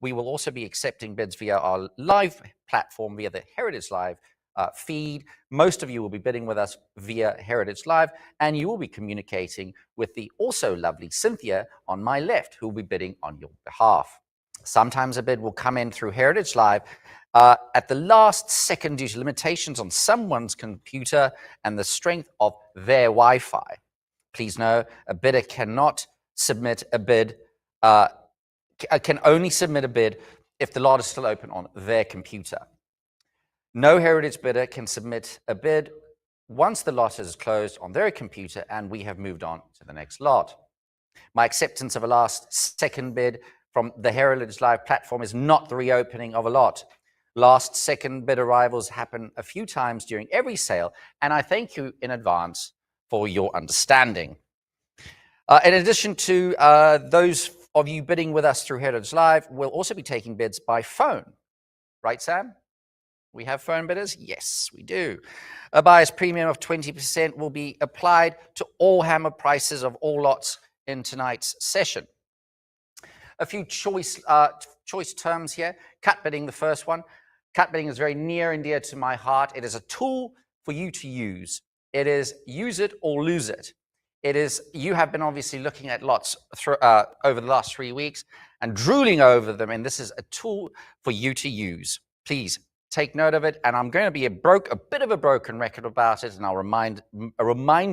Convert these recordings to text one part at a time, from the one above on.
We will also be accepting bids via our live platform, via the Heritage Live feed. Most of you will be bidding with us via Heritage Live, and you will be communicating with the also lovely Cynthia on my left, who will be bidding on your behalf. Sometimes a bid will come in through Heritage Live at the last second due to limitations on someone's computer and the strength of their Wi-Fi. Please know, a bidder cannot submit a bid, can only submit a bid if the lot is still open on their computer. No Heritage bidder can submit a bid once the lot is closed on their computer and we have moved on to the next lot. My acceptance of a last second bid from the Heritage Live platform is not the reopening of a lot. Last second bid arrivals happen a few times during every sale, and I thank you in advance for your understanding. In addition to those of you bidding with us through Heritage Live, we'll also be taking bids by phone. Right, Sam? We have phone bidders? Yes, we do. A buyer's premium of 20% will be applied to all hammer prices of all lots in tonight's session. A few choice terms here. Cut bidding, the first one. Cut bidding is very near and dear to my heart. It is a tool for you to use. It is use it or lose it. It is, you have been obviously looking at lots over the last 3 weeks and drooling over them, and this is a tool for you to use. Please take note of it, and I'm going to be a bit of a broken record about it, and I'll remind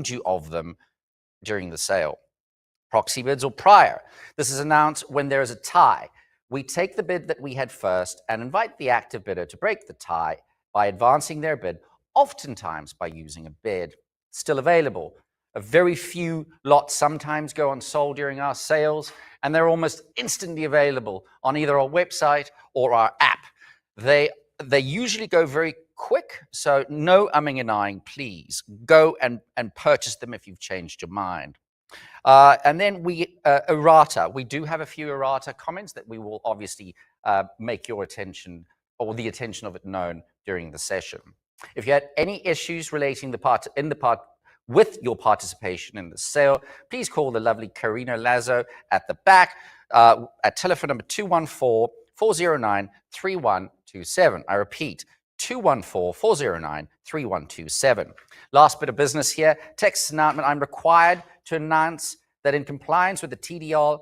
you of them during the sale. Proxy bids or prior. This is announced when there is a tie. We take the bid that we had first and invite the active bidder to break the tie by advancing their bid, oftentimes by using a bid. Still available. A very few lots sometimes go unsold during our sales, and they're almost instantly available on either our website or our app. They usually go very quick, so no umming and ahhing, please. Go and purchase them if you've changed your mind. And then errata. We do have a few errata comments that we will obviously make your attention or the attention of it known during the session. If you had any issues relating with your participation in the sale, please call the lovely Karina Lazo at the back at telephone number 214-409-3127. I repeat, 214-409-3127. Last bit of business here. Text announcement. I'm required to announce that in compliance with the TDLR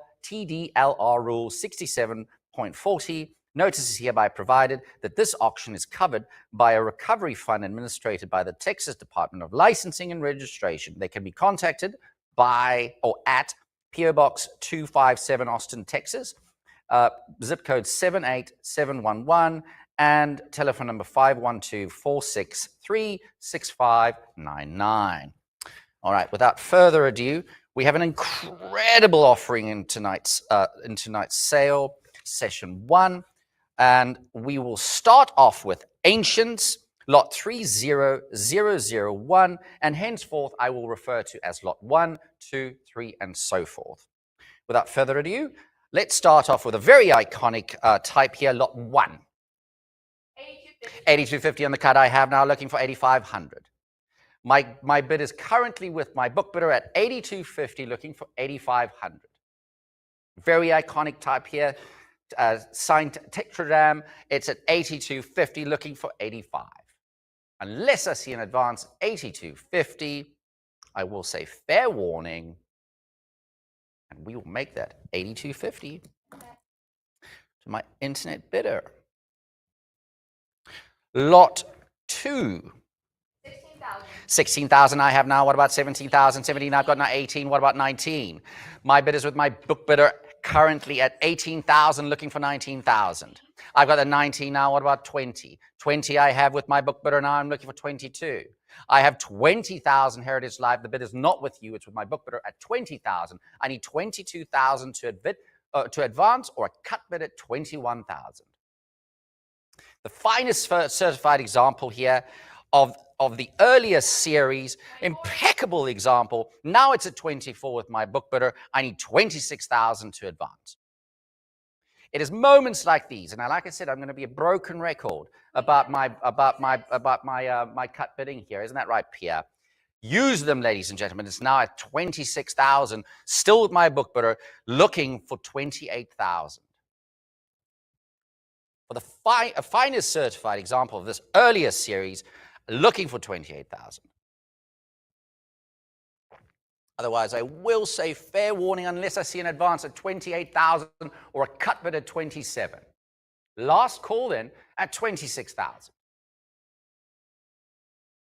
Rule 67.40, notice is hereby provided that this auction is covered by a recovery fund administered by the Texas Department of Licensing and Registration. They can be contacted by or at P.O. Box 257, Austin, Texas, zip code 78711, and telephone number 512-463-6599. All right, without further ado, we have an incredible offering in tonight's sale, session 1, and we will start off with Ancients, lot 30001, and henceforth I will refer to as lot 1, 2, 3, and so forth. Without further ado, let's start off with a very iconic type here, lot 1. 8250 on the card I have now, looking for 8500. My bid is currently with my book bidder at 8250, looking for 8500. Very iconic type here, signed Tetragram. It's at 8250, looking for 85. Unless I see an advance 8250, I will say fair warning, and we will make that 8250 to my internet bidder. Lot 2. 16,000 I have now. What about 17,000? 17 I've got now. 18. What about 19? My bid is with my book bidder currently at 18,000, looking for 19,000. I've got the 19 now. What about 20? 20 I have with my book bidder now. I'm looking for 22. I have 20,000 Heritage Live. The bid is not with you. It's with my book bidder at 20,000. I need 22,000 to advance, or a cut bid at 21,000. The finest certified example here of the earlier series, impeccable example. Now it's at 24 with my book bidder. I need 26,000 to advance. It is moments like these, and like I said, I'm going to be a broken record about my cut bidding here. Isn't that right, Pierre? Use them, ladies and gentlemen. It's now at 26,000, still with my book bidder, looking for 28,000. for the a finest certified example of this earlier series, looking for 28,000. Otherwise, I will say fair warning unless I see an advance at 28,000 or a cut bid at 27. Last call then at 26,000.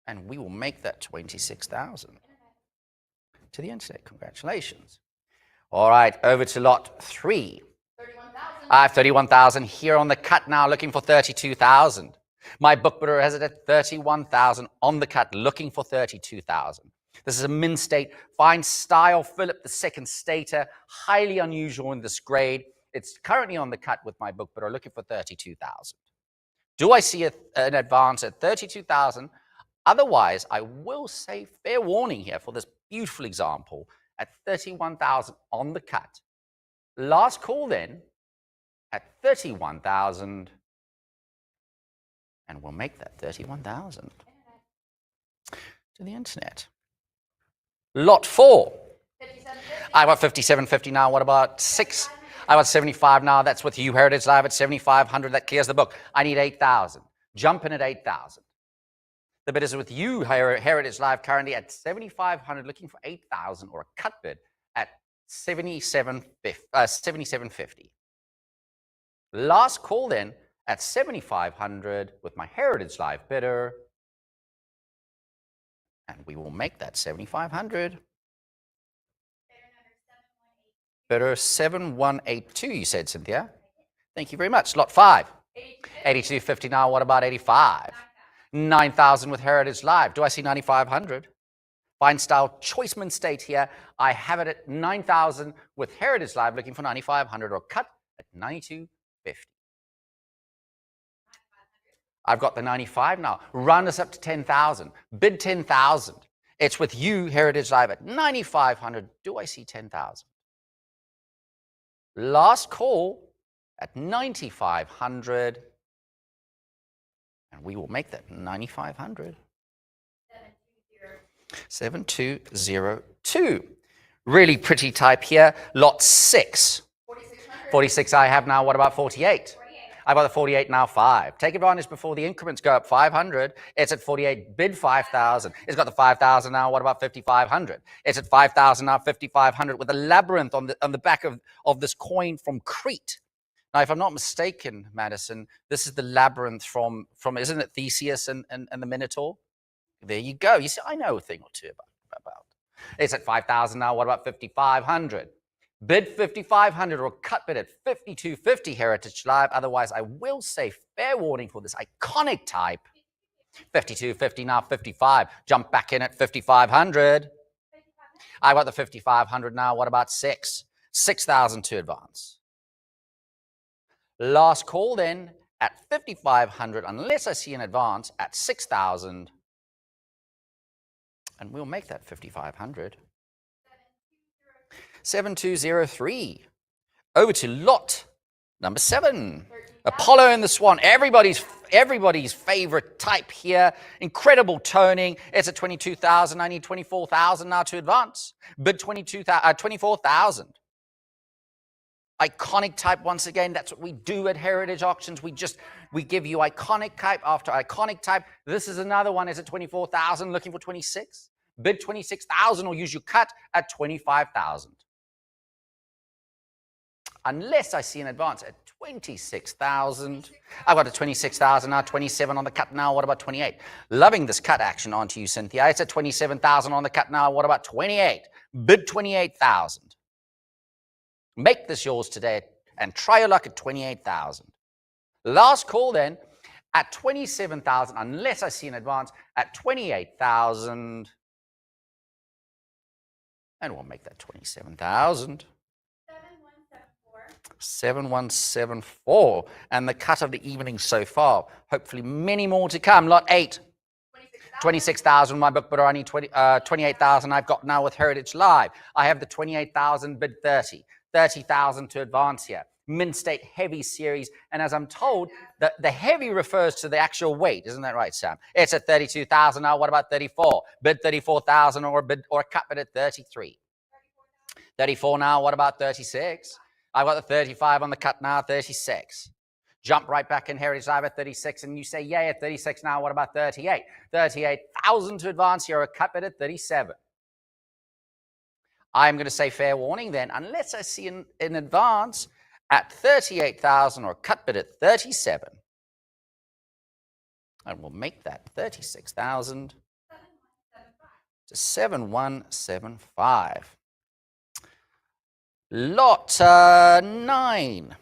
And we will make that 26,000 to the internet. Congratulations. All right, over to lot 3. 31,000. I have 31,000 here on the cut now, looking for 32,000. My book bidder has it at 31,000 on the cut, looking for 32,000. This is a min state, fine style, Philip II stater, highly unusual in this grade. It's currently on the cut with my book bidder, looking for 32,000. Do I see an advance at 32,000? Otherwise, I will say fair warning here for this beautiful example at 31,000 on the cut. Last call then at 31,000, and we'll make that 31,000 to the internet. Lot 4. 57.50. I got 57.50 now. What about 6? I got 75 now. That's with you, Heritage Live at 7,500. That clears the book. I need 8,000. Jump in at 8,000. The bid is with you, Heritage Live, currently at 7,500, looking for 8,000 or a cut bid at 77.50. Last call then at 7,500 with my Heritage Live bidder. And we will make that 7,500. Bidder 7182, you said, Cynthia. Thank you very much. Lot 5. 82.50 now. What about 85? 9,000 with Heritage Live. Do I see 9,500? Fine style choiceman state here. I have it at 9,000 with Heritage Live, looking for 9,500 or cut at 92.50. I've got the 95 now. Round us up to 10,000. Bid 10,000. It's with you, Heritage Live, at 9,500. Do I see 10,000? Last call at 9,500. And we will make that 9,500. 7202. Really pretty type here. Lot 6. 46 I have now. What about 48? I've got the 48 now, 5. Take advantage before the increments go up 500. It's at 48, bid 5,000. It's got the 5,000 now. What about 5,500? It's at 5,000 now, 5,500 with a labyrinth on the back of this coin from Crete. Now, if I'm not mistaken, Madison, this is the labyrinth from isn't it Theseus and the Minotaur? There you go. You see, I know a thing or two about. It's at 5,000 now. What about 5,500? Bid 5,500 or cut bid at 52.50 Heritage Live. Otherwise, I will say fair warning for this iconic type. 52.50 now, 55. Jump back in at 5,500. I got the 5,500 now. What about 6? 6,000 to advance. Last call then at 5,500, unless I see an advance at 6,000. And we'll make that 5,500. 7203. Over to lot number 7. Apollo and the Swan. Everybody's favorite type here. Incredible toning. It's at 22,000. I need 24,000 now to advance. Bid 24,000. Iconic type once again. That's what we do at Heritage Auctions. We give you iconic type after iconic type. This is another one. It's at 24,000. Looking for 26. Bid 26,000 or use your cut at 25,000. Unless I see an advance at 26,000. I've got a 26,000 now, 27 on the cut now. What about 28? Loving this cut action onto you, Cynthia. It's at 27,000 on the cut now. What about 28? Bid 28,000. Make this yours today and try your luck at 28,000. Last call then at 27,000, unless I see an advance at 28,000. And we'll make that 27,000. 7174. And the cut of the evening so far. Hopefully many more to come. Lot 8. 26,000. My book, but I need 28,000 I've got now with Heritage Live. I have the 28,000, bid 30. 30,000 to advance here. Min State Heavy Series. And as I'm told, the heavy refers to the actual weight. Isn't that right, Sam? It's at 32,000 now. What about 34? Bid 34,000 or a cut bid at 33. 34 now. What about 36? I've got the 35 on the cut now, 36. Jump right back in Heritage Live at 36, and you say, yay, at 36 now, what about 38? 38,000 to advance here, a cut bid at 37. I'm going to say fair warning then, unless I see in advance at 38,000 or a cut bid at 37. And we'll make that 36,000 to 7175. Lot 9.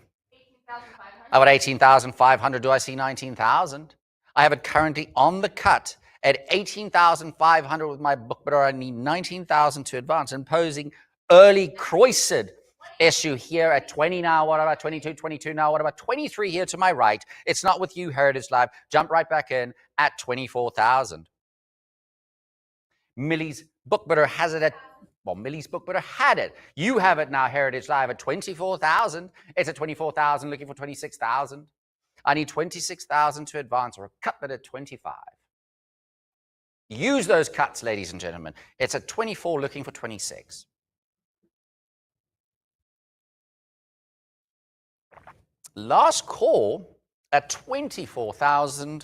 I got 18,500. Do I see 19,000? I have it currently on the cut at 18,500 with my book, but I need 19,000 to advance, imposing early Croised issue here at 20 now. What about 22? 22 now. What about 23 here to my right? It's not with you, Heritage Live. Jump right back in at 24,000. Millie's book bidder has it at, well, Millie's book bidder had it. You have it now, Heritage Live, at 24,000. It's at 24,000, looking for 26,000. I need 26,000 to advance, or a cut bid at 25. Use those cuts, ladies and gentlemen. It's at 24, looking for 26. Last call at 24,000.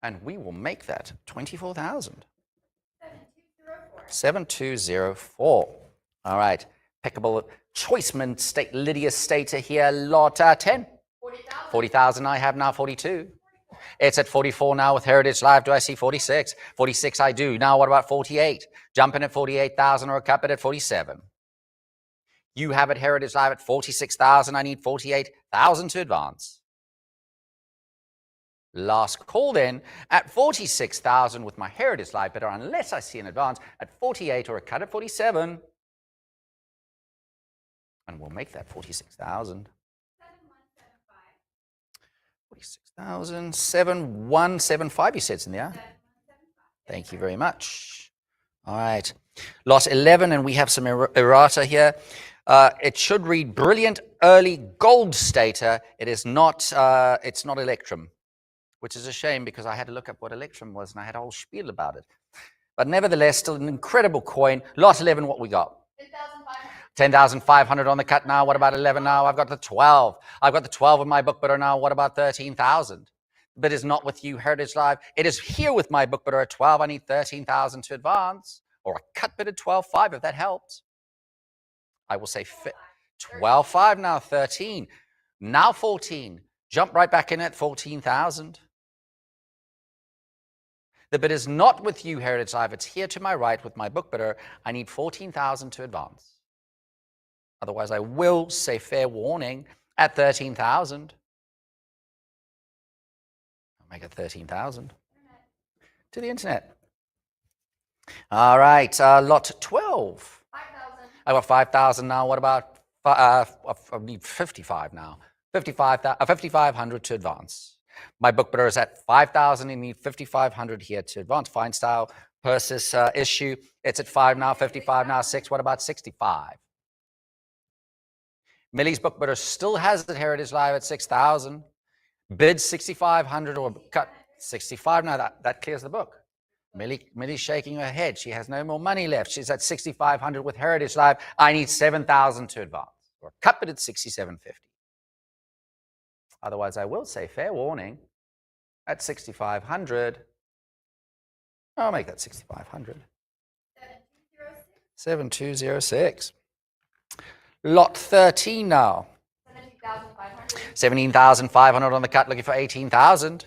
And we will make that 24,000. 7204. All right. Pickable Choiceman State Lydia Stater here. Lot 10. 40,000 I have now. 42. It's at 44 now with Heritage Live. Do I see 46? 46 I do. Now what about 48? Jump in at 48,000 or a cut bid at 47. You have it, Heritage Live, at 46,000. I need 48,000 to advance. Last call then at 46,000 with my Heritage Live bidder, unless I see an advance at 48 or a cut at 47. And we'll make that 46,000. 46,000, 7175, you said, Cynthia. Thank you very much. All right. Lot 11, and we have some errata here. It should read Brilliant Early Gold Stater. It is not, it's not Electrum, which is a shame because I had to look up what Electrum was and I had a whole spiel about it. But nevertheless, still an incredible coin. Lot 11, what we got? 10,500 on the cut now. What about 11 now? I've got the 12. I've got the 12 of my book bidder now. What about 13,000? The bid is not with you, Heritage Live. It is here with my book bidder at 12. I need 13,000 to advance, or a cut bid at 12.5 if that helps. I will say 12.5 now, 13. Now 14. Jump right back in at 14,000. The bid is not with you, Heritage Live. It's here to my right with my book bidder. I need 14,000 to advance. Otherwise, I will say fair warning at 13,000. I'll make it 13,000. To the internet. All right, lot 12. 5,000. I got 5,000 now. What about, I need 55 now. 5,500 to advance. My book bidder is at 5,000. You need 5,500 here to advance. Fine style Persis issue. It's at 5 now, 55 now, 6. What about 65? Millie's book bidder still has it, Heritage Live, at 6,000. Bid 6,500 or cut 65. Now that clears the book. Millie's shaking her head. She has no more money left. She's at 6,500 with Heritage Live. I need 7,000 to advance, or cut bid at 6,750. Otherwise, I will say fair warning at 6,500. I'll make that 6,500. 7206. Lot 13 now. 17,500. 17,500 on the cut, looking for 18,000.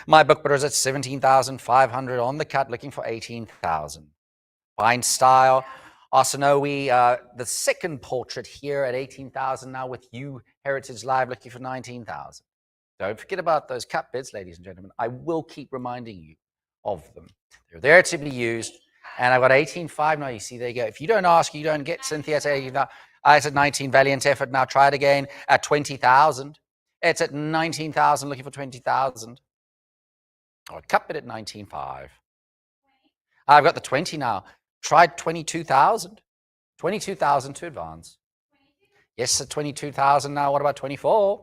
My book bidder is at 17,500 on the cut, looking for 18,000. Fine style. Asanoe, the second portrait here at 18,000 now with you, Heritage Live, looking for 19,000. Don't forget about those cut bids, ladies and gentlemen. I will keep reminding you of them. They're there to be used. And I've got 18.5 now. You see, there you go. If you don't ask, you don't get. Cynthia at 18. It's at 19. Valiant effort. Now try it again at 20,000. It's at 19,000, looking for 20,000. Or cut bid at 19.5. I've got the 20 now. Tried 22,000. 22,000 to advance. Yes, at 22,000 now. What about 24?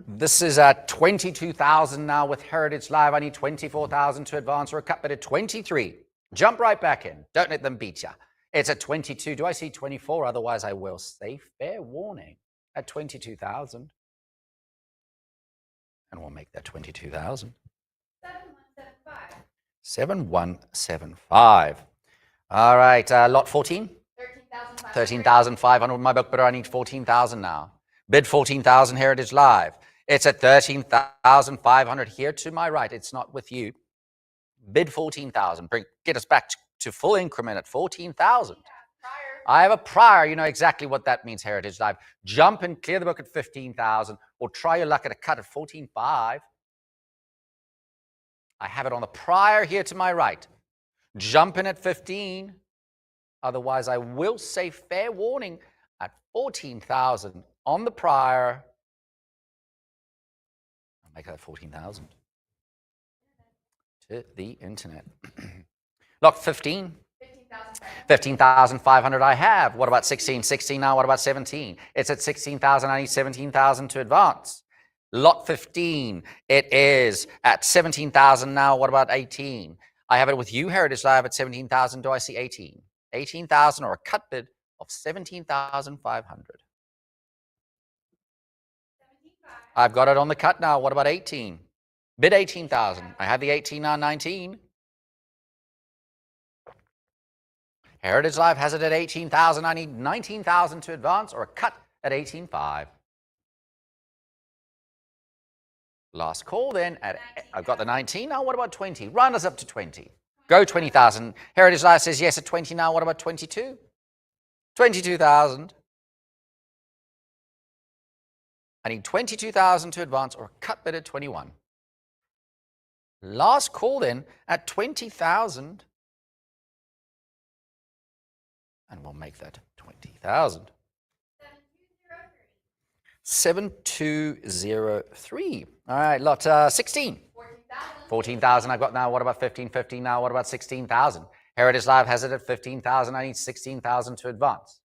This is at 22,000 now with Heritage Live. I need 24,000 to advance, or a cut bid at 23. Jump right back in. Don't let them beat you. It's at 22. Do I see 24? Otherwise, I will say fair warning at 22,000. And we'll make that 22,000. 7175. 7175. All right, lot 14? 13,500. 13,500 with my book, but I need 14,000 now. Bid 14,000 Heritage Live. It's at 13,500 here to my right. It's not with you. Bid 14,000. Get us back to full increment at 14,000. I have a prior. You know exactly what that means, Heritage Live. Jump and clear the book at 15,000 or try your luck at a cut at 14,500. I have it on the prior here to my right. Jump in at 15. Otherwise, I will say fair warning at 14,000 on the prior. I'll make that 14,000 to the internet. Lock 15. 15,500 I have. What about 16? 16 now. What about 17? It's at 16,000. I need 17,000 to advance. Lot 15. It is at 17,000 now. What about 18? I have it with you, Heritage Live, at 17,000. Do I see 18? 18,000 or a cut bid of 17,500. I've got it on the cut now. What about 18? Bid 18,000. I have the 18 now, 19. Heritage Live has it at 18,000. I need 19,000 to advance or a cut at 18,500. Last call then. I've got the 19 now. What about 20? Run us up to 20. Go 20,000. Heritage Live says yes at 20 now. What about 22? 22,000. I need 22,000 to advance or a cut bid at 21. Last call then at 20,000. And we'll make that 20,000. 7203. All right, lot 16. 14,000 I've got now. What about 15? 15 now. What about 16,000? Heritage Live has it at 15,000. I need 16,000 to advance.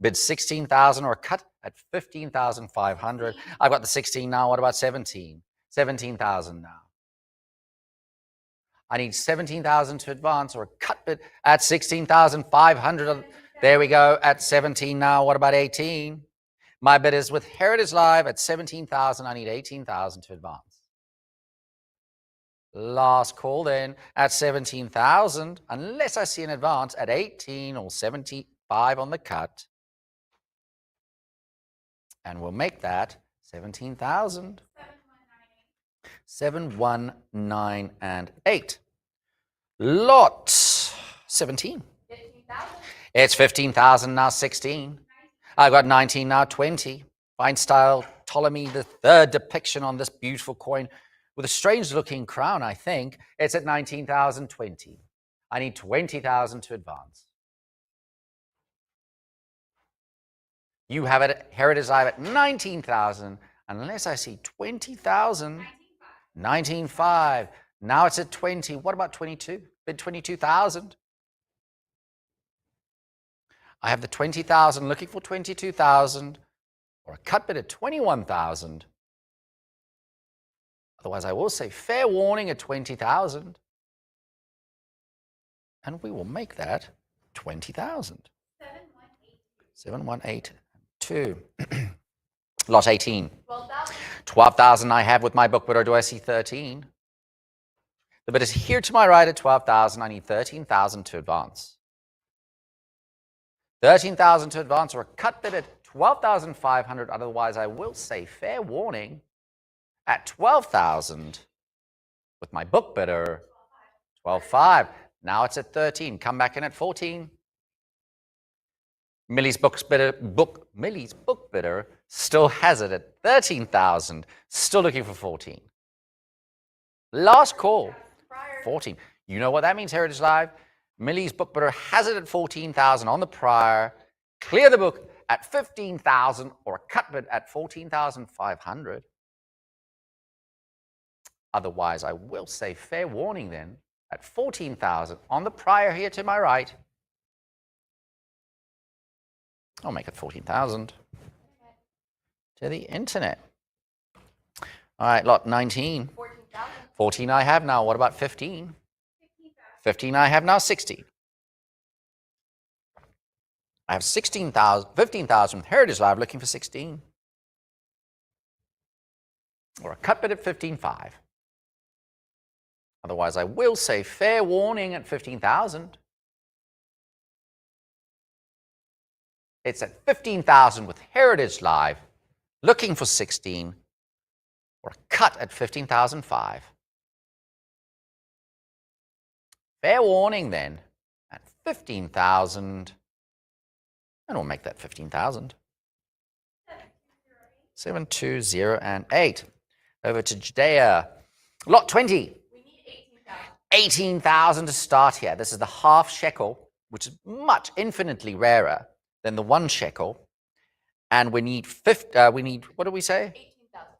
Bid 16,000 or a cut at 15,500. I've got the 16 now. What about 17? 17,000 now. I need 17,000 to advance or a cut bid at 16,500. There we go at 17 now. What about 18? My bid is with Heritage Live at 17,000. I need 18,000 to advance. Last call then at 17,000, unless I see an advance at 18 or 75 on the cut. And we'll make that 17,000. 7, 1, 9, and 8. Lot 17. 15,000. It's 15,000 now, 16. I've got 19 now, 20. Fine style Ptolemy III depiction on this beautiful coin with a strange looking crown, I think. It's at 19,020. I need 20,000 to advance. You have it at Heritage Live at 19,000, unless I see 20,000. 19,500. Now it's at 20. What about 22? Bid 22,000. I have the 20,000 looking for 22,000 or a cut bid at 21,000. Otherwise, I will say fair warning at 20,000. And we will make that 20,000. 7182. Lot 18. 12,000. 12,000 I have with my book, but or do I see 13? The bid is here to my right at 12,000. I need 13,000 to advance. 13,000 to advance or a cut bid at 12,500. Otherwise, I will say fair warning at 12,000 with my book bidder, 12,500. Now it's at 13. Come back in at 14. Millie's book bidder still has it at 13,000. Still looking for 14. Last call, 14. You know what that means, Heritage Live? Millie's book bidder has it at 14,000 on the prior. Clear the book at 15,000 or a cut bid at 14,500. Otherwise, I will say fair warning then at 14,000 on the prior here to my right. I'll make it 14,000 to the internet. All right, lot 19. 14,000. 14 I have now. What about 15? 15 I have now, 60. I have 15,000 Heritage Live looking for 16. Or a cut bid at 15.5. Otherwise, I will say fair warning at 15,000. It's at 15,000 with Heritage Live, looking for 16, or a cut at 15,005. Fair warning then at 15,000, and we'll make that 15,000. 7, 2, 0, and 8. Over to Judea. Lot 20. We need 18,000. 18,000 to start here. This is the half shekel, which is infinitely rarer than the 1 shekel. And we need what do we say?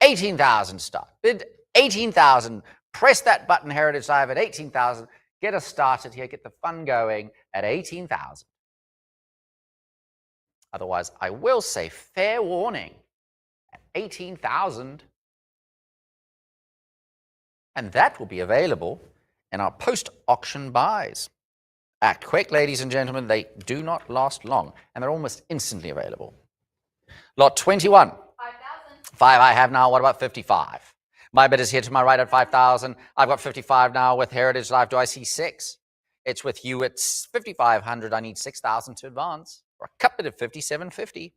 18,000. 18,000 to start. Bid 18,000. Press that button, Heritage Live, at 18,000. Get us started here. Get the fun going at 18,000. Otherwise, I will say fair warning at 18,000. And that will be available in our post-auction buys. Act quick, ladies and gentlemen. They do not last long, and they're almost instantly available. Lot 21. 5,000. 5 I have now. What about 55? My bid is here to my right at 5,000. I've got 55 now with Heritage Live. Do I see 6? It's with you. It's 5,500. I need 6,000 to advance. Or a cut bid of 57.50.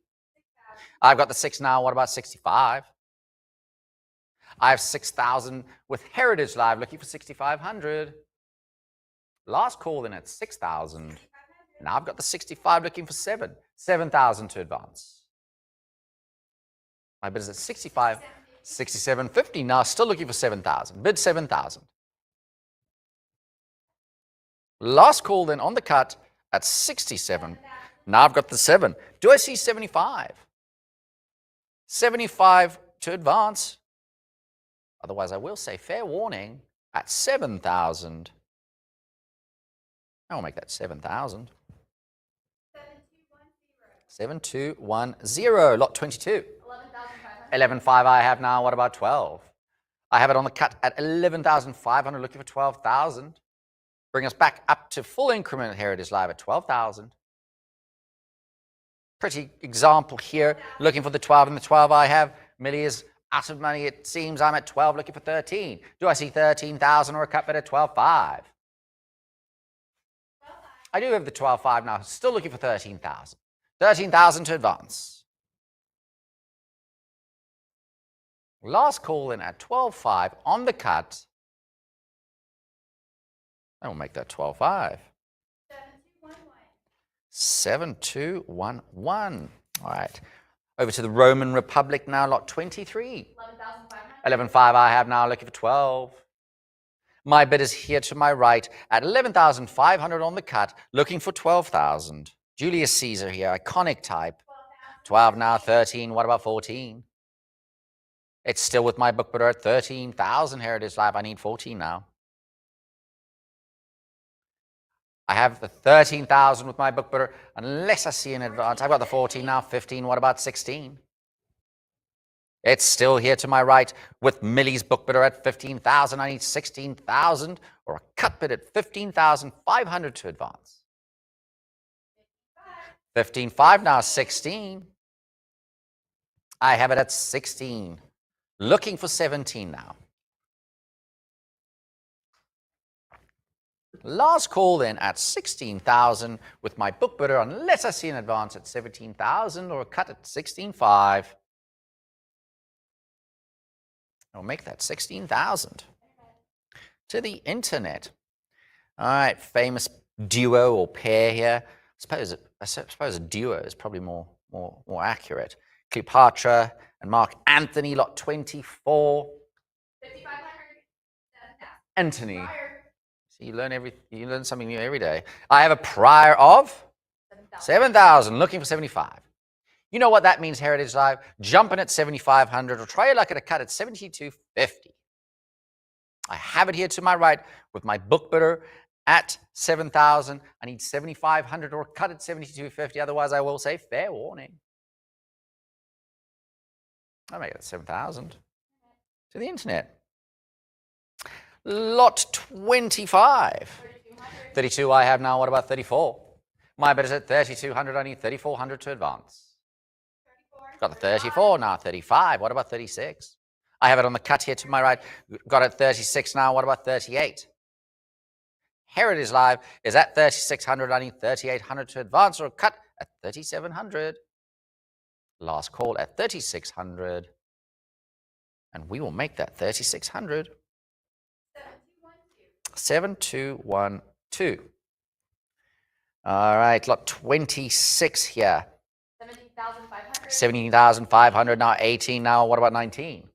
I've got the 6 now. What about 65? I have 6,000 with Heritage Live looking for 6,500. Last call then at 6,000. Now I've got the 65 looking for 7. 7,000 to advance. My bid is at 65. 67.50 now, still looking for 7,000. Bid 7,000. Last call then on the cut at 67. Now I've got the 7. Do I see 75? 75 to advance. Otherwise, I will say fair warning at 7,000. I will make that 7,000. 7210. Lot 22. 11,500 I have now. What about 12? I have it on the cut at 11,500, looking for 12,000. Bring us back up to full increment Heritage Live at 12,000. Pretty example here, looking for the 12 and the 12 I have. Millie is out of money. It seems I'm at 12, looking for 13. Do I see 13,000 or a cut bid at 12.5? I do have the 12.5 now, still looking for 13,000. 13,000 to advance. Last call in at 12.5 on the cut. I will make that 12.5. 7211. All right. Over to the Roman Republic now, lot 23. 11,500 I have now, looking for 12. My bid is here to my right at 11,500 on the cut, looking for 12,000. Julius Caesar here, iconic type. 12 now, 13. What about 14? It's still with my book bidder at 13,000 Heritage Live. I need 14 now. I have the 13,000 with my book bidder, unless I see an advance. I've got the 14 now, 15. What about 16? It's still here to my right with Millie's book bidder at 15,000. I need 16,000 or a cut bid at 15,500 to advance. 15.5 now, 16. I have it at 16. Looking for 17 now. Last call then at 16,000 with my book bidder, unless I see an advance at 17,000 or a cut at 16.5. I'll make that 16,000. To the internet. All right, famous duo or pair here. I suppose a duo is probably more accurate. Cleopatra and Mark Anthony, lot 24. 5,500. Anthony. So you learn something new every day. I have a prior of 7,000, looking for 75. You know what that means, Heritage Live? Jumping at 7,500 or try your luck at a cut at 72.50. I have it here to my right with my book bidder at 7,000. I need 7,500 or cut at 72.50. Otherwise, I will say fair warning. I'll make it at 7,000. To the internet. Lot 25. 32 I have now. What about 34? My bid is at 3,200. I need 3,400 to advance. 34. Got the 34 now, 35. What about 36? I have it on the cut here to my right. Got it 36 now. What about 38? Heritage Live is at 3,600. I need 3,800 to advance or cut at 3,700. Last call at 3,600. And we will make that 3,600. 7212. 7212. All right, lot 26 here. 17,500. 17,500 now, 18 now. What about 19?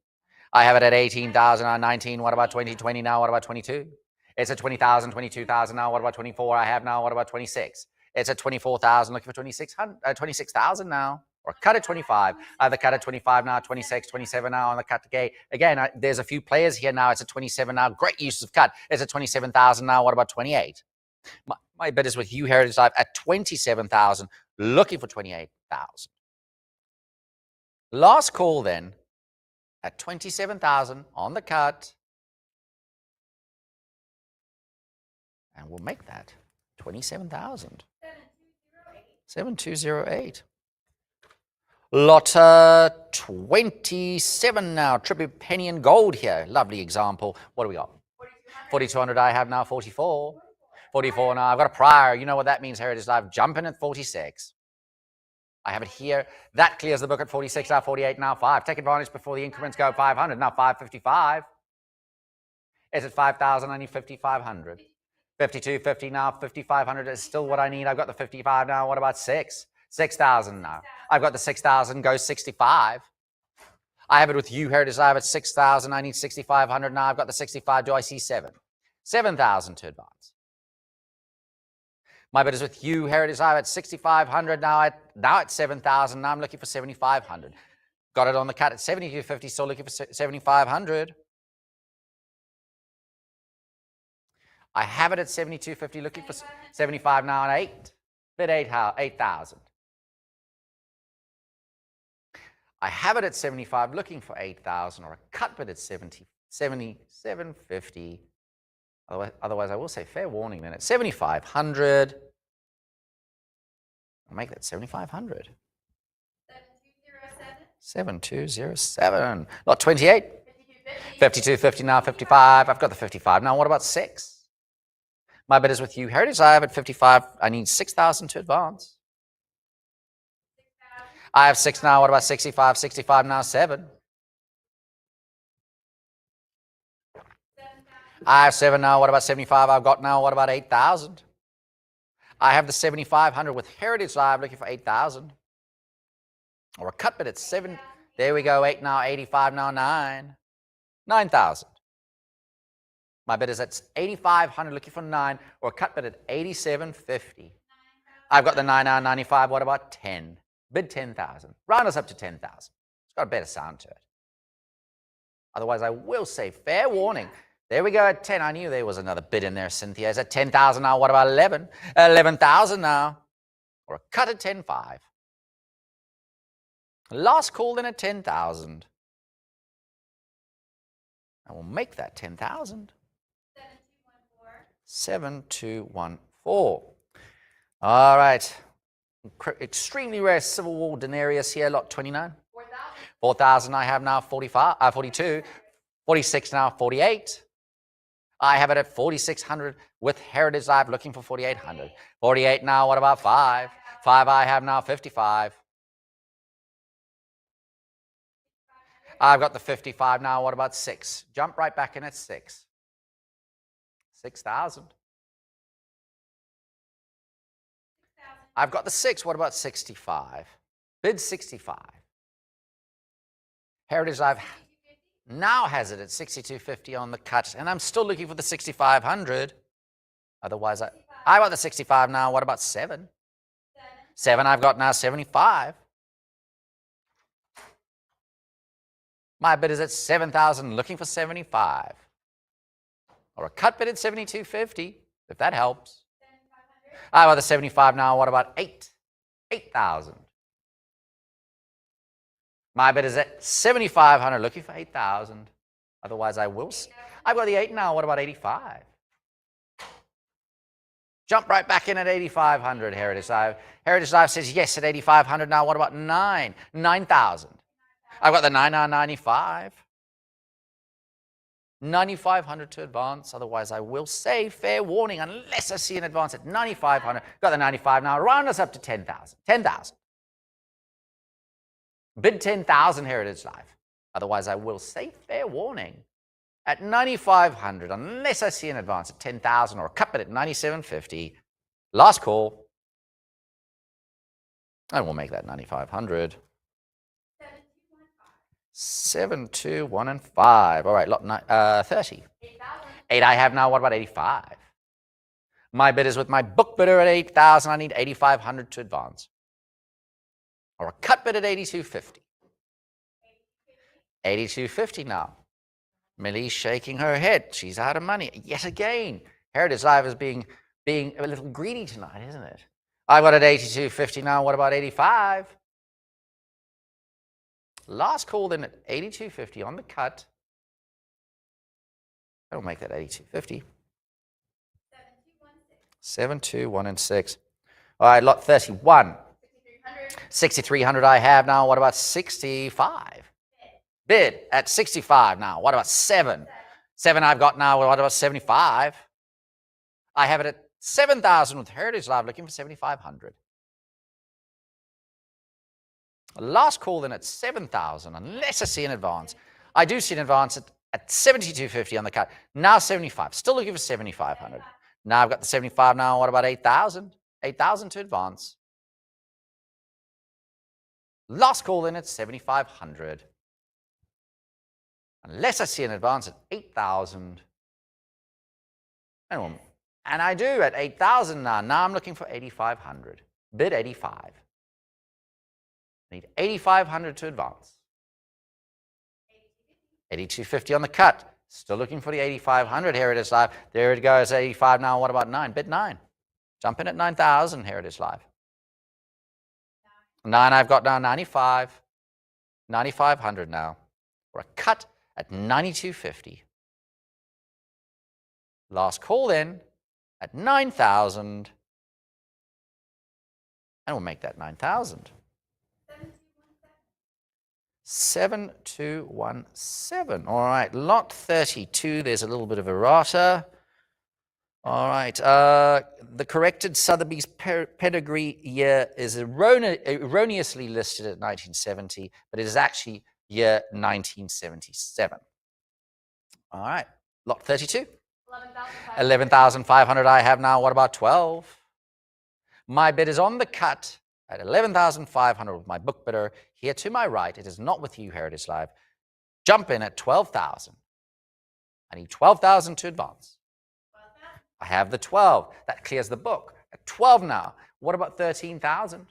I have it at 18,000 now, 19. What about 20? 20 now. What about 22? It's at 20,000, 22,000 now. What about 24? I have now. What about 26? It's at 24,000. Looking for 26,000 now. Or cut at 25. Either cut at 25 now, 26, 27 now on the cut to gate. Again, there's a few players here now. It's at 27 now. Great use of cut. It's at 27,000 now. What about 28? My bid is with you, Heritage Live, at 27,000. Looking for 28,000. Last call then at 27,000 on the cut. And we'll make that 27,000. 7208. Lot 27 now. Tribute penny and gold here. Lovely example. What do we got? 4,200. I have now 44. 44 now. I've got a prior. You know what that means, Heritage Live. Jumping at 46. I have it here. That clears the book at 46 now, 48 now, 5. Take advantage before the increments go 500. Now 555. Is it 5,000? I need 5,500. 5250 now, 5,500 is still what I need. I've got the 55 now. What about 6? 6,000 now. I've got the 6,000, goes 65. I have it with you, Heritage Live, at 6,000. I need 6,500 now. I've got the 65. Do I see 7? 7,000 to advance. My bid is with you, Heritage Live, at 6,500 now at 7,000. Now I'm looking for 7,500. Got it on the cut at 7,250. Still looking for 7,500. I have it at 7,250. Looking for 75 now at 8. Bid 8,000. I have it at 75. Looking for 8,000 or a cut bid at 7,750. Otherwise, I will say fair warning then at 7,500. I'll make that 7,500. 7207. Lot 28. 5250 now, 55. I've got the 55. Now, what about 6? My bid is with you, Heritage. I have at 55. I need 6,000 to advance. I have 6 now. What about 65? 65 now, 7. I have 7 now. What about 75? I've got now. What about 8,000? I have the 7,500 with Heritage Live looking for 8,000. Or a cut bid at 7. There we go. 8 now. 85 now. 9. 9,000. My bid is at 8,500 looking for 9. Or a cut bid at 87.50. I've got the 9 now. 95. What about 10? Bid 10,000. Round us up to 10,000. It's got a better sound to it. Otherwise, I will say fair warning. There we go at 10. I knew there was another bid in there, Cynthia. Is at 10,000 now. What about 11? 11,000 now. Or a cut at 10.5. Last call then at 10,000. And we'll make that 10,000. 7214. All right. Extremely rare Civil War denarius here, lot 29. 4,000 I have now, 42. 46 now, 48. I have it at 4,600 with Heritage Live looking for 4,800. 48 now, what about 5? 5 I have now, 55. I've got the 55 now, what about 6? Jump right back in at 6. 6,000. I've got the 6, what about 65? Bid 65. Heritage Live now has it at 6,250 on the cut, and I'm still looking for the 6,500. Otherwise, I got the 65 now. What about 7? 7 I've got now 75. My bid is at 7,000, looking for 75. Or a cut bid at 7,250, if that helps. I got the 75 now. What about 8? 8,000. My bid is at 7,500, looking for 8,000. Otherwise, I will. I've got the 8 now. What about 85? Jump right back in at 8,500, Heritage Live. Heritage Live says yes at 8,500. Now what about 9,000? I've got the 9,995. 9,500 to advance. Otherwise, I will say fair warning unless I see an advance at 9,500. Got the 95 now. Round us up to 10,000. 10,000. Bid 10,000, Heritage Live. Otherwise, I will say fair warning at 9,500 unless I see an advance at 10,000 or a cut bid at 97.50. Last call. And we'll make that 9,500. 7, 2, 1, and 5. All right, lot 30. 8 I have now. What about 85? My bid is with my book bidder at 8,000. I need 8,500 to advance. Or a cut bid at 82.50. 82.50 now. Millie's shaking her head. She's out of money. Yet again, Heritage Live is being a little greedy tonight, isn't it? I've got at 82.50 now. What about 85? Last call then at 82.50 on the cut. That'll make that 82.50. 7, 2, 1, and 6. All right, lot 31. 6,300 I have now. What about 65? Bid at 65 now. What about 7? 7 I've got now. What about 75? I have it at 7,000 with Heritage Live looking for 7,500. Last call then at 7,000 unless I see an advance. I do see an advance at 72.50 on the cut. Now 75. Still looking for 7,500. Now I've got the 75 now. What about 8,000? 8,000 to advance. Last call then at 7,500. Unless I see an advance at 8,000. And I do at 8,000 now. Now I'm looking for 8,500. Bid 85. Need 8,500 to advance. 82.50 on the cut. Still looking for the 8,500. Heritage Live. There it goes. 85 now. What about 9? Bid 9. Jump in at 9,000. Heritage Live. 9 I've got now. 95. 9,500 now. Or a cut at 92.50. Last call then at 9,000. And we'll make that 9,000. 7217. All right, lot 32. There's a little bit of errata. All right, the corrected Sotheby's pedigree year is erroneously listed at 1970, but it is actually year 1977. All right, lot 32. 11,500 I have now. What about 12? My bid is on the cut at 11,500 with my book bidder here to my right. It is not with you, Heritage Live. Jump in at 12,000. I need 12,000 to advance. 12,000. I have the 12. That clears the book. At 12 now. What about 13,000?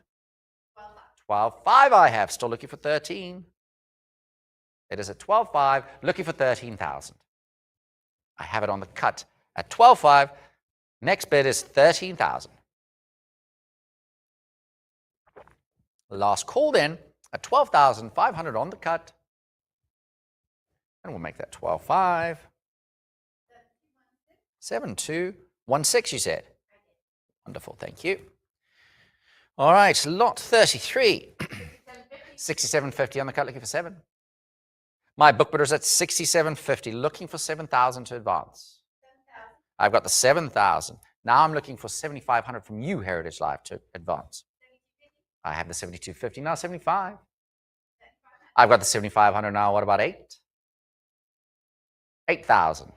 12,500 I have. Still looking for 13. It is at 12,500. Looking for 13,000. I have it on the cut at 12,500. Next bid is 13,000. Last call then at 12,500 on the cut. And we'll make that 12,500. 7216, you said. Wonderful, thank you. All right, lot 33. 67.50 on the cut, looking for 7. My book bidder's at 67.50, looking for 7,000 to advance. 7,000. I've got the 7,000. Now I'm looking for 7,500 from you, Heritage Live, to advance. I have the 72.50 now, 75. I've got the 7,500 now. What about 8? 8,000.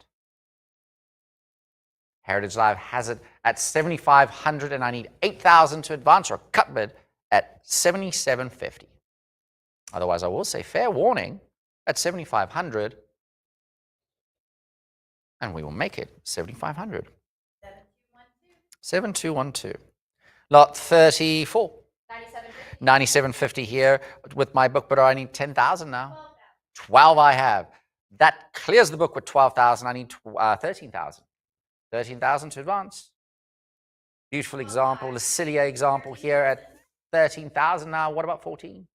Heritage Live has it at 7,500, and I need 8,000 to advance or a cut bid at 77.50. Otherwise, I will say fair warning at 7,500, and we will make it 7,500. 7212. Lot 34. 97.50 here with my book, but I need 10,000 now. 12 I have. That clears the book with 12,000. I need 13,000. 13,000 to advance. Beautiful example, Lacilia example here at 13,000 now. What about 14?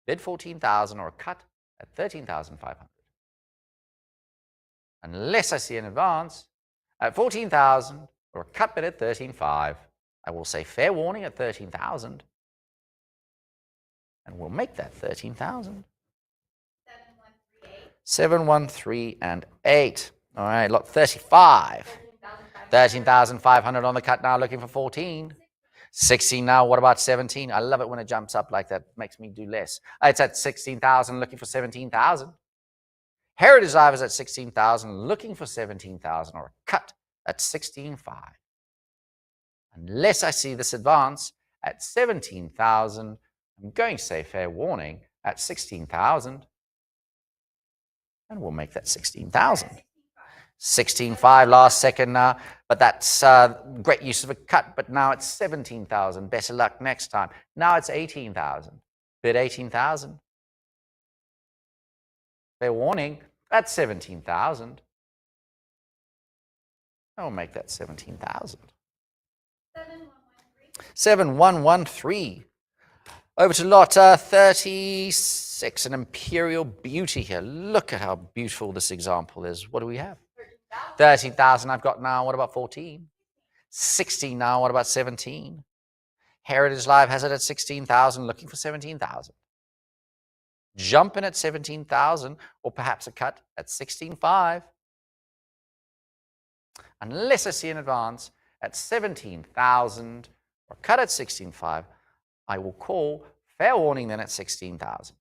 Bid 14,000 or a cut at 13,500. Unless I see an advance at 14,000 or a cut bid at 13.5. I will say fair warning at 13,000. And we'll make that 13,000. 713 and 8. All right, lot 35. 13,500 on the cut now, looking for 14. 16 now, what about 17? I love it when it jumps up like that. Makes me do less. It's at 16,000, looking for 17,000. Heritage Live is at 16,000, looking for 17,000, or a cut at 16.5. Unless I see this advance at 17,000, I'm going to say fair warning at 16,000. And we'll make that 16,000. 16.5 last second now, but that's great use of a cut, but now it's 17,000. Better luck next time. Now it's 18,000. Bid 18,000. Fair warning, that's 17,000. I'll make that 17,000. 7113. Over to lot 36, an Imperial Beauty here. Look at how beautiful this example is. What do we have? 13,000 I've got now. What about 14? 16 now. What about 17? Heritage Live has it at 16,000, looking for 17,000. Jump in at 17,000, or perhaps a cut at 16.5. Unless I see an advance at 17,000, or cut at 16.5, I will call fair warning then at 16,000.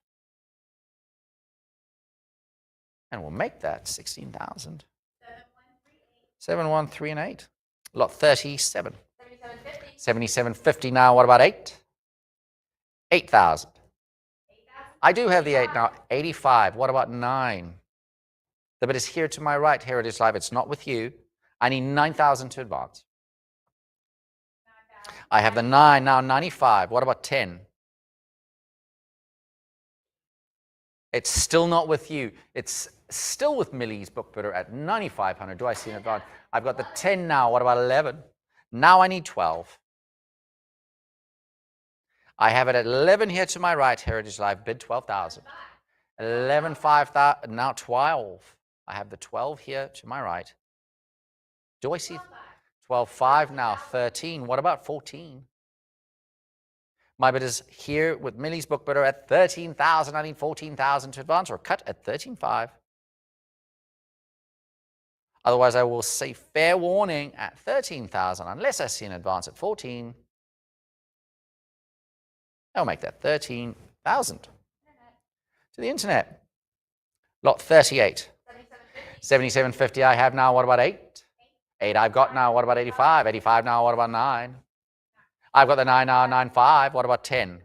And we'll make that 16,000. 713 and 8. Lot 37. 7750 now. What about 8? 8,000. I do have the 8 now. 85. What about 9? The bid is here to my right. Heritage Live. It's not with you. I need 9,000 to advance. I have the 9 now. 95. What about 10? It's still not with you. It's still with Millie's book bidder at 9,500. Do I see an advance? I've got the 10 now. What about 11? Now I need 12. I have it at 11 here to my right. Heritage Live bid 12,000. 11, 5,000. Now 12. I have the 12 here to my right. Do I see 12,500 now? 13. What about 14? My bid is here with Millie's book bidder at 13,000. I need 14,000 to advance, or cut at 13.5. Otherwise, I will say fair warning at 13,000 unless I see an advance at 14. I'll make that 13,000. To the internet. Lot 38. 7750 I have now. What about 8? 8 I've got now. What about 85? 85 now. What about 9? I've got the 9 now. 9.5. What about 10?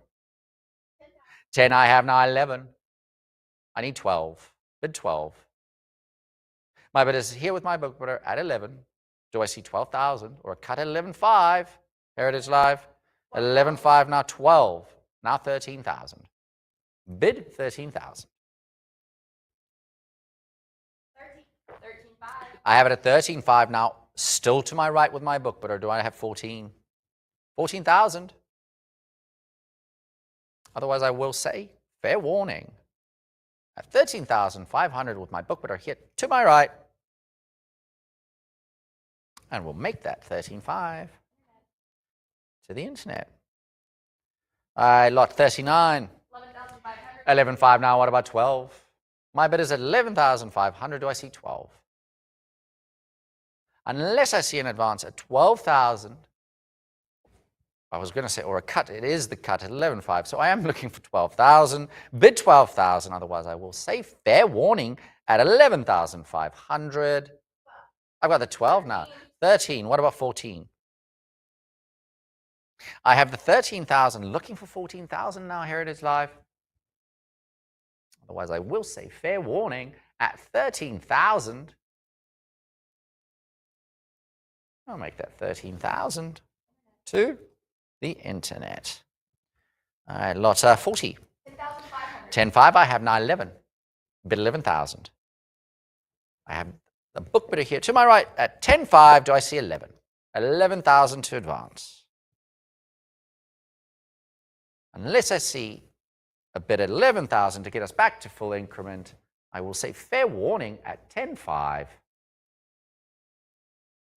10 I have now. 11. I need 12. Bid 12. My bid is here with my book bidder at 11. Do I see 12,000 or a cut at 11.5? Heritage Live. 11.5 now. 12. Now 13,000. Bid 13,000. 13.5. I have it at 13.5 now. Still to my right with my book bidder. Do I have 14? 14,000. Otherwise, I will say fair warning at 13,500 with my book bidder here to my right. And we'll make that 13.5 to the internet. Lot 39. 11,500 now. What about 12? My bid is at 11,500. Do I see 12? Unless I see an advance at 12,000. I was going to say, or a cut. It is the cut at 11.5. So I am looking for 12,000. Bid 12,000. Otherwise, I will say fair warning at 11,500. I've got the 12 now. 13. What about 14? I have the 13,000. Looking for 14,000 now. Heritage Live. Otherwise, I will say fair warning at 13,000. I'll make that 13,000 to the internet. All right, lot 40. 10,500. I have now 11. Bid 11,000. I have the book bidder here to my right at 10.5. Do I see 11? 11,000 to advance. Unless I see a bid at 11,000 to get us back to full increment, I will say fair warning at 10.5.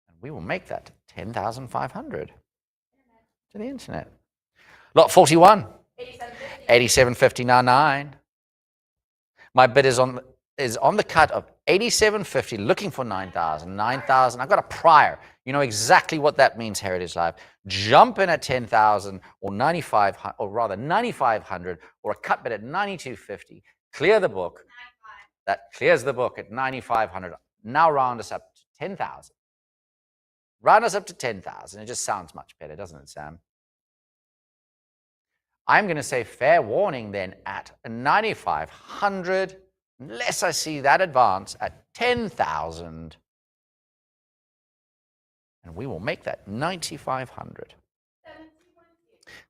And We will make that 10,500 to the internet. Lot 41. 87.50.99. My bid is on the cut of 87.50, looking for 9,000. 9,000. I've got a prior. You know exactly what that means, Heritage Live. Jump in at 10,000 or 9,500, or rather 9,500, or a cut bid at 92.50. Clear the book. That clears the book at 9,500. Now round us up to 10,000. Round us up to 10,000. It just sounds much better, doesn't it, Sam? I'm going to say fair warning then at 9,500, unless I see that advance at 10,000. And we will make that 9,500.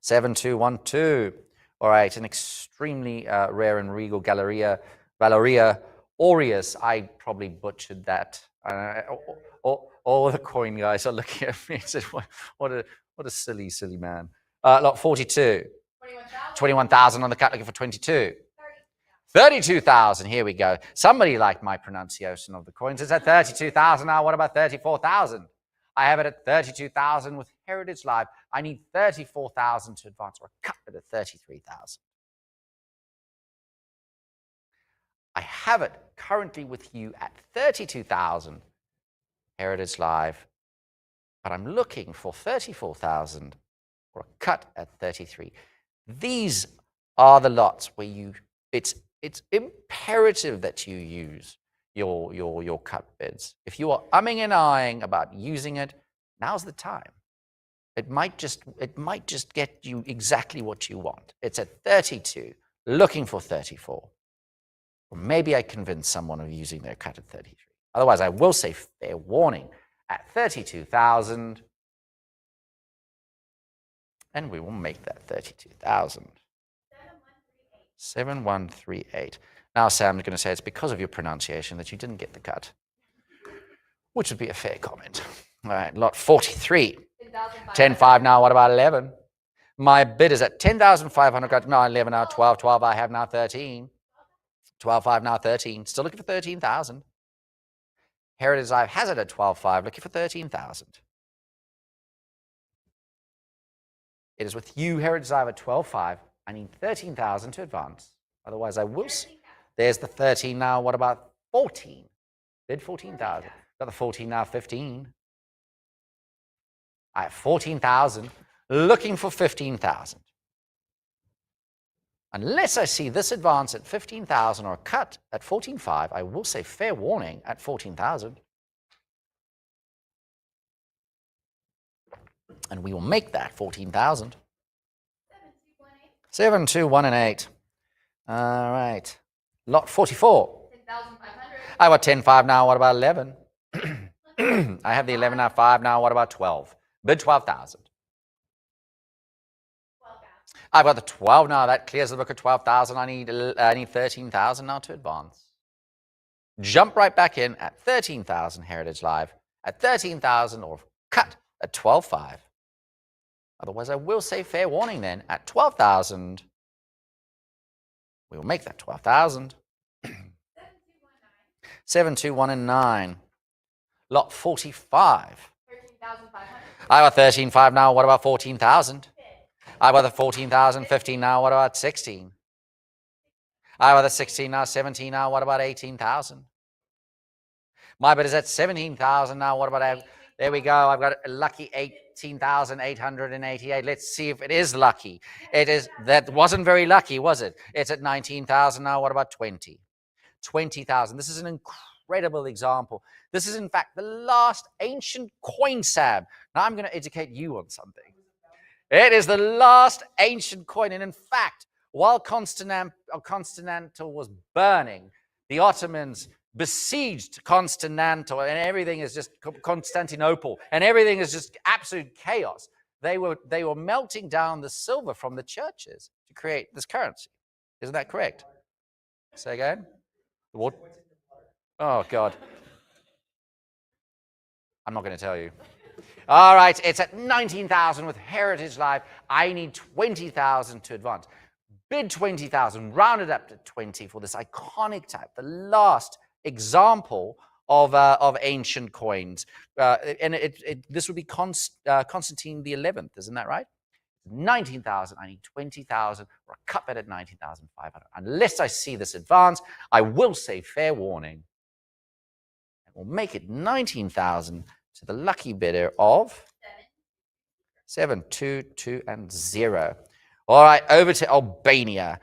7212. All right, an extremely rare and regal Valeria Aureus. I probably butchered that. All the coin guys are looking at me and said, what a silly, silly man. Lot 42. 21,000 on the cut, looking for 22. 32,000, here we go. Somebody liked my pronunciation of the coins. It's at 32,000 now. What about 34,000? I have it at 32,000 with Heritage Live. I need 34,000 to advance, or a cut it at 33,000. I have it currently with you at 32,000 Heritage Live, but I'm looking for 34,000 or a cut at 33. These are the lots where it's imperative that you use your cut bids. If you are umming and ahhing about using it, now's the time. It might just get you exactly what you want. It's at 32, looking for 34. Or maybe I convince someone of using their cut at 33. Otherwise, I will say fair warning at 32,000. And we will make that 32,000. 7138. Now Sam's going to say it's because of your pronunciation that you didn't get the cut, which would be a fair comment. All right, lot 43. 10,500 now. What about 11? My bid is at 10,500. Got now 11 now 12. 12 I have now 13. 12,500 now 13. Still looking for 13,000. Heritage Live has it at 12,500. Looking for 13,000. It is with you, Heritage Live, at 12,500. I need 13,000 to advance. Otherwise, I will. There's the 13 now. What about 14? Bid 14,000. Got the 14 now, 15. I have 14,000. Looking for 15,000. Unless I see this advance at 15,000 or a cut at 14,500, I will say fair warning at 14,000. And we will make that 14,000. 7, 2, 1, and 8. All right. Lot 44. 10,500. I got 10,500 now. What about 11? I have the 11 now, 5 now. What about 12? Bid 12,000. 12,000. I've got the 12 now. That clears the book at 12,000. I need 13,000 now to advance. Jump right back in at 13,000 Heritage Live. At 13,000 or cut at 12,500. Otherwise, I will say fair warning then at 12,000. We will make that 12,000. 7, 2, 1, and 9. Lot 45. 13,500. I got 13,500 now. What about 14,000? I got the 14,000. 15 now. What about 16? I got the 16 now. 17 now. What about 18,000? My bid is at 17,000 now. What about, there we go. I've got a lucky 18,888. Let's see if it is lucky. It is. That wasn't very lucky, was it? It's at 19,000 now. What about 20? 20,000. This is an incredible example. This is, in fact, the last ancient coin, Sam. Now I'm going to educate you on something. It is the last ancient coin. And in fact, while Constantinople was burning, the Ottomans besieged Constantinople, and everything is just Constantinople, and everything is just absolute chaos. They were melting down the silver from the churches to create this currency. Isn't that correct? Say again? What? Oh, God. I'm not going to tell you. All right, it's at 19,000 with Heritage Live. I need 20,000 to advance. Bid 20,000, round it up to 20 for this iconic type, the last example of ancient coins. And this would be Constantine the 11th, isn't that right? 19,000, I need 20,000, or a cut bid at 19,500. Unless I see this advance, I will say fair warning. And we'll make it 19,000 to the lucky bidder of 7, 2, 2, and 0. All right, over to Albania.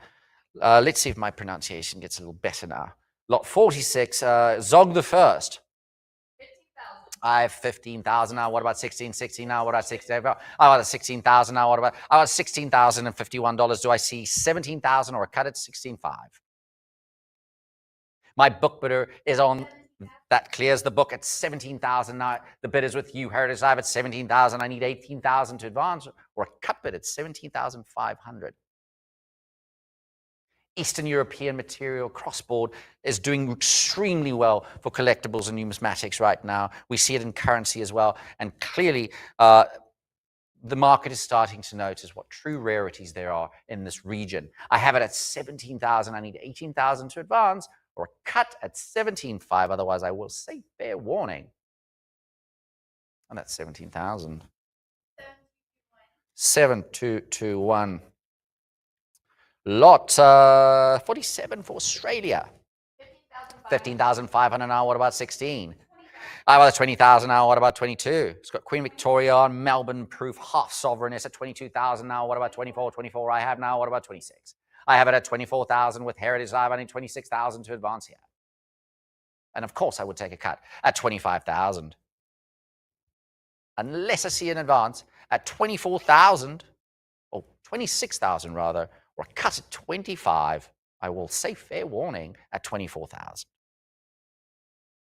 Let's see if my pronunciation gets a little better now. Lot 46, Zog the First. 15,000. I have 15,000 now. What about 16? 16 now. What about 16? I got 16,000 now. What about? I got $16,051. Do I see 17,000 or a cut at 16.5? My book bidder is on. That clears the book at 17,000 now. The bid is with you, Heritage Live, at 17,000. I need 18,000 to advance, or a cut bid at 17,500. Eastern European material cross-board is doing extremely well for collectibles and numismatics right now. We see it in currency as well. And clearly, the market is starting to notice what true rarities there are in this region. I have it at 17,000. I need 18,000 to advance, or a cut at 17.5. Otherwise, I will say fair warning. And that's 17,000. 7,221. Lot 47 for Australia. 15,500 now. What about 16? I got 20,000 now. What about 22? It's got Queen Victoria on Melbourne proof half sovereign. It's at 22,000 now. What about 24? 24 I have now. What about 26? I have it at 24,000 with Heritage Live. I need 26,000 to advance here. And of course, I would take a cut at 25,000. Unless I see an advance at 24,000, or 26,000 rather, or a cut at 25, I will say fair warning at 24,000.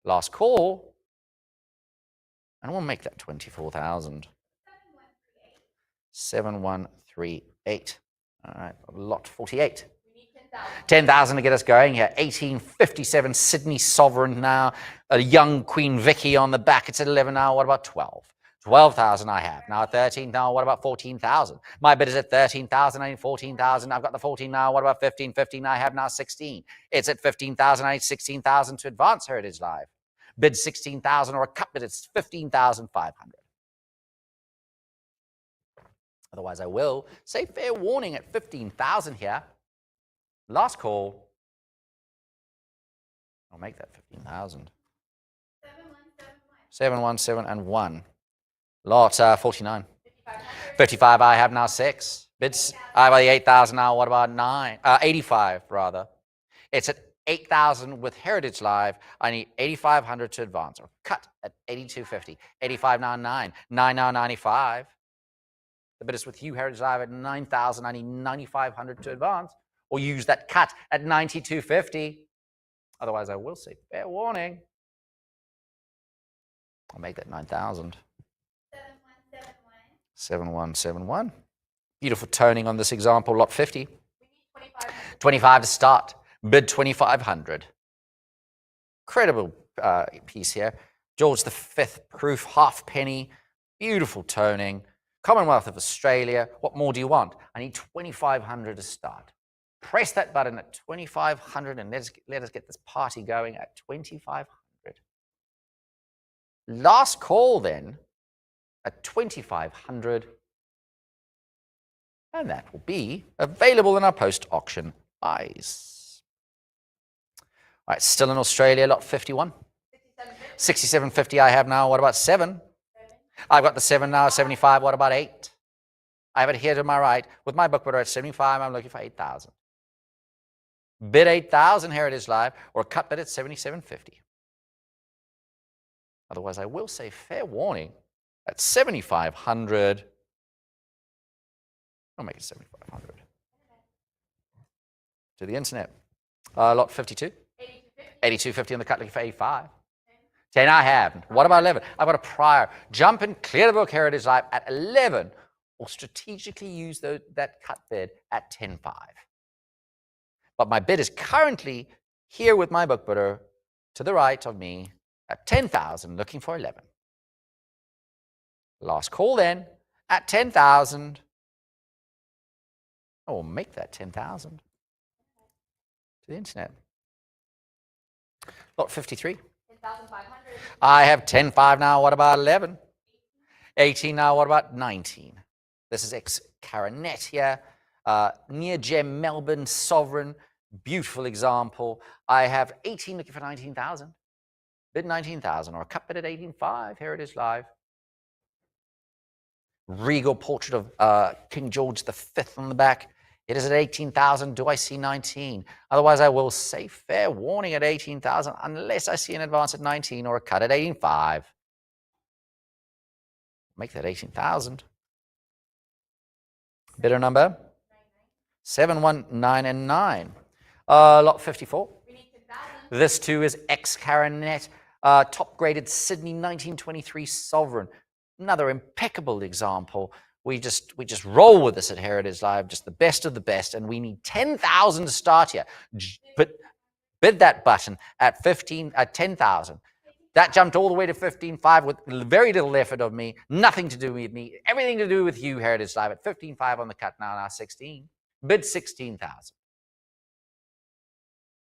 Last call, and we'll make that 24,000. 7138. All right, lot 48. 10,000 to get us going here. 1857 Sydney Sovereign now. A young Queen Vicky on the back. It's at 11 now. What about 12? 12,000 I have. Now at 13 now. What about 14,000? My bid is at 13,000. I need 14,000. I've got the 14 now. What about 15? 15 I have now 16. It's at 15,000. I need 16,000 to advance Heritage Live. Bid 16,000 or a cut bid. It's 15,500. Otherwise, I will say fair warning at 15,000 here. Last call. I'll make that 15,000. 717 and 1. Lot 49. 55 I have now 6. Bids I have 8,000 now. What about 9? 85 rather. It's at 8,000 with Heritage Live. I need 8,500 to advance or cut at 82.50. 85 now 9. 9 now 95. The bid is with you, Heritage Live, at 9,000. I need 9,500 to advance, or use that cut at 92.50. Otherwise, I will say fair warning. I'll make that 9,000. 7171. Beautiful toning on this example, lot 50. 25 to start. Bid 2,500. Incredible piece here. George V proof, halfpenny. Beautiful toning. Commonwealth of Australia. What more do you want? I need 2,500 to start. Press that button at 2,500 and let us get this party going at 2,500. Last call then at 2,500. And that will be available in our post-auction buys. All right, still in Australia, lot 51. 67.50 I have now. What about 7? I've got the 7 now, 75. What about 8? I have it here to my right. With my book bidder at 75, I'm looking for 8,000. Bid 8,000, Heritage Live, or cut bid at 77.50. Otherwise, I will say fair warning at 7,500. I'll make it 7,500. To the internet. Lot 52. 82.50 on the cut, looking for 85. 10 I have. What about 11? I've got a prior. Jump and clear the book, Heritage Live, at 11, or strategically use that cut bid at 10.5. But my bid is currently here with my book bidder to the right of me at 10,000, looking for 11. Last call then at 10,000. I will make that 10,000 to the internet. Lot 53. 10,500. I have 10.5 now. What about 11? 18 now. What about 19? This is X Caranet here. Near Gem, Melbourne, Sovereign. Beautiful example. I have 18 looking for 19,000. Bid 19,000 or a cut bid at 18.5. Here it is live. Regal portrait of King George V on the back. It is at 18,000. Do I see 19? Otherwise, I will say fair warning at 18,000 unless I see an advance at 19 or a cut at 18.5. Make that 18,000. Bidder number? 7, 1, 9, and 9. Lot 54. We need 10,000. This too is X Caranet, top graded Sydney 1923 Sovereign. Another impeccable example. We just roll with this at Heritage Live, just the best of the best, and we need 10,000 to start here. But bid that button at 10,000. That jumped all the way to 15.5 with very little effort of me, nothing to do with me, everything to do with you, Heritage Live, at 15.5 on the cut now 16. Bid 16,000.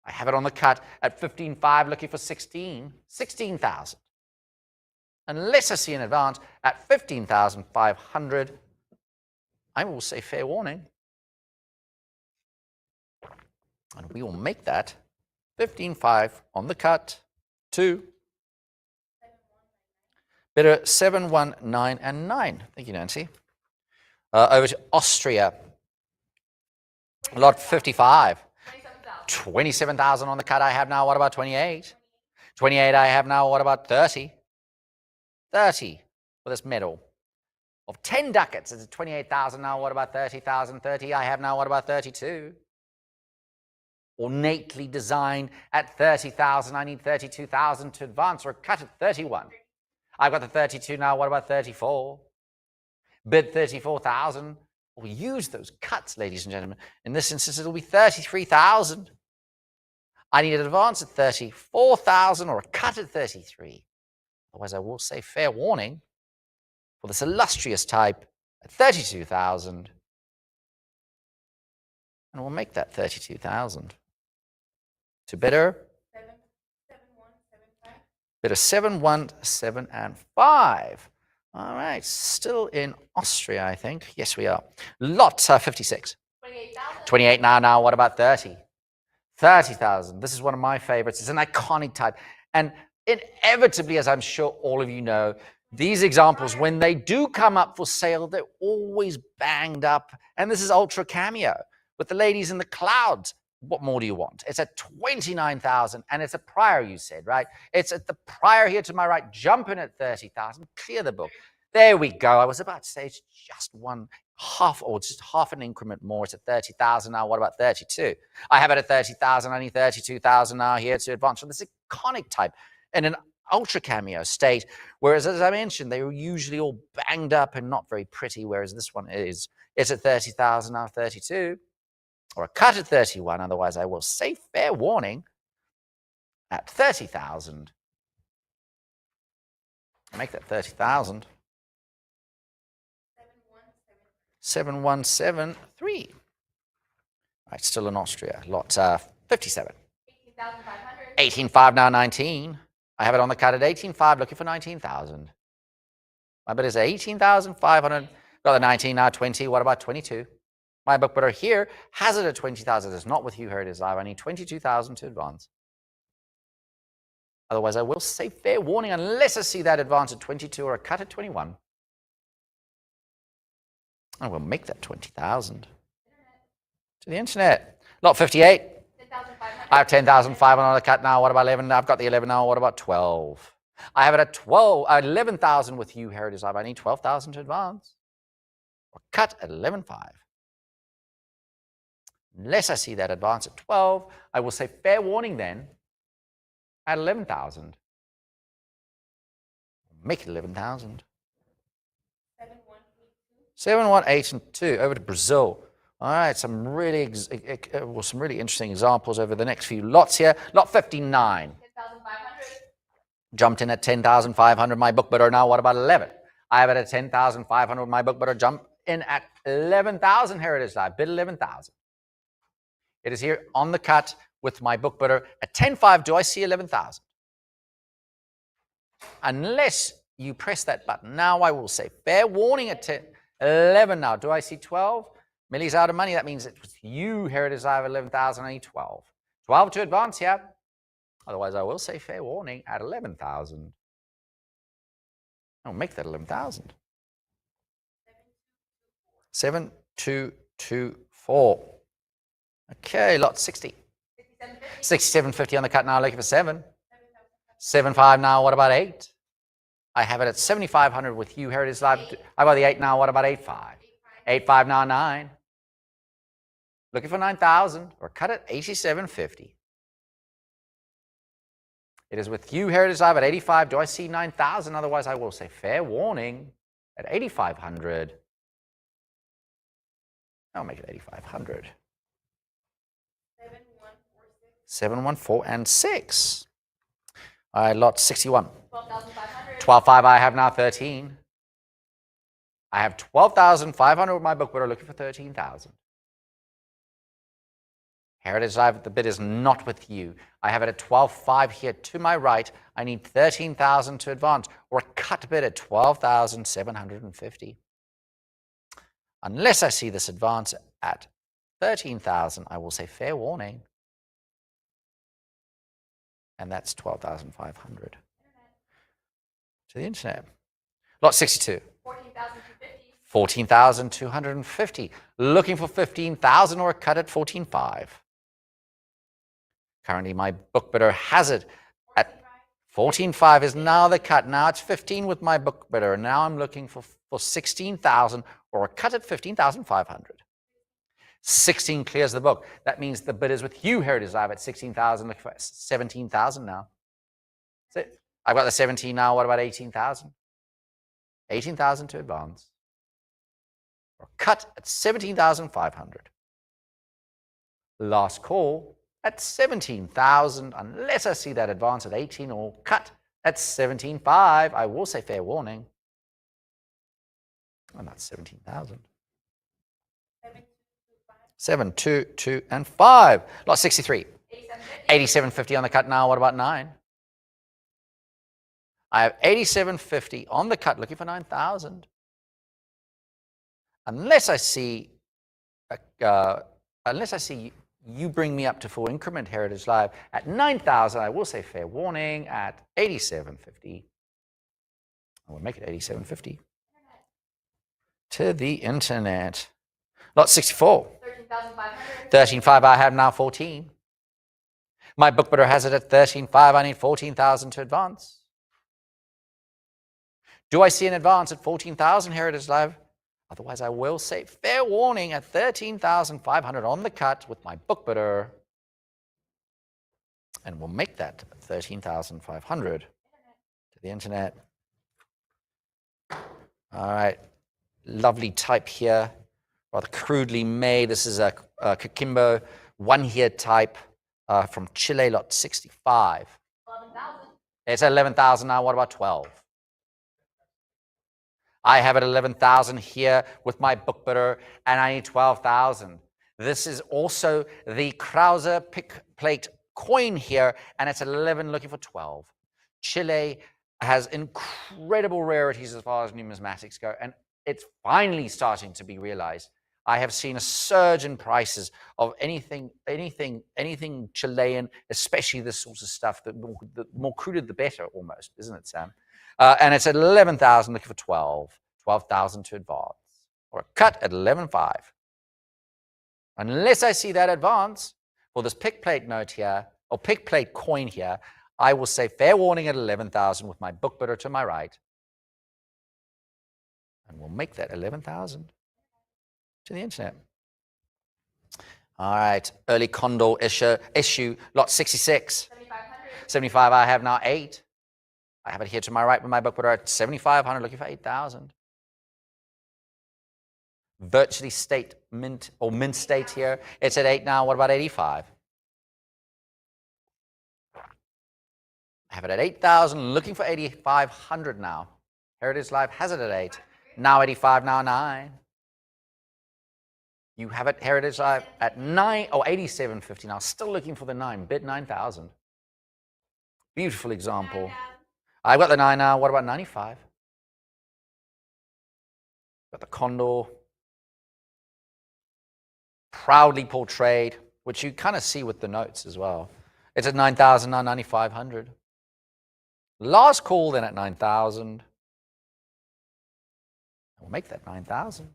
I have it on the cut at 15.5, looking for 16,000. Unless I see an advance at 15,500, I will say fair warning. And we will make that 15.5 on the cut to bidder 7, 1, 9, and 9. Thank you, Nancy. Over to Austria. Lot 55. 27,000 on the cut I have now. What about 28? 28 I have now. What about 30? 30 for this medal. Of 10 ducats, it's 28,000 now. What about 30,000? 30 I have now. What about 32? Ornately designed at 30,000. I need 32,000 to advance or cut at 31. I've got the 32 now. What about 34? Bid 34,000. We'll use those cuts, ladies and gentlemen. In this instance, it'll be 33,000. I need an advance at 34,000 or a cut at 33. Otherwise, I will say fair warning for this illustrious type at 32,000. And we'll make that 32,000. To bidder? 7, 1, 7, 5. Bidder 7, 1, 7, and 5. All right, still in Austria, I think. Yes, we are. Lot 56. 28,000. 28 now. What about 30? 30,000. This is one of my favorites. It's an iconic type. And inevitably, as I'm sure all of you know, these examples, when they do come up for sale, they're always banged up. And this is Ultra Cameo with the ladies in the clouds. What more do you want? It's at 29,000, and it's a prior, you said, right? It's at the prior here to my right. Jump in at 30,000. Clear the book. There we go. I was about to say it's just one half, or just half an increment more. It's at 30,000 now. What about 32? I have it at 30,000. I need 32,000 now here to advance from this iconic type in an Ultra Cameo state. Whereas, as I mentioned, they were usually all banged up and not very pretty, whereas this one is. It's at 30,000 now, 32. Or a cut at 31, otherwise I will say fair warning at 30,000. Make that 30,000. 7173. All right, still in Austria. Lot 57. 18,500. 18.5 now, 19. I have it on the cut at 18.5, looking for 19,000. My bid is 18,500. Got the 19 now, 20. What about 22? My book bidder here has it at 20,000. It's not with you, Heritage Live. I need 22,000 to advance. Otherwise, I will say fair warning unless I see that advance at 22 or a cut at 21. I will make that 20,000. To the internet. Lot 58. 10,500. I have 10,500 on the cut now. What about 11? I've got the 11 now. What about 12? I have it at 11,000 with you, Heritage Live. I need 12,000 to advance. Or cut at 11.5. Unless I see that advance at 12, I will say fair warning then at 11,000. Make it 11,000. 7, 1, 8, and 2. Over to Brazil. All right, some really interesting examples over the next few lots here. Lot 59. 10,500. Jumped in at 10,500. My book bidder now. What about 11? I have it at 10,500. My book bidder jump in at 11,000. Heritage Live. Bid 11,000. It is here on the cut with my book bidder at 10.5. Do I see 11,000? unless you press that button. Now I will say fair warning at 10, 11 now. Do I see 12? Millie's out of money. That means it was you, Heritage Live, 11,000. I need 12. 12 to advance here. Otherwise, I will say fair warning at 11,000. I'll make that 11,000. 7224. Okay, lot 60. 6750 on the cut now, looking for 7. 75 now, what about 8? I have it at 7,500 with you, Heritage Live. I got the 8 now, what about 8.5? 8.5 now, 9. Looking for 9,000, or cut it, 8750. It is with you, Heritage Live, at 85. Do I see 9,000? Otherwise, I will say fair warning at 8,500. I'll make it 8,500. 714 and 6. All right, lot 61. 12,500. 12,500. I have now 13. I have 12,500 with my book, but are looking for 13,000. Heritage Live, the bid is not with you. I have it at 12,500 here to my right. I need 13,000 to advance, or a cut bid at 12,750. Unless I see this advance at 13,000, I will say fair warning. And that's 12,500. To the internet. Lot 62. 14,250. 14,250. Looking for 15,000 or a cut at 14,500. Currently, my book bidder has it at 14,500 is now the cut. Now it's 15 with my book bidder. Now I'm looking for 16,000 or a cut at 15,500. 16 clears the book. That means the bid is with you, Heritage Live, at 16,000. Look for 17,000 now. So I've got the 17 now. What about 18,000? 18,000 to advance. Or cut at 17,500. Last call at 17,000, unless I see that advance at 18 or cut at 17,500. I will say fair warning. And that's 17,000. 7, 2, 2, and 5. Lot 63. 8750 on the cut now. What about 9? I have 8750 on the cut, looking for 9,000. Unless I see you bring me up to full increment, Heritage Live, at 9,000, I will say fair warning at 8750. I will make it 8750. To the internet. Lot 64. 13,500. 13,500, I have now 14. My book bidder has it at 13,500. I need 14,000 to advance. Do I see an advance at 14,000, Heritage Live? Otherwise, I will say fair warning at 13,500 on the cut with my book bidder. And we'll make that 13,500 to the internet. All right, lovely type here, rather crudely made. This is a Coquimbo one-here type from Chile, lot 65. 11,000. It's 11,000 now. What about 12? I have it 11,000 here with my book bidder, and I need 12,000. This is also the Krauser pick plate coin here, and it's 11, looking for 12. Chile has incredible rarities as far as numismatics go, and it's finally starting to be realized. I have seen a surge in prices of anything Chilean, especially this sort of stuff. The more crude, the better, almost, isn't it, Sam? And it's at 11,000, looking for 12,000 to advance, or a cut at 11,500. Unless I see that advance for this pick plate note here, or pick plate coin here, I will say fair warning at 11,000 with my book bidder to my right. And we'll make that 11,000 to the internet. All right, early Condor issue, lot 66. 7,500. 75, I have now 8. I have it here to my right with my book bidder at 7,500, looking for 8,000. Virtually state mint, or mint state here. It's at 8 now. What about 85? I have it at 8,000, looking for 8,500 now. Heritage Live has it at 8. Now 85, now 9. You have it, Heritage Live, at 9, or 87.50 now. Still looking for the 9. Bid 9,000. Beautiful example. I've got the 9 now. What about 95? Got the Condor. Proudly portrayed, which you kind of see with the notes as well. It's at 9,000, now 9,500. Last call then at 9,000. We'll make that 9,000.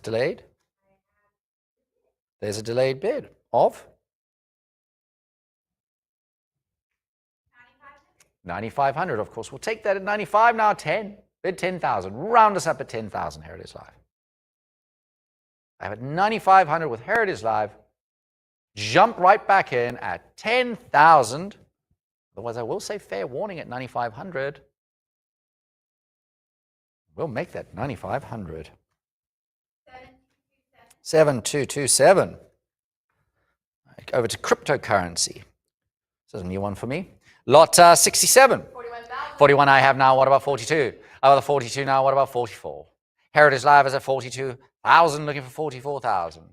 Delayed? There's a delayed bid of 9,500. Of course, we'll take that at 95 now. 10. Bid 10,000. Round us up at 10,000. Heritage Live. I have at 9,500 with Heritage Live. Jump right back in at 10,000. Otherwise, I will say fair warning at 9,500. We'll make that 9,500. 7227. Over to cryptocurrency. This is a new one for me. Lot 67. 41 I have now. What about 42? Oh, the 42 now. What about 44? Heritage Live is at 42,000, looking for 44,000.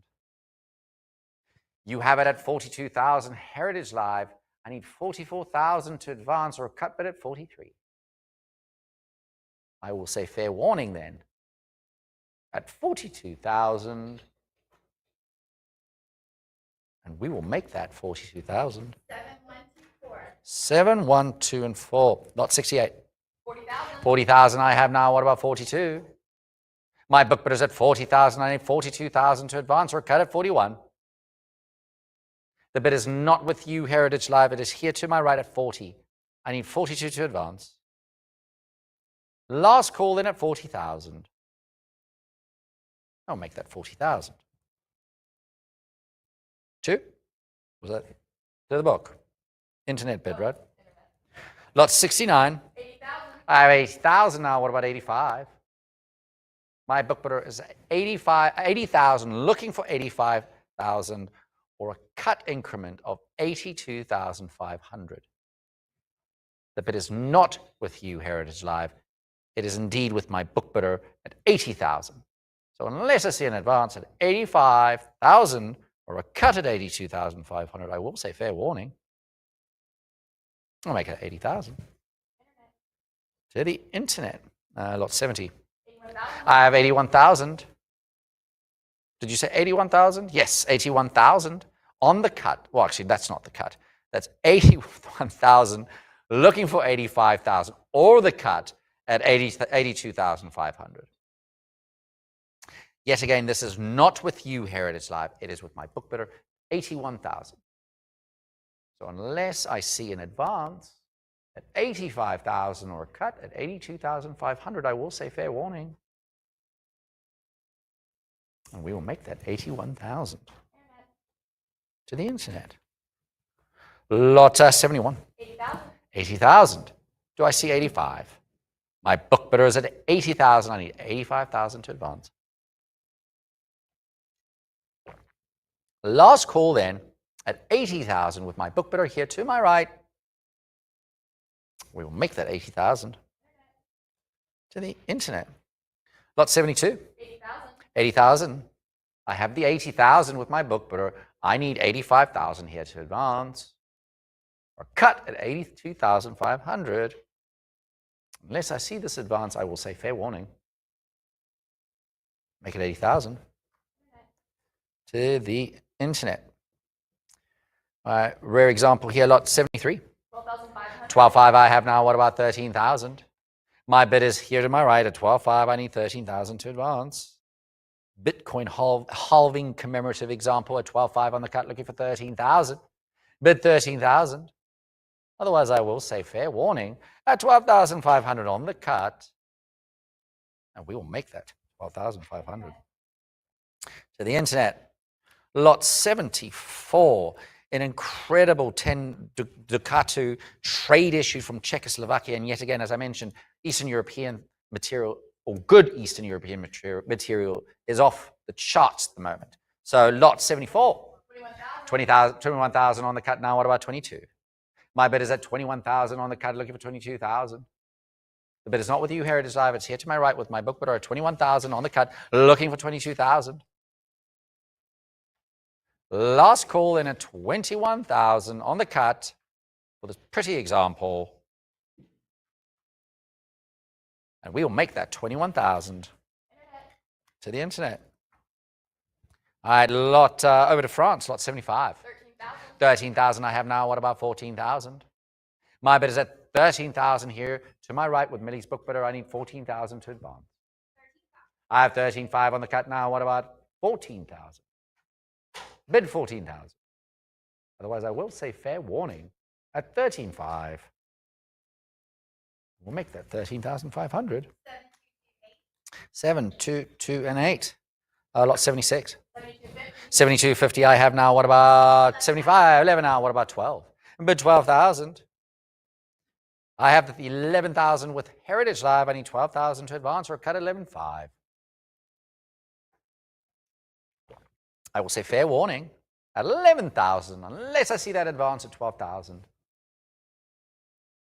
You have it at 42,000. Heritage Live, I need 44,000 to advance or a cut bid at 43. I will say fair warning then at 42,000. And we will make that 42,000. 7, 1, 2, and 4. Lot 68. 40,000 I have now. What about 42? My book bid is at 40,000. I need 42,000 to advance or a cut at 41. The bid is not with you, Heritage Live. It is here to my right at 40. I need 42 to advance. Last call in at 40,000. I'll make that 40,000. 2? Was that to the book? Internet bid, right? Lot 69. 80,000. I have 80,000 now. What about 85? My book bidder is 80,000, looking for 85,000 or a cut increment of 82,500. The bid is not with you, Heritage Live. It is indeed with my book bidder at 80,000. So unless I see an advance at 85,000 or a cut at 82,500, I will say fair warning. I'll make it 80,000. To the internet. Lot 70. 81,000. I have 81,000. Did you say 81,000? Yes, 81,000 on the cut. Well, actually, that's not the cut. That's 81,000, looking for 85,000 or the cut at 82,500. Yet again, this is not with you, Heritage Live. It is with my book bidder, 81,000. So unless I see an advance at 85,000 or a cut at 82,500, I will say fair warning. And we will make that 81,000 to the internet. Lot 71. 80,000. 80,000. Do I see 85? My book bidder is at 80,000. I need 85,000 to advance. Last call then at 80,000 with my book bidder here to my right. We will make that 80,000 to the internet. Lot 72. 80,000. 80,000. I have the 80,000 with my book bidder. I need 85,000 here to advance or cut at 82,500. Unless I see this advance, I will say fair warning. Make it 80,000 to the internet. Rare example here, lot 73. 12,500. 12.5 I have now. What about 13,000? My bid is here to my right at 12.5. I need 13,000 to advance. Bitcoin halving commemorative example at 12.5 on the cut, looking for 13,000. Bid 13,000. Otherwise, I will say fair warning at 12,500 on the cut. And we will make that 12,500 to the internet. Lot 74, an incredible 10 Ducatu trade issue from Czechoslovakia. And yet again, as I mentioned, Eastern European material, or good Eastern European material, is off the charts at the moment. So lot 74, 21,000 on the cut now. What about 22? My bid is at 21,000 on the cut, looking for 22,000. The bid is not with you, Heritage Live. It's here to my right with my book bidder at 21,000 on the cut, looking for 22,000. Last call in at 21,000 on the cut. for this pretty example. And we will make that 21,000 to the internet. All right, lot over to France, lot 75. 13,000. 13,000 I have now. What about 14,000? My bid is at 13,000 here. To my right with Millie's book bidder, I need 14,000 to advance. I have 13,500 on the cut now. What about 14,000? Bid 14,000. Otherwise, I will say fair warning at 13,500. We'll make that 13,500. 7, 2, 2, and 8. Lot 76. 72.50 I have now. What about 75? 11 now. What about 12? And bid 12,000. I have the 11,000 with Heritage Live. I need 12,000 to advance or cut 11.5. I will say fair warning at 11,000 unless I see that advance at 12,000.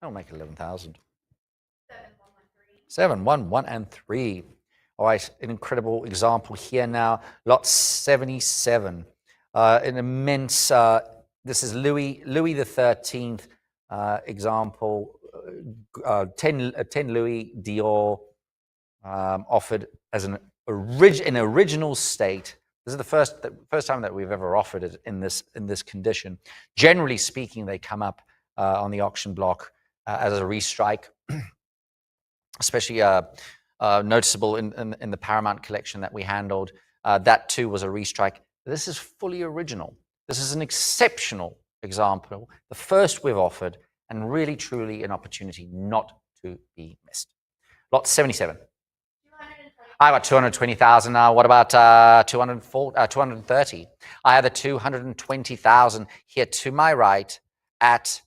I'll make 11,000. 7, 1, 1, and 3. All right, an incredible example here now. Lot 77. An immense, this is Louis the 13th example. 10 Louis Dior offered as an original state. This is the first time that we've ever offered it in this condition. Generally speaking, they come up on the auction block as a restrike, especially noticeable in the Paramount collection that we handled. That too was a restrike. This is fully original. This is an exceptional example, the first we've offered, and really truly an opportunity not to be missed. Lot 77. I got 220,000 now. What about 230? I have the 220,000 here to my right at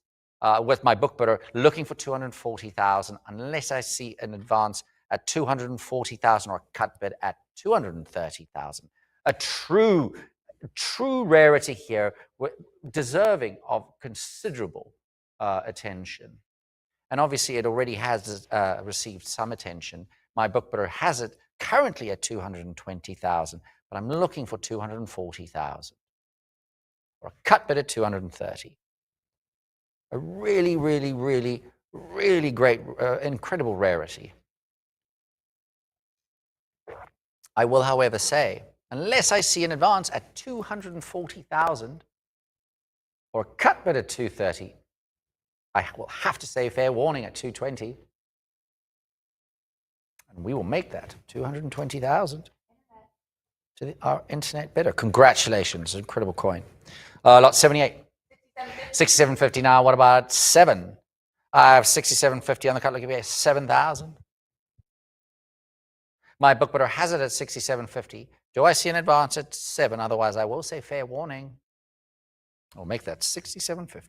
with my book bidder looking for 240,000 unless I see an advance at 240,000 or a cut bid at 230,000. A true rarity here, deserving of considerable attention. And obviously it already has received some attention. My book bidder has it currently at 220,000, but I'm looking for 240,000 or a cut bid at 230. A really, really, really, really great, incredible rarity. I will, however, say, unless I see an advance at 240,000 or a cut bid at 230, I will have to say fair warning at 220. And we will make that 220,000 to our internet bidder. Congratulations, incredible coin. Lot 78. 67.50 now. What about 7? I have 67.50 on the cut. Look at me, 7,000. My book bidder has it at 67.50. Do I see an advance at 7? Otherwise, I will say fair warning. I'll make that 67.50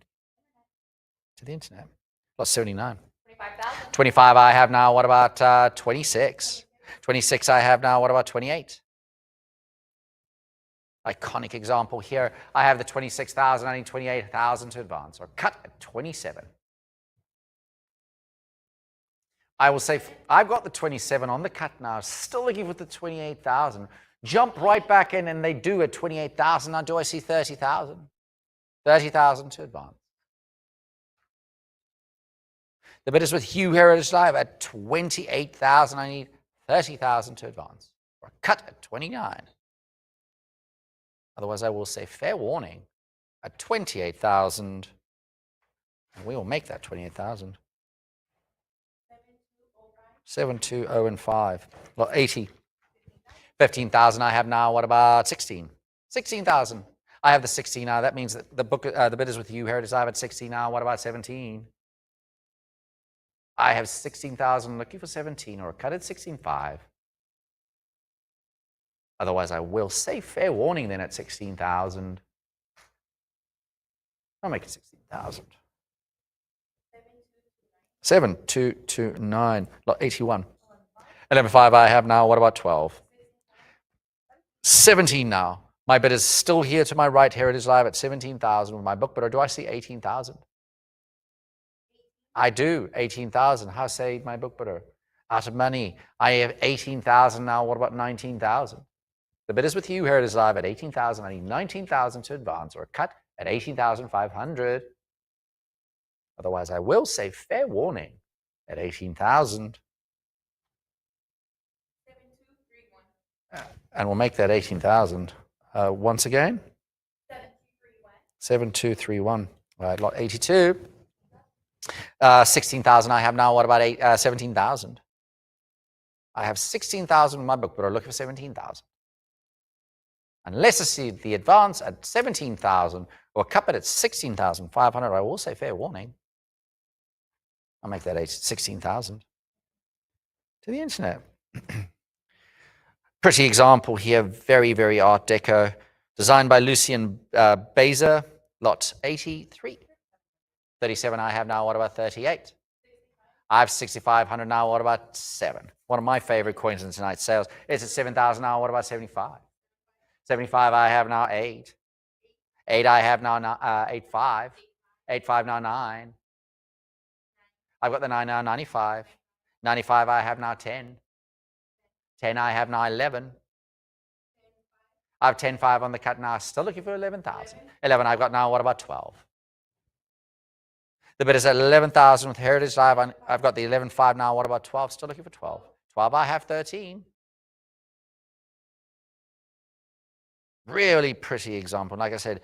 to the internet. Lot 79. 25 I have now. What about 26? 26 I have now. What about 28? Iconic example here. I have the 26,000. I need 28,000 to advance or cut at 27. I will say I've got the 27 on the cut now. Still looking for the 28,000. Jump right back in and they do at 28,000. Now do I see 30,000? 30,000 to advance. The bid is with Hugh Heritage Live at 28,000. I need 30,000 to advance or cut at 29. Otherwise, I will say fair warning at 28,000. And we will make that 28,000. 7, 2, 0, and 5. Lot 80. 15,000 I have now. What about 16? 16,000. I have the 16 now. That means that the bid is with Hugh Heritage Live at 16 now. What about 17? I have 16,000 looking for 17 or a cut at 16.5. Otherwise, I will say fair warning then at 16,000. I'll make it 16,000. 7, 2, 2, 9. Lot 81. 11.5 I have now. What about 12? 17 now. My bid is still here to my right. Heritage Live at 17,000 with my book bidder. Do I see 18,000? I do. 18,000. How say my book bidder? Out of money. I have 18,000 now. What about 19,000? The bid is with you. Heritage Live at 18,000. I need 19,000 to advance or cut at 18,500. Otherwise, I will say fair warning at 18,000. 7231. And we'll make that 18,000. Once again, 7231. 7231. All right, lot 82. 16,000 I have now. What about 17,000? I have 16,000 in my book, but I'm looking for 17,000. Unless I see the advance at 17,000 or cup it at 16,500, I will say fair warning. I'll make that 16,000 to the internet. Pretty example here, very, very Art Deco, designed by Lucien Bazer, lot 83. 37 I have now. What about 38? I have 6,500 now. What about 7? One of my favorite coins in tonight's sales. It's at 7,000 now. What about 75? 75 I have now. 8. 8 I have now. 8.5. 8.5 now. 9. I've got the 9 now. 95. 95 I have now. 10. 10 I have now. 11. I have 10.5 on the cut now. Still looking for 11,000. 11 I've got now. What about 12? The bid is at 11,000 with Heritage Live. I've got the 11.5 now. What about 12? Still looking for 12. 12 I have 13. Really pretty example. Like I said,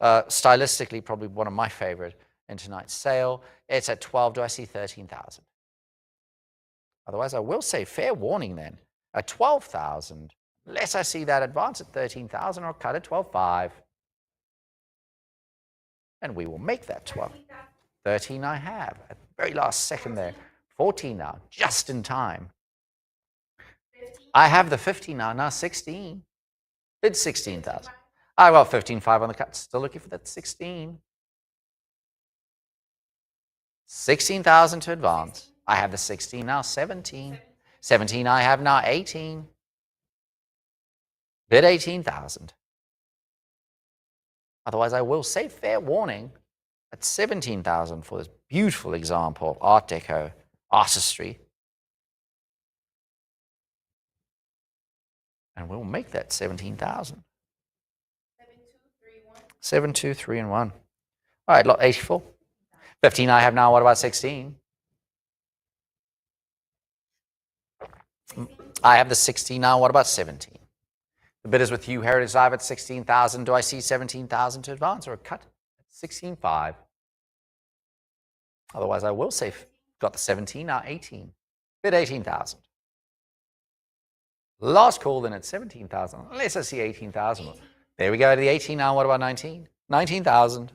stylistically, probably one of my favorite in tonight's sale. It's at 12. Do I see 13,000? Otherwise, I will say fair warning then. At 12,000, unless I see that advance at 13,000, I'll cut at 12.5. And we will make that 12. 13 I have at the very last second there. 14 now, just in time. I have the 15 now, 16. Bid 16,000. I got 15.5 on the cut, still looking for that 16. 16,000 to advance. I have the 16 now, 17. 17 I have now, 18. Bid 18,000. Otherwise, I will say fair warning at 17,000 for this beautiful example of Art Deco artistry. And we'll make that 17,000. 7231. 723 All right, lot 84. 15 I have now. What about 16? I have the 16 now. What about 17? The bid is with you, Heritage Live, at 16,000. Do I see 17,000 to advance or a cut at 16.5? Otherwise, I will say got the 17 now. 18. Bid 18,000. Last call then at 17,000. Unless I see 18,000. There we go to the 18 now. What about 19? 19,000.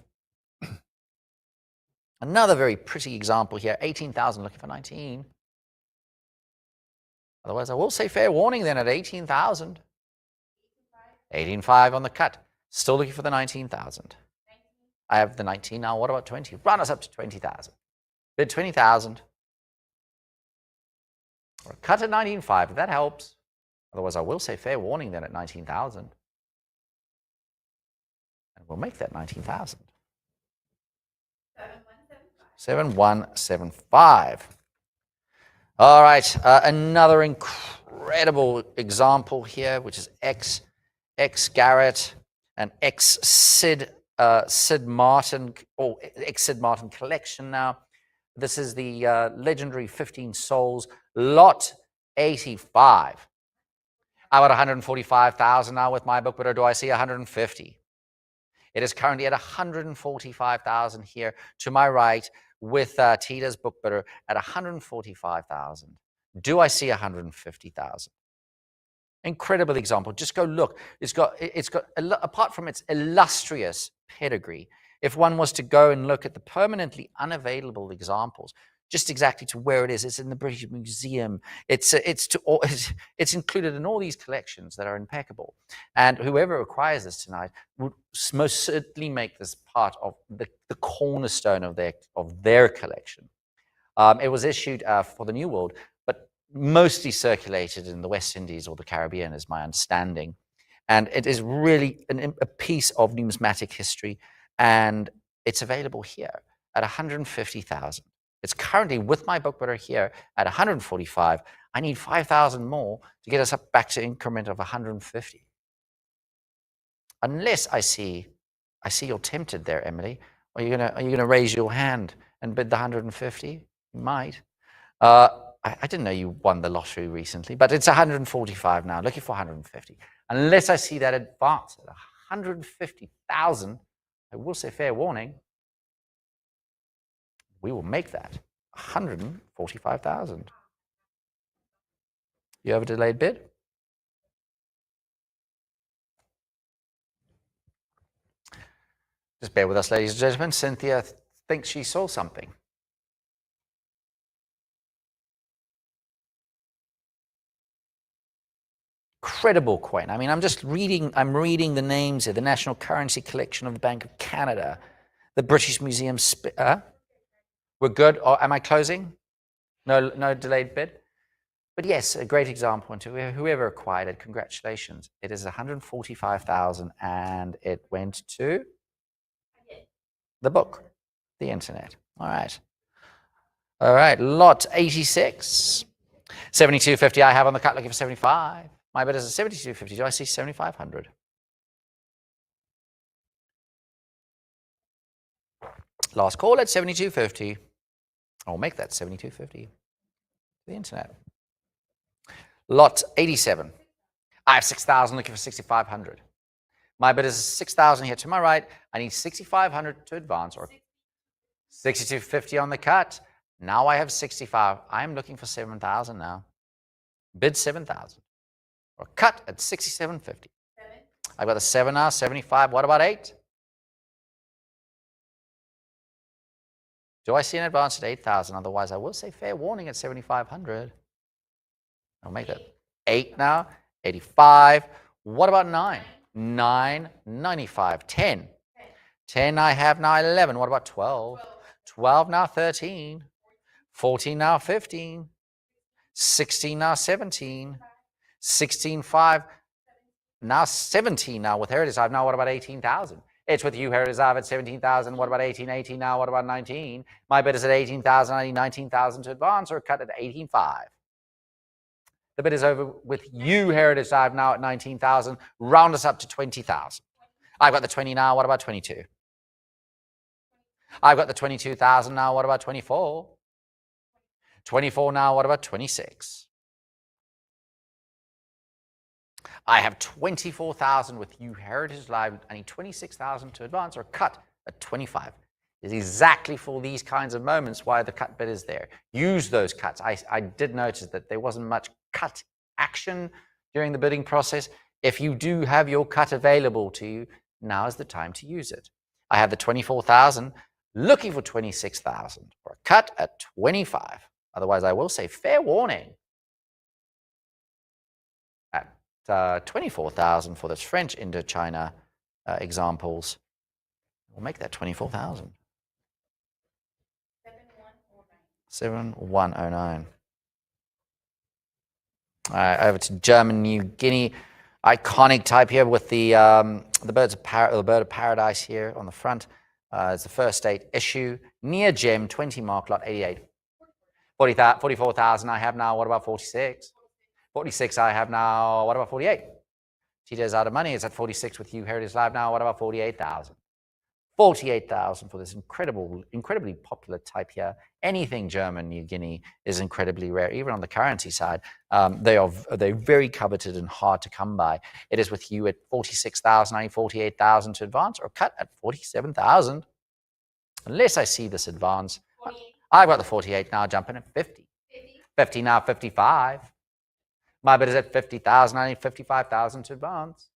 Another very pretty example here. 18,000 looking for 19. Otherwise, I will say fair warning then at 18,000. 18.5 on the cut. Still looking for the 19,000. I have the 19 now. What about 20? Run us up to 20,000. Bid 20,000. Or cut at 19.5 if that helps. Otherwise, I will say fair warning then at 19,000. And we'll make that 19,000. 7175. All right, another incredible example here, which is X Garrett and X Sid Martin, or X Sid Martin collection now. This is the legendary 15 Souls, lot 85. I'm at 145,000 now with my book, but do I see 150? It is currently at 145,000 here to my right with Tita's book bidder at 145,000. Do I see 150,000? Incredible example. Just go look. It's got apart from its illustrious pedigree, if one was to go and look at the permanently unavailable examples, just exactly to where it is, it's in the British Museum. It's included in all these collections that are impeccable. And whoever acquires this tonight would most certainly make this part of the cornerstone of their collection. It was issued for the New World, but mostly circulated in the West Indies or the Caribbean, is my understanding. And it is really a piece of numismatic history, and it's available here at 150,000. It's currently with my book bidder here at 145. I need 5,000 more to get us up back to increment of 150. Unless I see you're tempted there, Emily. Are you gonna raise your hand and bid the 150? You might. I didn't know you won the lottery recently, but it's 145 now, looking for 150. Unless I see that advance at 150,000, I will say fair warning, we will make that 145,000. You have a delayed bid? Just bear with us, ladies and gentlemen. Cynthia thinks she saw something. Incredible coin. I mean, I'm reading the names here. The National Currency Collection of the Bank of Canada, the British Museum. We're good. Or am I closing? No delayed bid? But yes, a great example. And to whoever acquired it, congratulations. It is 145,000 and it went to the book, the internet. All right. All right, lot 86. 72.50 I have on the cut, looking for 75. My bid is at 72.50. Do I see 7,500? Last call at 72.50. I'll make that 72.50. The internet. Lot 87. I have 6,000 looking for 6,500. My bid is 6,000 here to my right. I need 6,500 to advance, or 62.50 on the cut. Now I have 65. I'm looking for 7,000 now. Bid 7,000. Or cut at 67.50. I've got the 7 now, 75. What about 8? Do I see an advance at 8,000? Otherwise, I will say fair warning at 7,500. I'll make that 8 now, 85. What about 9? 9, 95, 10. 10 I have now 11. What about 12? 12 now 13. 14 now 15. 16 now 17. 16, 5. Now 17 now with Heritage Live. Now what about 18,000? It's with you, Heritage Live at 17,000. What about 18? 18 now. What about 19? My bid is at 18,000. I need 19,000 to advance or cut at 18.5. The bid is over with you, Heritage Live, now at 19,000. Round us up to 20,000. I've got the 20 now. What about 22? I've got the 22,000 now. What about 24? 24 now. What about 26? I have 24,000 with you, Heritage Live. I need 26,000 to advance or cut at 25. It's exactly for these kinds of moments why the cut bid is there. Use those cuts. I did notice that there wasn't much cut action during the bidding process. If you do have your cut available to you, now is the time to use it. I have the 24,000 looking for 26,000 or a cut at 25. Otherwise, I will say fair warning at 24,000 for this French Indochina examples. We'll make that 24,000. 7109. All right, over to German New Guinea. Iconic type here with the bird of paradise here on the front. It's the first state issue. Near gem, 20 mark, lot 88. 44,000 I have now. What about 46? 46 I have now. What about 48? TJ's out of money. It's at 46 with you, Heritage Live now. What about 48,000? 48,000 for this incredibly popular type here. Anything German New Guinea is incredibly rare, even on the currency side. They're very coveted and hard to come by. It is with you at 46,000. I need 48,000 to advance or cut at 47,000. Unless I see this advance. I've got the 48 now, jumping at 50. 50 now, 55. My bid is at 50,000. I need 55,000 to advance.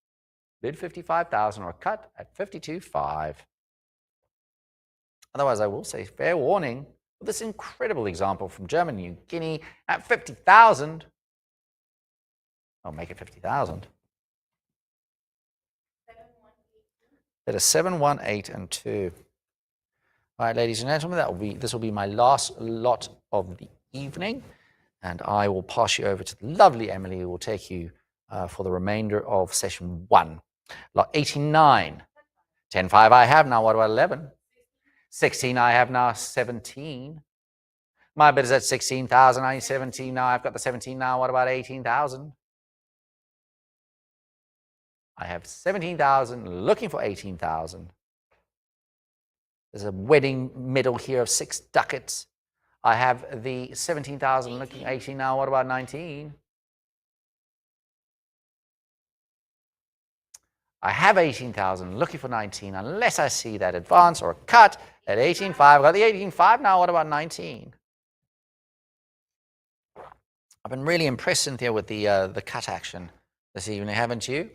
Bid 55,000 or cut at 52.5. Otherwise, I will say fair warning for this incredible example from German New Guinea at 50,000. I'll make it 50,000. That is 7, 1, 8, and 2. All right, ladies and gentlemen, this will be my last lot of the evening, and I will pass you over to the lovely Emily, who will take you for the remainder of session 1. Lot 89. 10.5 I have now. What about 11? 16 I have now. 17. My bid is at 16,000. I need 17 now. I've got the 17 now. What about 18,000? I have 17,000 looking for 18,000. There's a wedding medal here of 6 ducats. I have the 17,000 looking 18 now. What about 19? I have 18,000 looking for 19 unless I see that advance or a cut at 18.5. I've got the 18.5 now. What about 19? I've been really impressed, Cynthia, with the cut action this evening, haven't you?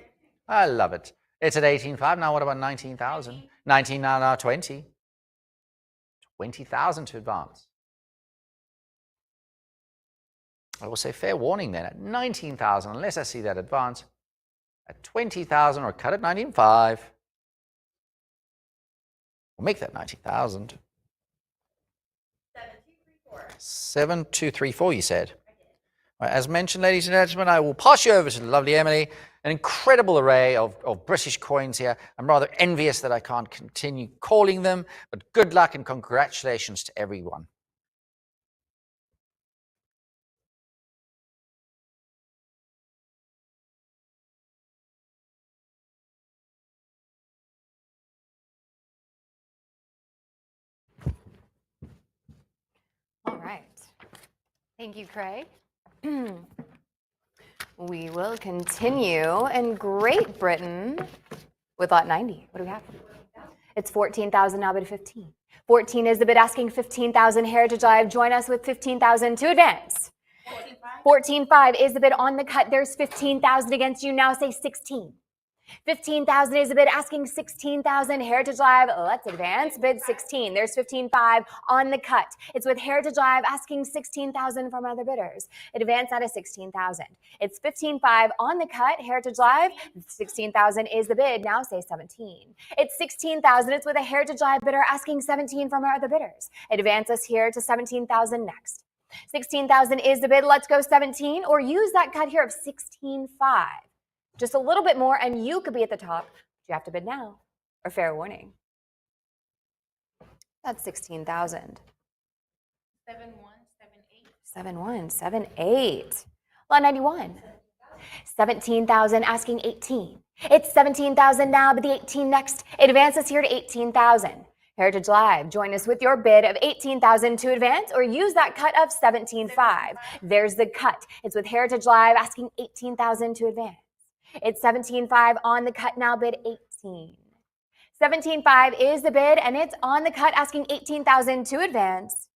I love it. It's at 18.5 now. What about 19,000? 19 now 20. 20,000 to advance. I will say fair warning then at 19,000 unless I see that advance. At 20,000 or cut at 19.5. We'll make that 90,000. 7234, you said. Right, as mentioned, ladies and gentlemen, I will pass you over to the lovely Emily. An incredible array of British coins here. I'm rather envious that I can't continue calling them, but good luck and congratulations to everyone. All right. Thank you, Craig. We will continue in Great Britain with lot 90. What do we have? It's 14,000 now, bid 15. 14 is the bid asking 15,000. Heritage Live, join us with 15,000 to advance. 14.5 is the bid on the cut. There's 15,000 against you. Now say 16. 15,000 is the bid asking 16,000. Heritage Live, let's advance. Bid 16. There's 15.5 on the cut. It's with Heritage Live asking 16,000 from other bidders. Advance out of 16,000. It's 15.5 on the cut. Heritage Live, 16,000 is the bid. Now say 17. It's 16,000. It's with a Heritage Live bidder asking 17 from our other bidders. Advance us here to 17,000 next. 16,000 is the bid. Let's go 17 or use that cut here of 16.5. Just a little bit more and you could be at the top. You have to bid now or fair warning. That's 16,000. 7178. 7178. Lot 91. 17,000 asking 18. It's 17,000 now, but the 18 next. Advance us here to 18,000. Heritage Live, join us with your bid of 18,000 to advance or use that cut of 17.5. There's the cut. It's with Heritage Live asking 18,000 to advance. It's 17.5 on the cut now, bid 18. 17.5 is the bid and it's on the cut asking 18,000 to advance.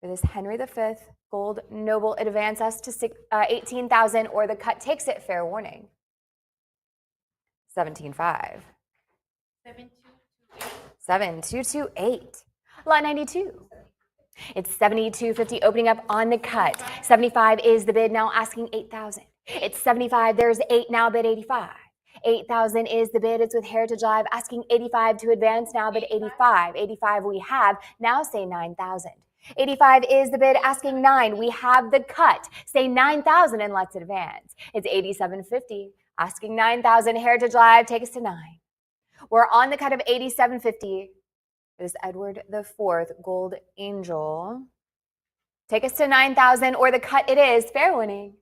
For this Henry V Gold Noble, advance us to 18,000 or the cut takes it, fair warning. 17.5. 7228. Lot 92. It's 7250 opening up on the cut. 75 is the bid now asking 8,000. It's 75, there's 8 now, bid 85. 8,000 is the bid, it's with Heritage Live asking 85 to advance now, bid 85. 85 we have, now say 9,000. 85 is the bid asking 9, we have the cut. Say 9,000 and let's advance. It's 8750 asking 9,000. Heritage Live, take us to 9. We're on the cut of 8750. This Edward IV Gold Angel. Take us to 9,000 or the cut it is, fair winning.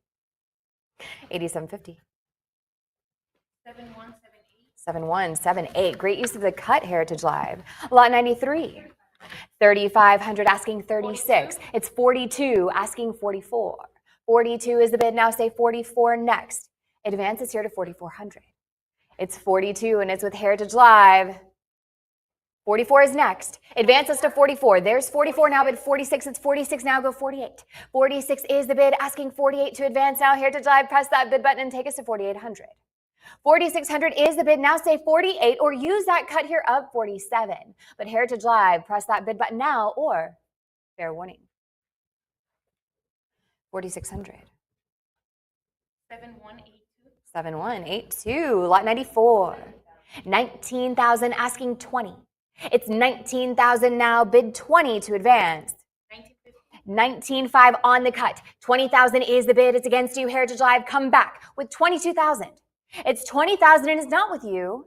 8750. 7178. 7178. Great use of the cut, Heritage Live. Lot 93. 3,500 asking 36. It's 42 asking 44. 42 is the bid. Now say 44 next. Advance is here to 4,400. It's 42 and it's with Heritage Live. 44 is next. Advance us to 44. There's 44 now, bid 46. It's 46 now, go 48. 46 is the bid, asking 48 to advance now. Heritage Live, press that bid button and take us to 4,800. 4,600 is the bid, now say 48 or use that cut here of 47. But Heritage Live, press that bid button now or fair warning. 4,600. 7182. 7182, lot 94. 19,000 asking 20. It's 19,000 now, bid 20 to advance. 19.5 on the cut. 20,000 is the bid. It's against you. Heritage Live, come back with 22,000. It's 20,000 and it's not with you.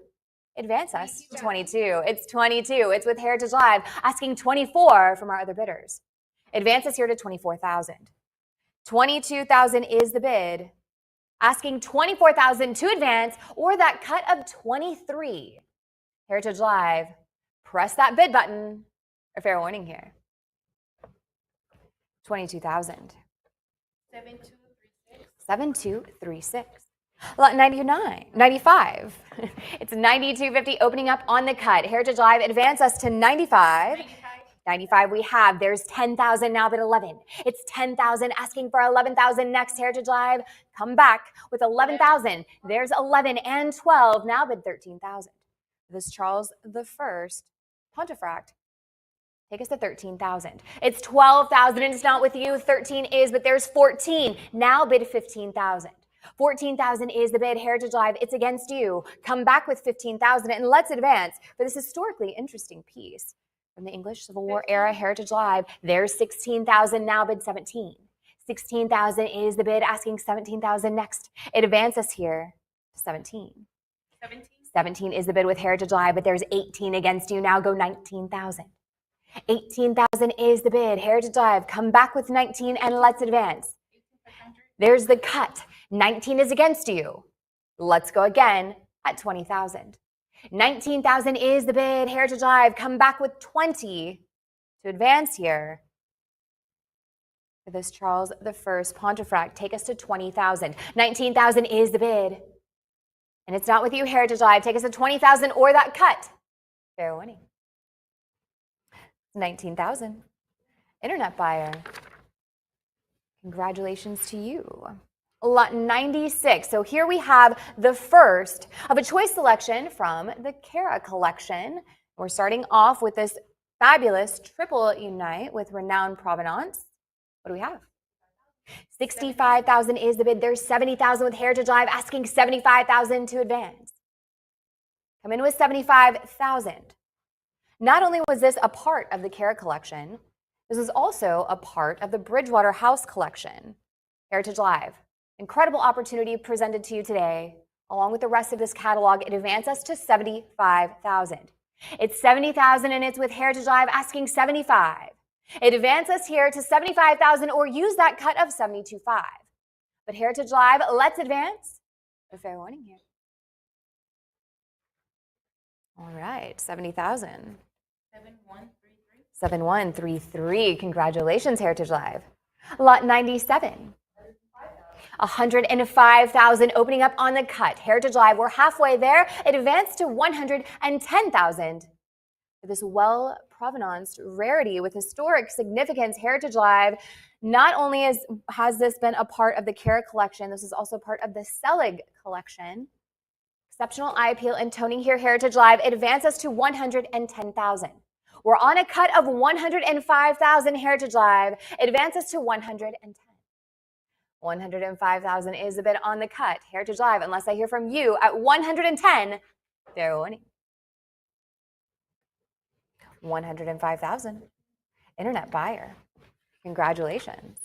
Advance us to 22. It's 22. It's with Heritage Live, asking 24 from our other bidders. Advance us here to 24,000. 22,000 is the bid. Asking 24,000 to advance or that cut of 23. Heritage Live, Press that bid button. A fair warning here. 22,000. 7236. 7236. Lot 99, 95. It's 92.50 opening up on the cut. Heritage Live advance us to 95. 95 we have. There's 10,000 now bid 11. It's 10,000 asking for 11,000 next. Heritage Live come back with 11,000. There's 11 and 12 now bid 13,000. This Charles the First Pontefract. Take us to 13,000. It's 12,000 and it's not with you. 13 is, but there's 14. Now bid 15,000. 14,000 is the bid. Heritage Live, it's against you. Come back with 15,000 and let's advance for this historically interesting piece. From the English Civil War era, Heritage Live, there's 16,000, now bid 17. 16,000 is the bid, asking 17,000 next. It advances here to 17. 17 is the bid with Heritage Live, but there's 18 against you. Now go 19,000. 18,000 is the bid. Heritage Live, come back with 19 and let's advance. There's the cut. 19 is against you. Let's go again at 20,000. 19,000 is the bid. Heritage Live, come back with 20 to advance here. For this Charles the First Pontefract, take us to 20,000. 19,000 is the bid. And it's not with you, Heritage Live. Take us to 20,000 or that cut. Fair winning. 19,000. Internet buyer. Congratulations to you. Lot 96. So here we have the first of a choice selection from the Cara collection. We're starting off with this fabulous triple unite with renowned provenance. What do we have? 65,000 is the bid. There's 70,000 with Heritage Live, asking 75,000 to advance. Come in with 75,000. Not only was this a part of the Cara collection, this was also a part of the Bridgewater House collection. Heritage Live. Incredible opportunity presented to you today. Along with the rest of this catalog, it advances us to 75,000. It's 70,000 and it's with Heritage Live, asking 75. It advances us here to 75,000 or use that cut of 72.5. But Heritage Live, let's advance. A fair warning here. All right, 70,000. 7133. 7133. Congratulations, Heritage Live. Lot 97. 105,000 opening up on the cut. Heritage Live, we're halfway there. It advanced to 110,000. For this well-provenanced rarity with historic significance, Heritage Live, not only has this been a part of the Cara collection, this is also part of the Selig collection. Exceptional eye appeal and toning here, Heritage Live. It advances to 110,000. We're on a cut of 105,000, Heritage Live. It advances to 110. 105,000 is the bid on the cut. Heritage Live, unless I hear from you at 110, they're winning. 105,000. Internet buyer. Congratulations.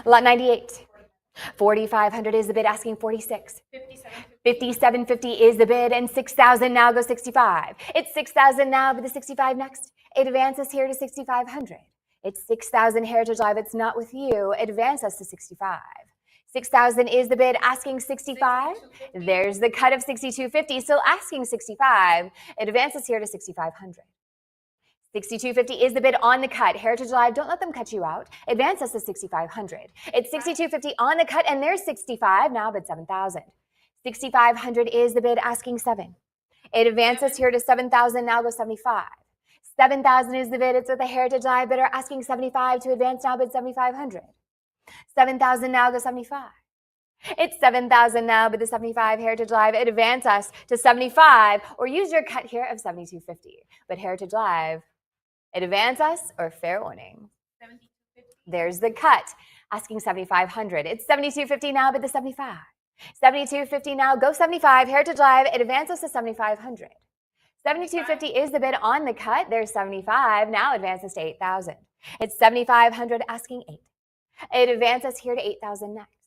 Lot 98. 4,500 is the bid, asking 46. 5750 is the bid, and 6,000 now goes 65. It's 6,000 now, but the 65 next. It advances here to 6,500. It's 6,000, Heritage Live. It's not with you. It advances to 65. 6,000 is the bid, asking 65. There's the cut of 6250, still asking 65. It advances here to 6,500. 6250 is the bid on the cut. Heritage Live, don't let them cut you out. Advance us to 6,500. It's 6250 on the cut, and there's 65, now bid 7,000. 6,500 is the bid, asking 7. It advances here to 7,000, now goes 75. 7,000 is the bid, it's with the Heritage Live bidder, asking 75 to advance, now bid 7,500. 7,000 now goes 75. It's 7,000 now, but the 75 Heritage Live, it advances us to 75, or use your cut here of 7250. But Heritage Live, it advances us, or fair warning. 7250. There's the cut, asking 7,500. It's 7250 now, but the 75. 7250 now, go 75. Heritage Live, it advances to 7,500. 7250 is the bid on the cut. There's 75, now advances to 8,000. It's 7,500, asking 8. It advances here to 8,000 next.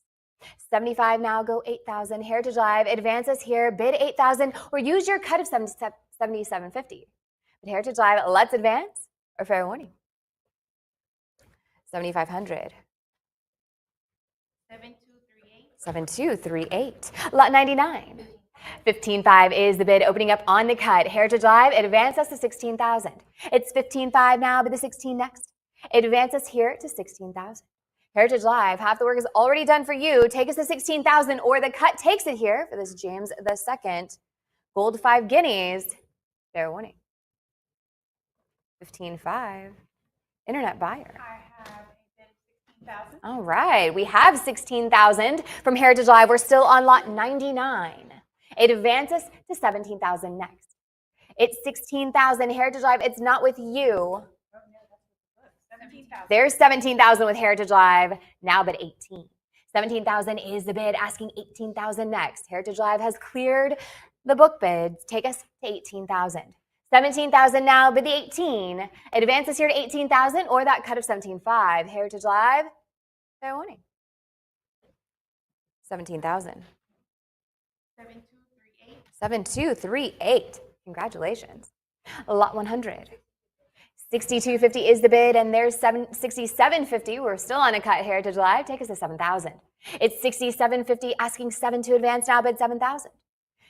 75 now, go 8,000. Heritage Live, advances here, bid 8,000, or use your cut of 7750. But Heritage Live, let's advance, or fair warning. 7,500. 7238. 7238. Lot 99. 15.5 is the bid opening up on the cut. Heritage Live, it advances to 16,000. It's 15.5 now, but the 16 next. It advances here to 16,000. Heritage Live, half the work is already done for you. Take us to 16,000, or the cut takes it here for this James II. Gold 5 guineas. Fair warning. 15.5. Internet buyer. I have a bid of 16,000. All right, we have 16,000 from Heritage Live. We're still on lot 99. It advances to 17,000 next. It's 16,000. Heritage Live, it's not with you. 17,000. There's 17,000 with Heritage Live, now bid 18. 17,000 is the bid, asking 18,000 next. Heritage Live has cleared the book bids. Take us to 18,000. 17,000 now, bid the 18. It advances here to 18,000, or that cut of 17.5. Heritage Live, fair warning. 17,000. 7238. 7238. Congratulations. Lot 100. 6250 is the bid, and there's 6750. We're still on a cut. Heritage Live, take us to 7,000. It's 6750, asking 7 to advance now, bid 7,000.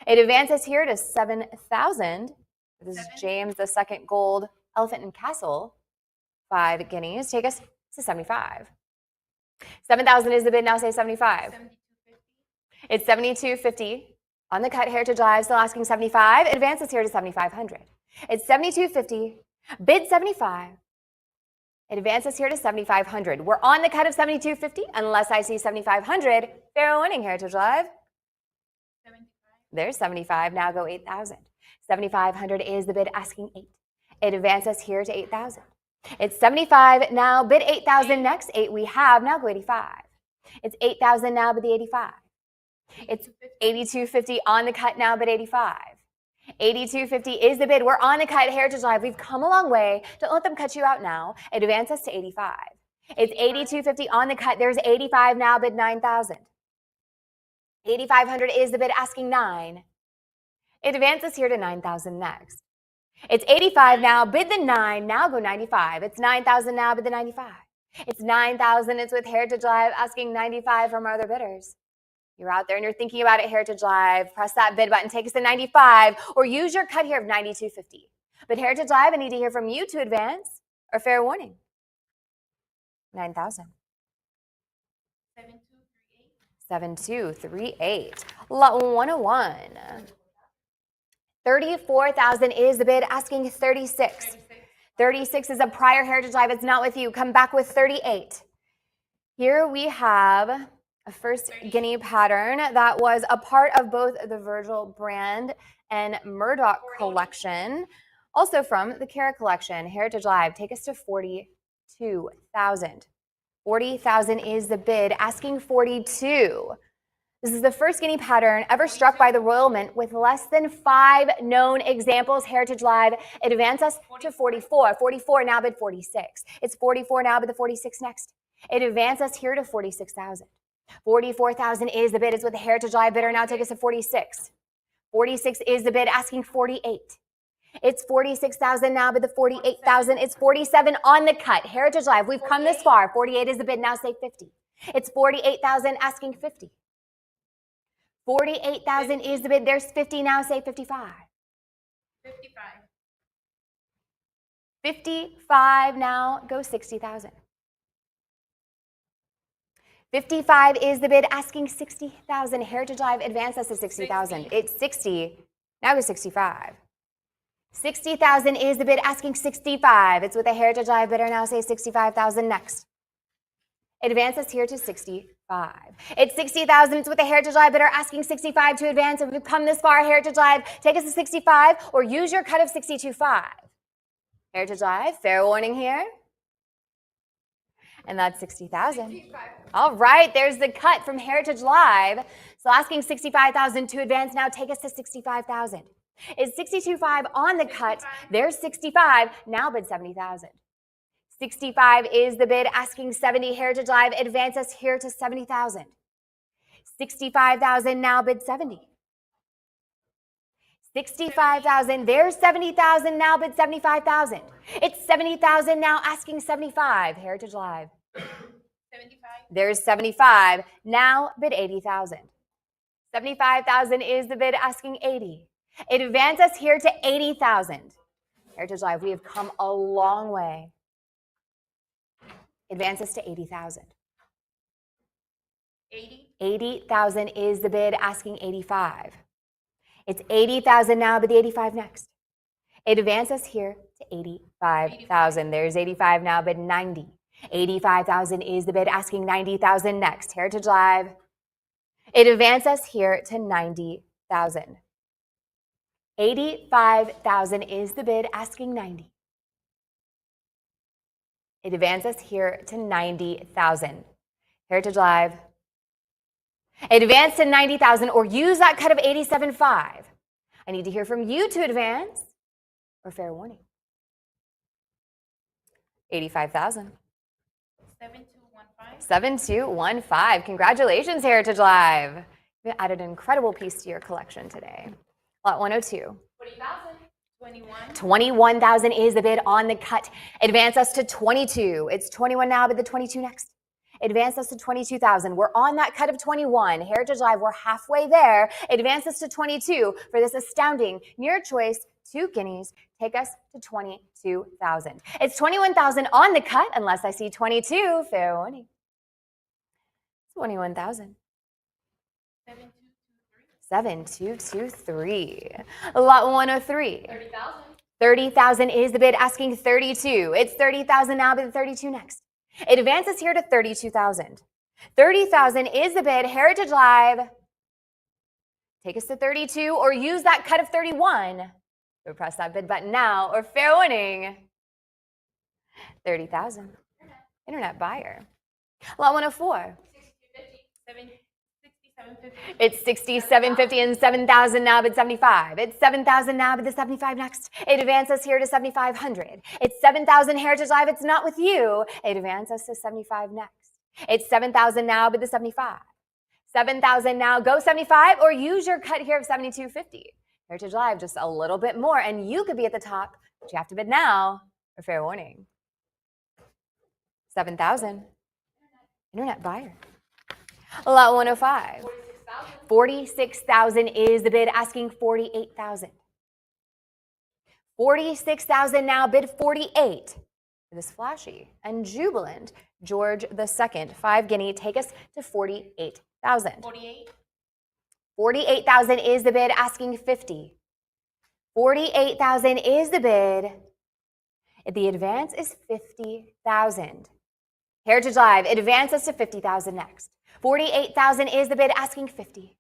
It advances here to 7,000. This is James II Gold Elephant and Castle. 5 guineas. Take us to 75. 7,000 is the bid. Now say 75. 7250. It's 7250 on the cut. Heritage Live still asking 75. It advances here to 7,500. It's 7250. Bid 75. It advances here to 7,500. We're on the cut of 7250 unless I see 7,500. Fair warning, Heritage Live. 75. There's 75. Now go 8,000. 7,500 is the bid, asking 8. It advances here to 8,000. It's 75 now, bid 8,000 next. 8 we have, now go 85. It's 8,000 now, bid the 85. It's 8250 on the cut now, bid 85. 8250 is the bid. We're on the cut. Heritage Live, we've come a long way. Don't let them cut you out now. It advances to 85. It's 8250 on the cut. There's 85 now, bid 9,000. 8,500 is the bid, asking 9. It advances here to 9,000 next. It's 85 now, bid the 9, now go 95. It's 9,000 now, bid the 95. It's 9,000, it's with Heritage Live, asking 95 from other bidders. You're out there and you're thinking about it, Heritage Live, press that bid button, take us to 95, or use your cut here of 92.50. But Heritage Live, I need to hear from you to advance, or fair warning. 9,000. 7238. 7238. Lot 101. 34,000 is the bid, asking 36. 36 is a prior Heritage Live. It's not with you. Come back with 38. Here we have a first guinea pattern that was a part of both the Virgil brand and Murdoch collection, also from the Cara collection. Heritage Live, take us to 42,000. 40,000 is the bid, asking 42. This is the first guinea pattern ever struck by the Royal Mint with less than 5 known examples. Heritage Live, it advances to 44. 44 now, bid 46. It's 44 now, bid the 46 next. It advances here to 46,000. 44,000 is the bid. It's with the Heritage Live bidder. Now take us to 46. 46 is the bid, asking 48. It's 46,000 now, bid the 48,000. It's 47 on the cut. Heritage Live, we've come this far. 48 is the bid. Now say 50. It's 48,000, asking 50. 48,000 is the bid. There's 50 now. Say 55. 55. 55 now. Go 60,000. 55 is the bid, asking 60,000. Heritage Live advances to 60,000. It's 60. Now go 65. 60,000 is the bid, asking 65. It's with a Heritage Live bidder. Now say 65,000 next. It advances here to 65. It's 60,000. It's with a Heritage Live bidder, asking 65 to advance. If we've come this far, Heritage Live, take us to 65 or use your cut of 62.5. Heritage Live, fair warning here. And that's 60,000. All right, there's the cut from Heritage Live. So asking 65,000 to advance. Now take us to 65,000. Is 62.5 on the cut? There's 65. Now bid 70,000. 65 is the bid, asking 70. Heritage Live advances here to 70,000. 65,000 now, bid 70. 65,000, there's 70,000 now, bid 75,000. It's 70,000 now, asking 75. Heritage Live. 75. There's 75 now, bid 80,000. 75,000 is the bid, asking 80. Advance us here to 80,000. Heritage Live, we have come a long way. Advance us to 80,000. 80. 80,000 is the bid, asking 85. It's 80,000 now, but the 85 next. Advance us here to 85,000. There's 85 now, but 90. 85,000 is the bid, asking 90,000 next. Heritage Live. It advances us here to 90,000. 85,000 is the bid, asking 90. It advances here to 90,000. Heritage Live. Advance to 90,000 or use that cut of 87.5. I need to hear from you to advance or fair warning. 85,000. 7215. 7215. Congratulations, Heritage Live. You added an incredible piece to your collection today. Lot 102. 20,000. 21. 21,000 is the bid on the cut. Advance us to 22. It's 21 now, but the 22 next. Advance us to 22,000. We're on that cut of 21. Heritage Live, we're halfway there. Advance us to 22 for this astounding, near choice, 2 guineas. Take us to 22,000. It's 21,000 on the cut, unless I see 22. Fair warning. 21,000. 7223. Lot 103. 30,000. 30,000 is the bid, asking 32. It's 30,000 now, but the 32 next. It advances here to 32,000. 30,000 is the bid. Heritage Live. Take us to 32 or use that cut of 31. So press that bid button now or fair winning. 30,000. Internet buyer. Lot 104. 6750. It's 6750 and 7,000 now, but 75. It's 7,000 now, but the 75 next. It advances here to 7,500. It's 7,000 Heritage Live. It's not with you. It advances to 75 next. It's 7,000 now, but the 75. 7,000 now. Go 75 or use your cut here of 7250. Heritage Live, just a little bit more, and you could be at the top, but you have to bid now or fair warning. 7,000. Internet buyer. Lot 105. 46,000 is the bid, asking 48,000. 46,000 now, bid 48. This flashy and jubilant George II, 5 guinea, take us to 48,000. 48. 48,000 is the bid, asking 50. 48,000 is the bid. The advance is 50,000. Heritage Live, it advances to 50,000 next. 48,000 is the bid, asking 50.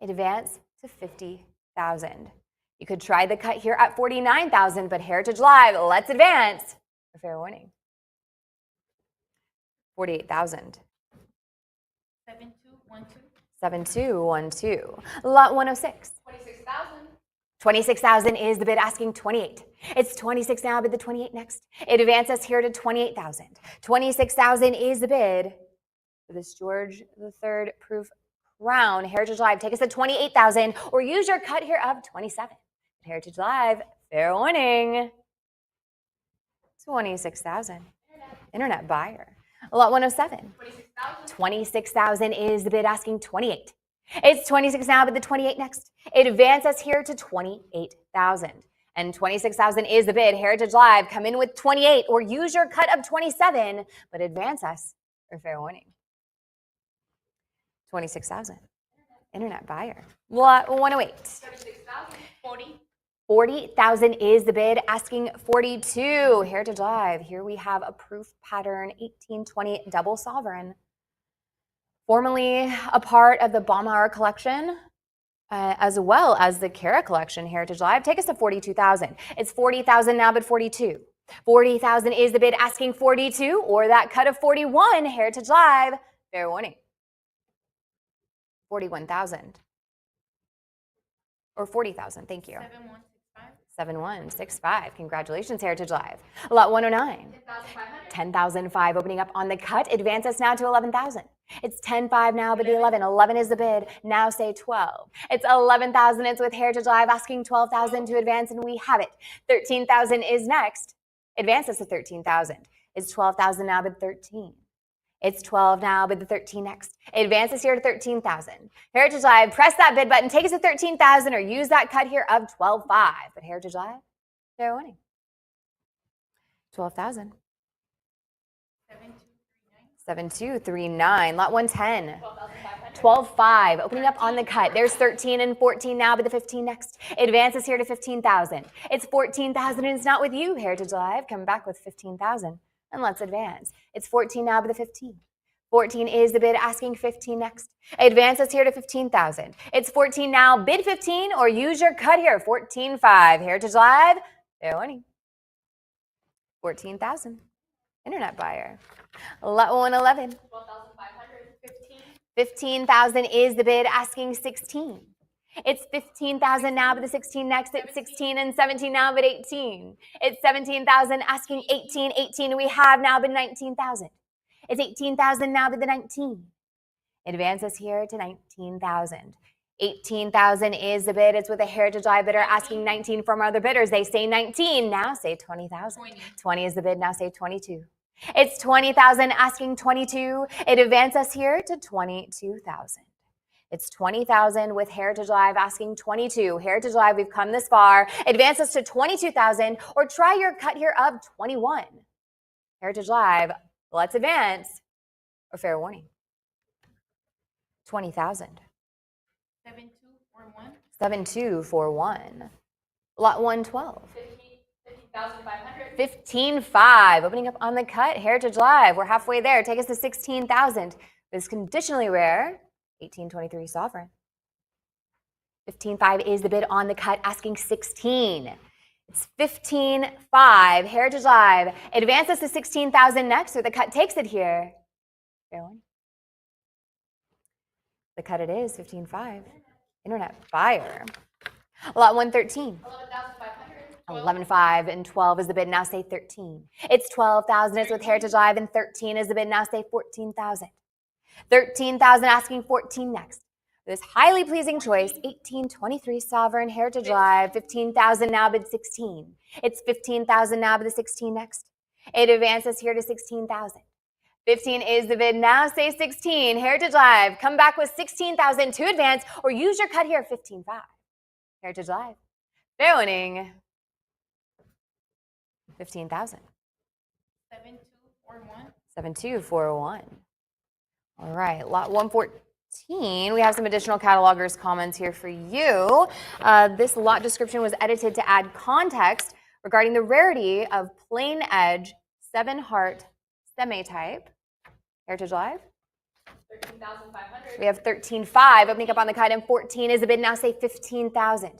Advance to 50,000. You could try the cut here at 49,000, but Heritage Live, let's advance. A fair warning. 48,000. 7212. 7212. Lot 106. 26,000. 26,000 is the bid, asking 28. It's 26 now, but the 28 next. It advances here to 28,000. 26,000 is the bid for this George III proof crown. Heritage Live, take us to 28,000 or use your cut here of 27. Heritage Live, fair warning. 26,000. Internet buyer. Lot 107. 26,000. 26,000 is the bid, asking 28. It's 26 now, but the 28 next. It advances here to 28,000. And 26,000 is the bid. Heritage Live, come in with 28 or use your cut of 27, but advance us for fair warning. 26,000. Internet buyer. Lot 108. 36,000. 40. 40,000 is the bid, asking 42. Heritage Live, here we have a proof pattern 1820 double sovereign. Formerly a part of the Baumhauer collection, as well as the Cara collection. Heritage Live, take us to 42,000. It's 40,000 now, but 42. 40,000 is the bid, asking 42, or that cut of 41. Heritage Live, fair warning. 41,000. Or 40,000, thank you. 7165. 7165. Congratulations, Heritage Live. Lot 109. 10,500. 10,005 opening up on the cut. Advance us now to 11,000. It's 10.5 now, but the 11. 11 is the bid. Now say 12. It's 11,000. It's with Heritage Live, asking 12,000 to advance, and we have it. 13,000 is next. Advance us to 13,000. It's 12,000 now, but 13. It's 12 now, bid the 13 next. Advances here to 13,000. Heritage Live, press that bid button, take us to 13,000 or use that cut here of 12.5. But Heritage Live, they're winning. 12,000. 7239. Lot 110. 12.5. Opening up on the cut. There's 13 and 14 now, but the 15 next. Advances here to 15,000. It's 14,000 and it's not with you, Heritage Live. Come back with 15,000. And let's advance. It's 14 now, but the 15. 14 is the bid, asking 15 next. Advances here to 15,000. It's 14 now, bid 15 or use your cut here. 14.5. Heritage Live, they're winning. 14,000. Internet buyer. Lot 111. 12,500. 15. 15,000 is the bid, asking 16. It's 15,000 now, but the 16 next. It's 16 and 17 now, but 18. It's 17,000, asking 18. 18 we have now, but 19,000. It's 18,000 now, but the 19. Advances here to 19,000. 18,000 is the bid. It's with a Heritage Live bidder asking 19 from other bidders. They say 19. Now say 20,000. 20 is the bid. Now say 22. It's 20,000 asking 22. It advances here to 22,000. It's 20,000 with Heritage Live asking 22. Heritage Live, we've come this far. Advances to 22,000 or try your cut here of 21. Heritage Live, let's advance or fair warning. 20,000. 7241. 7241. Lot 112. 15,500. 15.5. Opening up on the cut. Heritage Live. We're halfway there. Take us to 16,000. This is conditionally rare. 1823 sovereign. 15.5 is the bid on the cut, asking 16. It's 15.5. Heritage Live advances to 16,000 next, or the cut takes it here. Fair one. The cut it is 15.5. Internet buyer. Lot 113. 11,500. 11.5 and 12 is the bid. Now say 13. It's 12,000 is with Heritage Live and 13 is the bid. Now say 14,000. 13,000 asking 14 next. This highly pleasing choice, 1823 sovereign Heritage Live, 15,000 now bid 16. It's 15,000 now bid the 16 next. It advances here to 16,000. 15 is the bid. Now say 16. Heritage Live, come back with 16,000 to advance or use your cut here, 15.5. Heritage Live, they're winning 15,000. 7241. 7241. All right, lot 114. We have some additional catalogers comments here for you. This lot description was edited to add context regarding the rarity of plain edge 7-heart semi-type. Heritage Live. 13,500. We have 13.5 opening up on the cut, and 14 is the bid. Now say 15,000.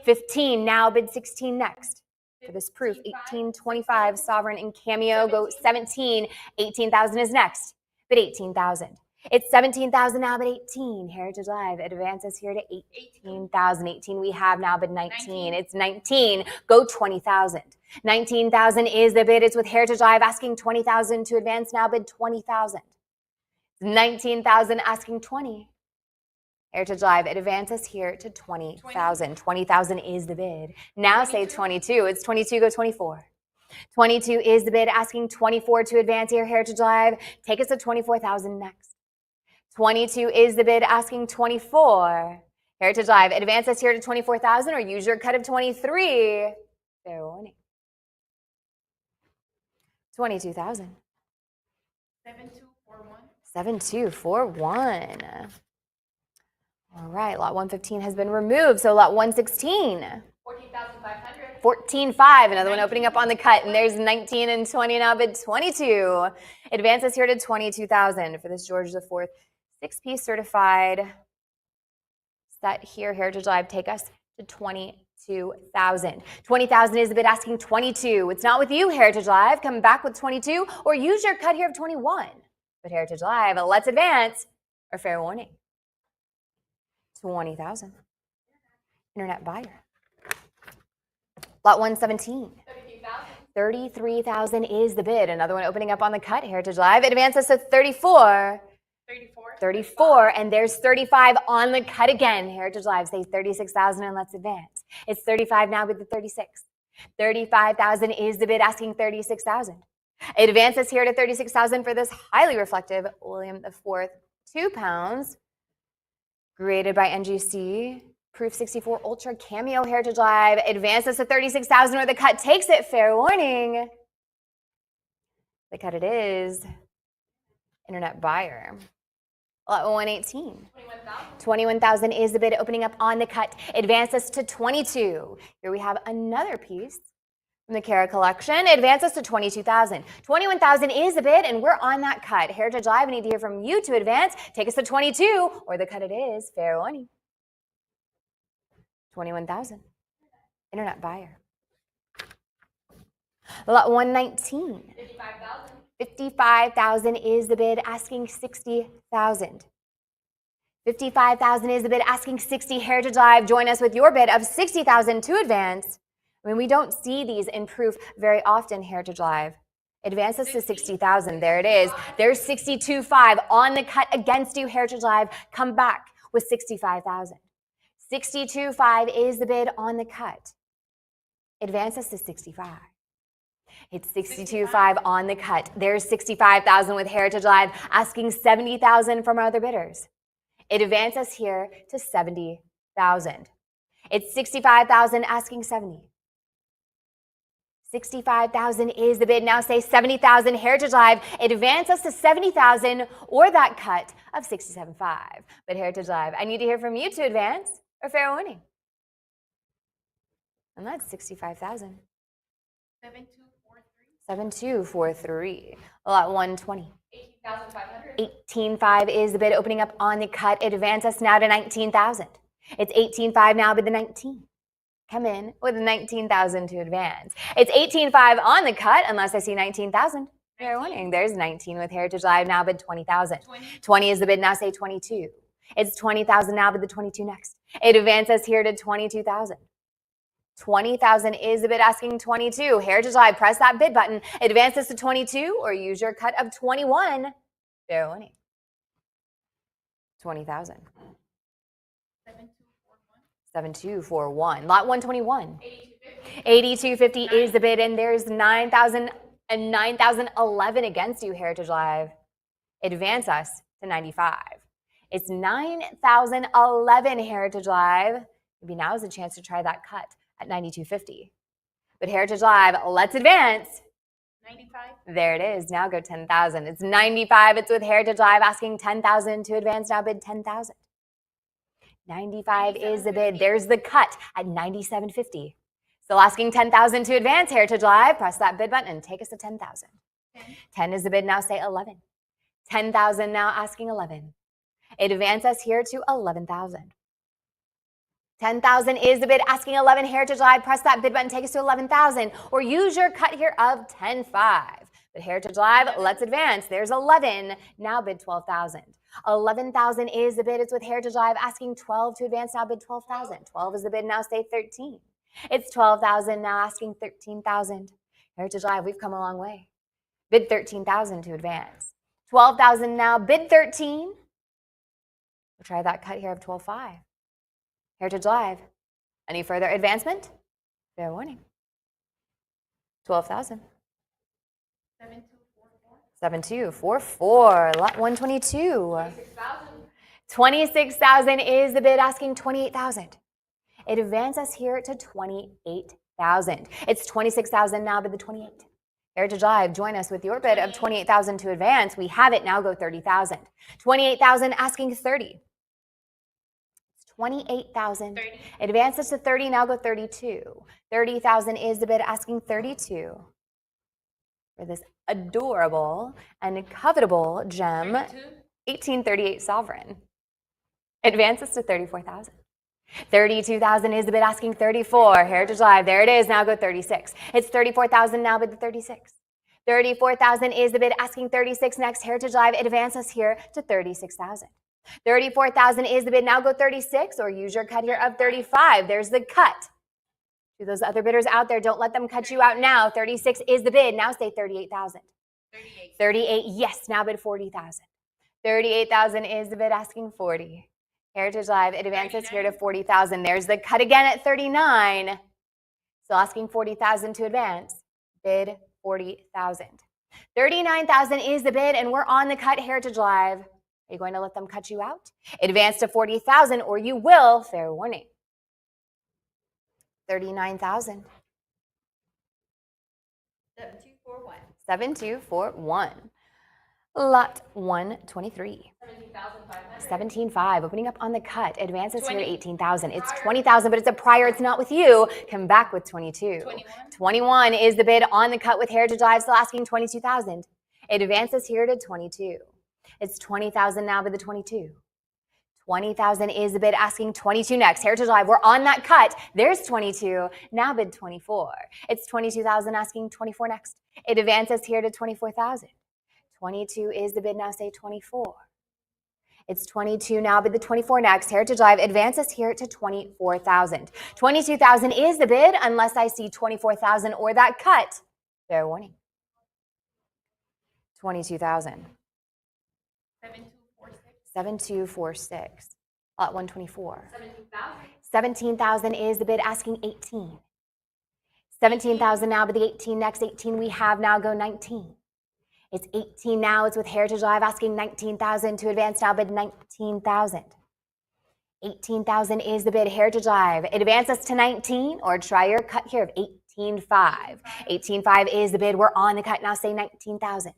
15 now bid 16 next. For this proof, 1825 sovereign and cameo go 17. 18,000 is next. But 18,000. It's 17,000 now, but 18. Heritage Live advances here to 18,000. 18 we have now, but 19. It's 19. Go 20,000. 19,000 is the bid. It's with Heritage Live asking 20,000 to advance now, bid 20,000. 19,000 asking 20. Heritage Live advances here to 20,000. 20,000 is the bid. Now say 22. It's 22. Go 24. 22 is the bid, asking 24 to advance here, Heritage Live. Take us to 24,000 next. 22 is the bid, asking 24. Heritage Live, advance us here to 24,000 or use your cut of 23. Fair warning. 22,000. 7241. 7241. All right, lot 115 has been removed, so lot 116. 14,500. 14.5, another one opening up on the cut, and there's 19 and 20 now, bid 22. Advances here to 22,000 for this George IV 6-piece certified set here. Heritage Live, take us to 22,000. 20,000 is the bid, asking 22. It's not with you, Heritage Live. Come back with 22 or use your cut here of 21. But Heritage Live, let's advance, or fair warning. 20,000. Internet buyer. Lot 117. 33,000 is the bid. Another one opening up on the cut. Heritage Live advances to 34. 34, and there's 35 on the cut again. Heritage Live says 36,000 and let's advance. It's 35 now with the 36. 35,000 is the bid, asking 36,000. Advances here to 36,000 for this highly reflective William IV, 2 pounds, graded by NGC. Proof 64 Ultra Cameo Heritage Live. Advances to 36,000 where the cut takes it. Fair warning. The cut it is. Internet buyer. Lot 118. 21,000 is the bid opening up on the cut. Advances to 22. Here we have another piece from the Kara collection. Advances to 22,000. 21,000 is the bid, and we're on that cut. Heritage Live, I need to hear from you to advance. Take us to 22, or the cut it is. Fair warning. 21,000. Internet buyer. Lot 119. 55,000. 55,000 is the bid, asking 60,000. 55,000 is the bid, asking 60. Heritage Live, join us with your bid of 60,000 to advance. I mean, we don't see these in proof very often, Heritage Live. Advances to 60,000. There it is. There's 62.5 on the cut against you, Heritage Live. Come back with 65,000. 62.5 is the bid on the cut. Advances to 65. It's 62.5 on the cut. There's 65,000 with Heritage Live, asking 70,000 from our other bidders. It advances here to 70,000. It's 65,000 asking 70. 65,000 is the bid. Now say 70,000. Heritage Live, it advances to 70,000 or that cut of 67.5. But Heritage Live, I need to hear from you to advance or fair warning. And that's 65,000. 7243. Lot 120. 18,500. 18.5 is the bid opening up on the cut. It advances now to 19,000. It's 18.5 now, bid the 19. Come in with 19,000 to advance. It's 18.5 on the cut, unless I see 19,000. Fair warning. There's 19 with Heritage Live now, bid 20,000. 20 is the bid now, say 22. It's 20,000 now, bid the 22 next. It advances here to 22,000. 20,000 is the bid, asking 22. Heritage Live, press that bid button. Advances to 22 or use your cut of 21. Fair warning. 20,000. 7241. Lot 121. 8250 is the bid, and there's 9,000 and 9,011 against you, Heritage Live. Advance us to 95. It's 9,011, Heritage Live. Maybe now is a chance to try that cut at 92.50. But Heritage Live, let's advance. 95. There it is. Now go 10,000. It's 95. It's with Heritage Live, asking 10,000 to advance. Now bid 10,000. 95 is the bid. There's the cut at 97.50. Still asking 10,000 to advance. Heritage Live, press that bid button and take us to 10,000. 10 is the bid. Now say 11. 10,000 now, asking 11. It advances here to 11,000. 10,000 is the bid, asking 11. Heritage Live, press that bid button, take us to 11,000, or use your cut here of 10.5. But Heritage Live, let's advance. There's 11. Now bid 12,000. 11,000 is the bid. It's with Heritage Live, asking 12 to advance. Now bid 12,000. 12 is the bid. Now say 13. It's 12,000. Now asking 13,000. Heritage Live, we've come a long way. Bid 13,000 to advance. 12,000 now. Bid 13. We'll try that cut here of 12.5. Heritage Live. Any further advancement? Fair warning. 12,000. 7244. Lot 122. 26,000 is the bid, asking 28,000. It advances here to 28,000. It's 26,000 now, bid the 28. Heritage Live, join us with your bid of 28,000 to advance. We have it. Now go 30,000. 28,000 asking 30. 28,000. Advances to 30, now go 32. 30,000 is the bid, asking 32. For this adorable and covetable gem, 1838 Sovereign. Advances to 34,000. 32,000 is the bid, asking 34. Heritage Live, there it is, now go 36. It's 34,000, now bid the 36. 34,000 is the bid, asking 36 next. Heritage Live, it advances here to 36,000. 34,000 is the bid. Now go 36 or use your cut here of 35. There's the cut. To those other bidders out there, don't let them cut you out now. 36 is the bid. Now say 38,000. 38, yes. Now bid 40,000. 38,000 is the bid, asking 40. Heritage Live, it advances here to 40,000. There's the cut again at 39. Still asking 40,000 to advance. Bid 40,000. $39,000 is the bid, and we're on the cut. Heritage Live. Are you going to let them cut you out? Advance to $40,000, or you will. Fair warning. $39,000. 7241. 7241. Lot 123. 17,500. 17.5, opening up on the cut. Advances here to 18,000. It's 20,000, but it's a prior. It's not with you. Come back with 22. 21 is the bid on the cut with Heritage Live, still asking 22,000. It advances here to 22. It's 20,000 now, but the 22. 20,000 is the bid, asking 22 next. Heritage Live, we're on that cut. There's 22. Now bid 24. It's 22,000, asking 24 next. It advances here to 24,000. 22 is the bid, now say 24. It's 22 now, bid the 24 next. Heritage Live advances here to 24,000. 22,000 is the bid, unless I see 24,000 or that cut. Fair warning. 22,000. 7246. 7246. Lot 124. 17,000. 17,000 is the bid, asking 18. 17,000 now, but the 18 next. 18 we have now, go 19. It's 18 now. It's with Heritage Live, asking 19,000 to advance now, bid 19,000. 18,000 is the bid. Heritage Live, advance us to 19, or try your cut here of 18.5. 18.5 is the bid. We're on the cut now. Say 19,000.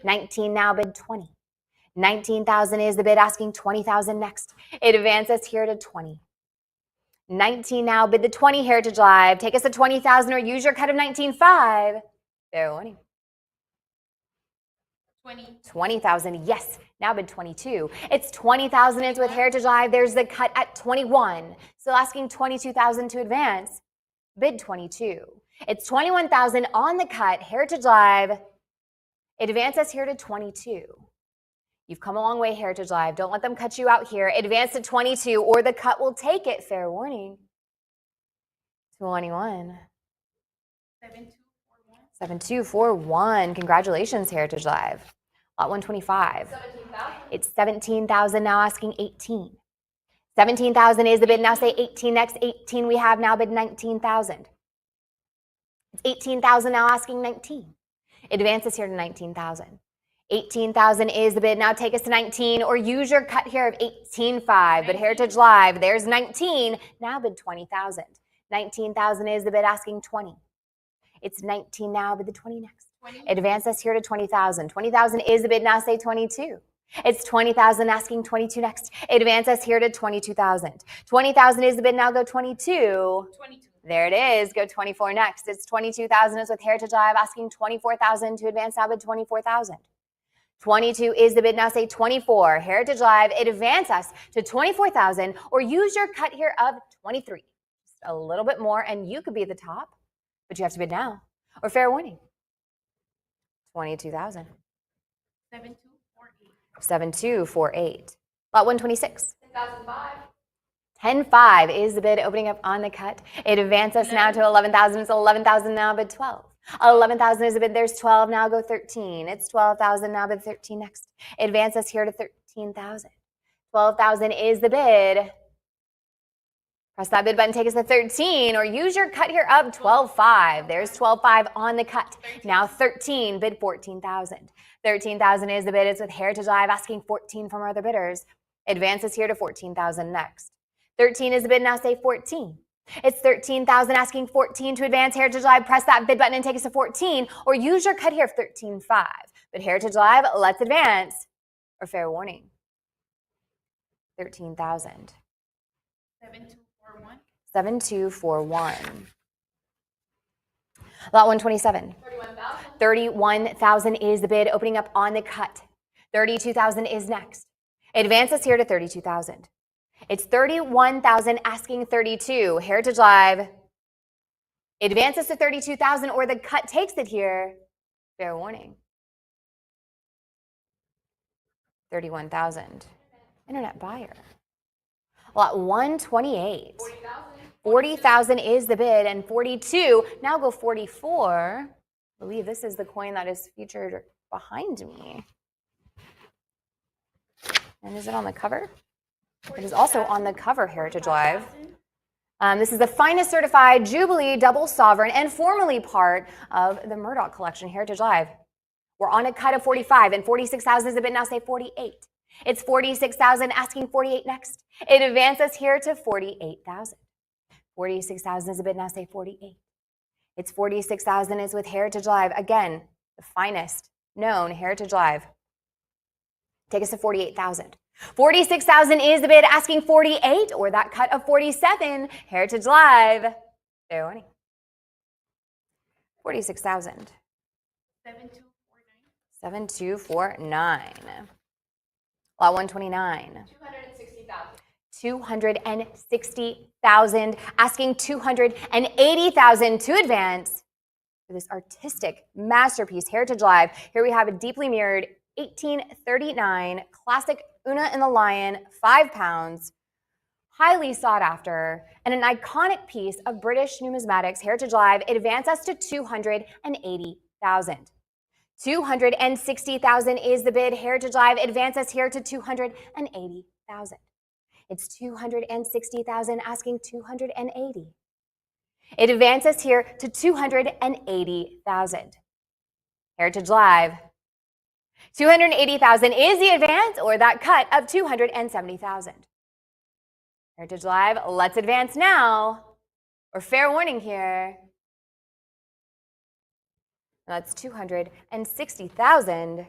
19 now, bid 20. 19,000 is the bid, asking 20,000 next. It advances here to 20. 19 now, bid the 20. Heritage Live, take us to 20,000, or use your cut of 19.5. Fair warning. 20,000, yes. Now bid 22. It's 20,000 is with Heritage Live. There's the cut at 21. Still asking 22,000 to advance. Bid 22. It's 21,000 on the cut. Heritage Live. It advances here to 22. You've come a long way, Heritage Live. Don't let them cut you out here. Advance to 22, or the cut will take it. Fair warning. 21. 7241. Congratulations, Heritage Live. Lot 125. 17,000. It's 17,000 now, asking 18. 17,000 is the bid. Now say 18 next. 18 we have now, bid 19,000. It's 18,000 now, asking 19. Advances here to 19,000. 18,000 is the bid. Now take us to 19, or use your cut here of 18.5. But Heritage Live, there's 19. Now bid 20,000. 19,000 is the bid, asking 20. It's 19 now, bid the 20 next. 20. Advance us here to 20,000. 20,000 is the bid. Now say 22. It's 20,000, asking 22 next. Advance us here to 22,000. 20,000 is the bid. Now go 22. 22. There it is. Go 24 next. It's 22,000 is with Heritage Live, asking 24,000 to advance. Now bid 24,000. 22 is the bid. Now say 24. Heritage Live, advance us to 24,000, or use your cut here of 23. Just a little bit more, and you could be at the top, but you have to bid now. Or fair warning. 22,000. 7248. 7248. Lot 126. 10,005. 10.5 is the bid, opening up on the cut. It advances now to 11,000. It's 11,000 now, bid 12. 11,000 is the bid. There's 12 now, go 13. It's 12,000 now, bid 13 next. Advance us here to 13,000. 12,000 is the bid. Press that bid button, take us to 13, or use your cut here of 12.5. There's 12.5 on the cut. Now 13, bid 14,000. 13,000 is the bid. It's with Heritage Live, asking 14 from our other bidders. Advances here to 14,000 next. 13 is the bid. Now say 14. It's 13,000, asking 14 to advance. Heritage Live, press that bid button and take us to 14, or use your cut here of 13.5. But Heritage Live, let's advance. Or fair warning. 13,000. 7241. 7241. Lot 127. 31,000. 31,000 is the bid, opening up on the cut. 32,000 is next. Advances here to 32,000. It's 31,000, asking 32. Heritage Live advances to 32,000, or the cut takes it here. Fair warning. 31,000. Internet buyer. Lot 128. 40,000. 40,000 is the bid, and 42. Now go 44. I believe this is the coin that is featured behind me. And is it on the cover? It is also on the cover, Heritage Live. This is the finest certified Jubilee Double Sovereign, and formerly part of the Murdoch collection, Heritage Live. We're on a cut of 45, and 46,000 is a bid. Now say 48. It's 46,000 asking 48 next. It advances here to 48,000. 46,000 is a bid. Now say 48. It's 46,000 is with Heritage Live. Again, the finest known Heritage Live. Take us to 48,000. 46,000 is the bid asking 48, or that cut of 47. Heritage Live. Fair warning. 46,000. 7249. Lot 129. 260,000, asking 280,000 to advance for this artistic masterpiece, Heritage Live. Here we have a deeply mirrored 1839 classic Una and the Lion, 5 pounds, highly sought after, and an iconic piece of British numismatics. Heritage Live advance us to 280,000. 260,000 is the bid. Heritage Live advance us here to 280,000. It's 260,000 asking 280. It advances here to 280,000. Heritage Live. 280,000 is the advance, or that cut of 270,000. Heritage Live, let's advance now, or fair warning here. That's 260,000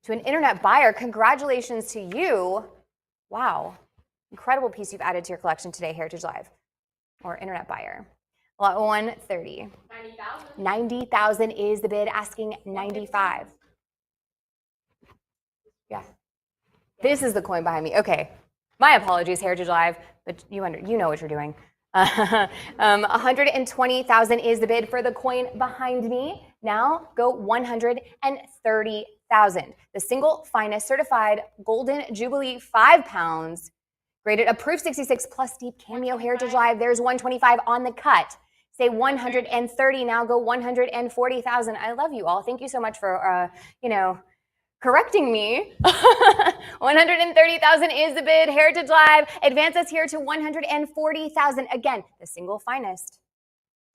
to an internet buyer. Congratulations to you. Wow. Incredible piece you've added to your collection today, Heritage Live, or internet buyer. Lot 130. 90,000. 90,000 is the bid, asking 95. Yeah. This is the coin behind me. Okay. My apologies, Heritage Live, but you know what you're doing. 120,000 is the bid for the coin behind me. Now go 130,000. The single finest certified golden jubilee, 5 pounds, graded approved 66 plus deep cameo Heritage Live. There's 125 on the cut. Say 130. Now go 140,000. I love you all. Thank you so much for correcting me. 130,000 is the bid. Heritage Live advance us here to 140,000. Again, the single finest.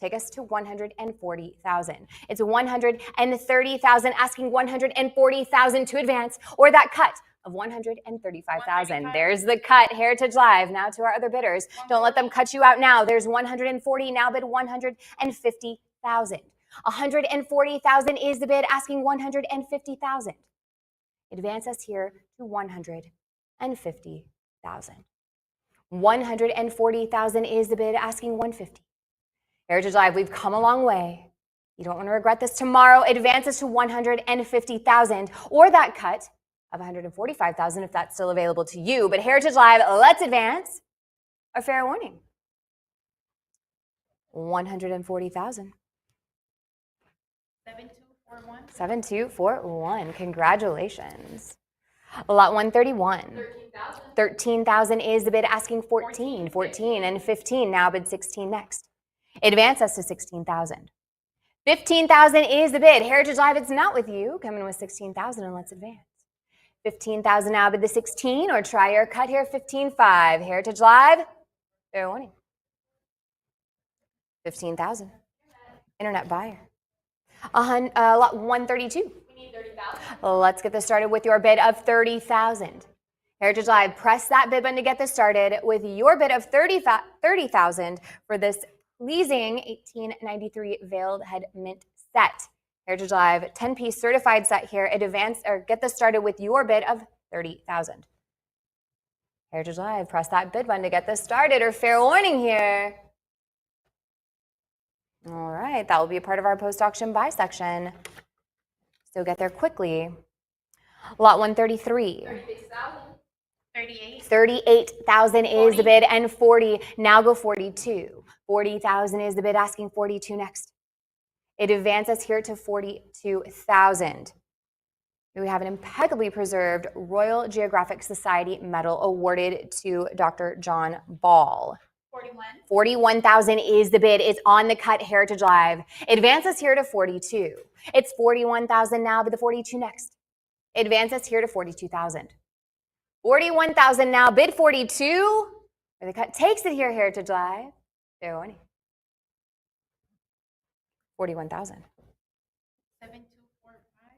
Take us to 140,000. It's 130,000 asking 140,000 to advance, or that cut of 135,000. There's the cut, Heritage Live. Now to our other bidders. Don't let them cut you out now. There's 140, now bid 150,000. 140,000 is the bid, asking 150,000. Advance us here to 150,000. 140,000 is the bid, asking 150. Heritage Live, we've come a long way. You don't want to regret this tomorrow. Advance us to 150,000, or that cut of 145,000 if that's still available to you. But Heritage Live, let's advance. A fair warning. 140,000. 7241. 7241. Congratulations. Lot 131. 13,000. 13,000 is the bid, asking 14. 14 and 15. Now bid 16 next. Advance us to 16,000. 15,000 is the bid. Heritage Live, it's not with you. Come in with 16,000 and let's advance. 15,000 now bid the 16, or try your cut here, 15.5. Heritage Live, fair warning. 15,000. Internet buyer. Lot 132. We need 30,000. Let's get this started with your bid of 30,000. Heritage Live, press that bid button to get this started with your bid of 30,000 for this pleasing 1893 veiled head mint set. Heritage Live, 10-piece certified set here. Advance or get this started with your bid of 30,000. Heritage Live, press that bid button to get this started, or fair warning here. All right, that will be a part of our post-auction buy section. So get there quickly. Lot 133. 36,000. 38. 38,000 is the bid, and 40. Now go 42. 40,000 is the bid, asking 42 next. It advances here to 42,000. We have an impeccably preserved Royal Geographic Society medal awarded to Dr. John Ball. 41. 41,000 is the bid. It's on the cut, Heritage Live. Advances here to 42. It's 41,000 now, but the 42 next. Advances here to 42,000. 41,000 now, bid 42. Or the cut takes it here, Heritage Live. Fair warning. 41,000. 7245.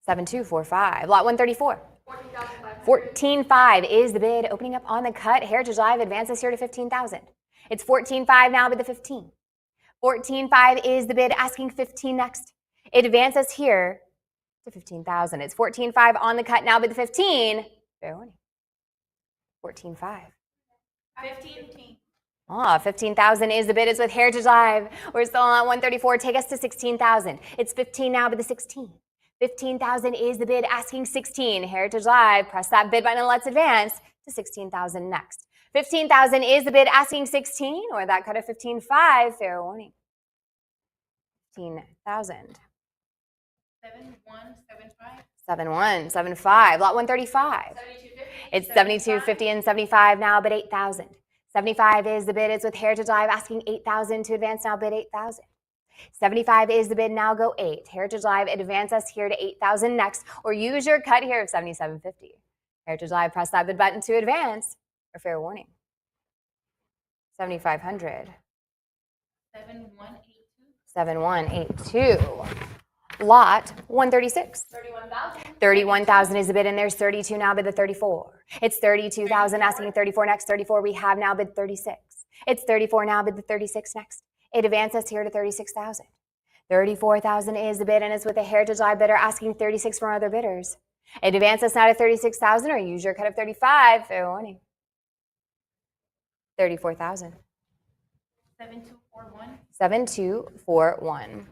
7245. Lot 134. 14,500. 14.5 is the bid. Opening up on the cut. Heritage Live advances here to 15,000. It's 14.5 now, but the 15. 14.5 is the bid. Asking 15 next. It advances here to 15,000. It's 14.5 on the cut now, but the 15. Fair warning. 14.5. 15. 15,000 is the bid. It's with Heritage Live. We're still on 134. Take us to 16,000. It's 15 now, but the 16. 15,000 is the bid. Asking 16. Heritage Live. Press that bid button and let's advance to 16,000 next. 15,000 is the bid. Asking 16, or that cut of 15.5. Fair warning. 15,000. 7175. 7175. Lot 135. 7250. It's 7250 and 75 now, bid 8,000. 75 is the bid. It's with Heritage Live. Asking 8,000 to advance now, bid 8,000. 75 is the bid. Now go 8. Heritage Live, advance us here to 8,000 next, or use your cut here of 7750. Heritage Live, press that bid button to advance, or fair warning. 7,500. 7182. 7182. Lot 136. 31,000. 31,000 is the bid, and there's 32 now, bid the 34. It's 32,000, asking 34 next. 34 we have now, bid 36. It's 34 now, bid the 36 next. It advances here to 36,000. 34,000 is the bid, and it's with a Heritage Live bidder asking 36 from other bidders. It advances now to 36,000, or use your cut of 35. Fair warning. 34,000. 7241. 7241.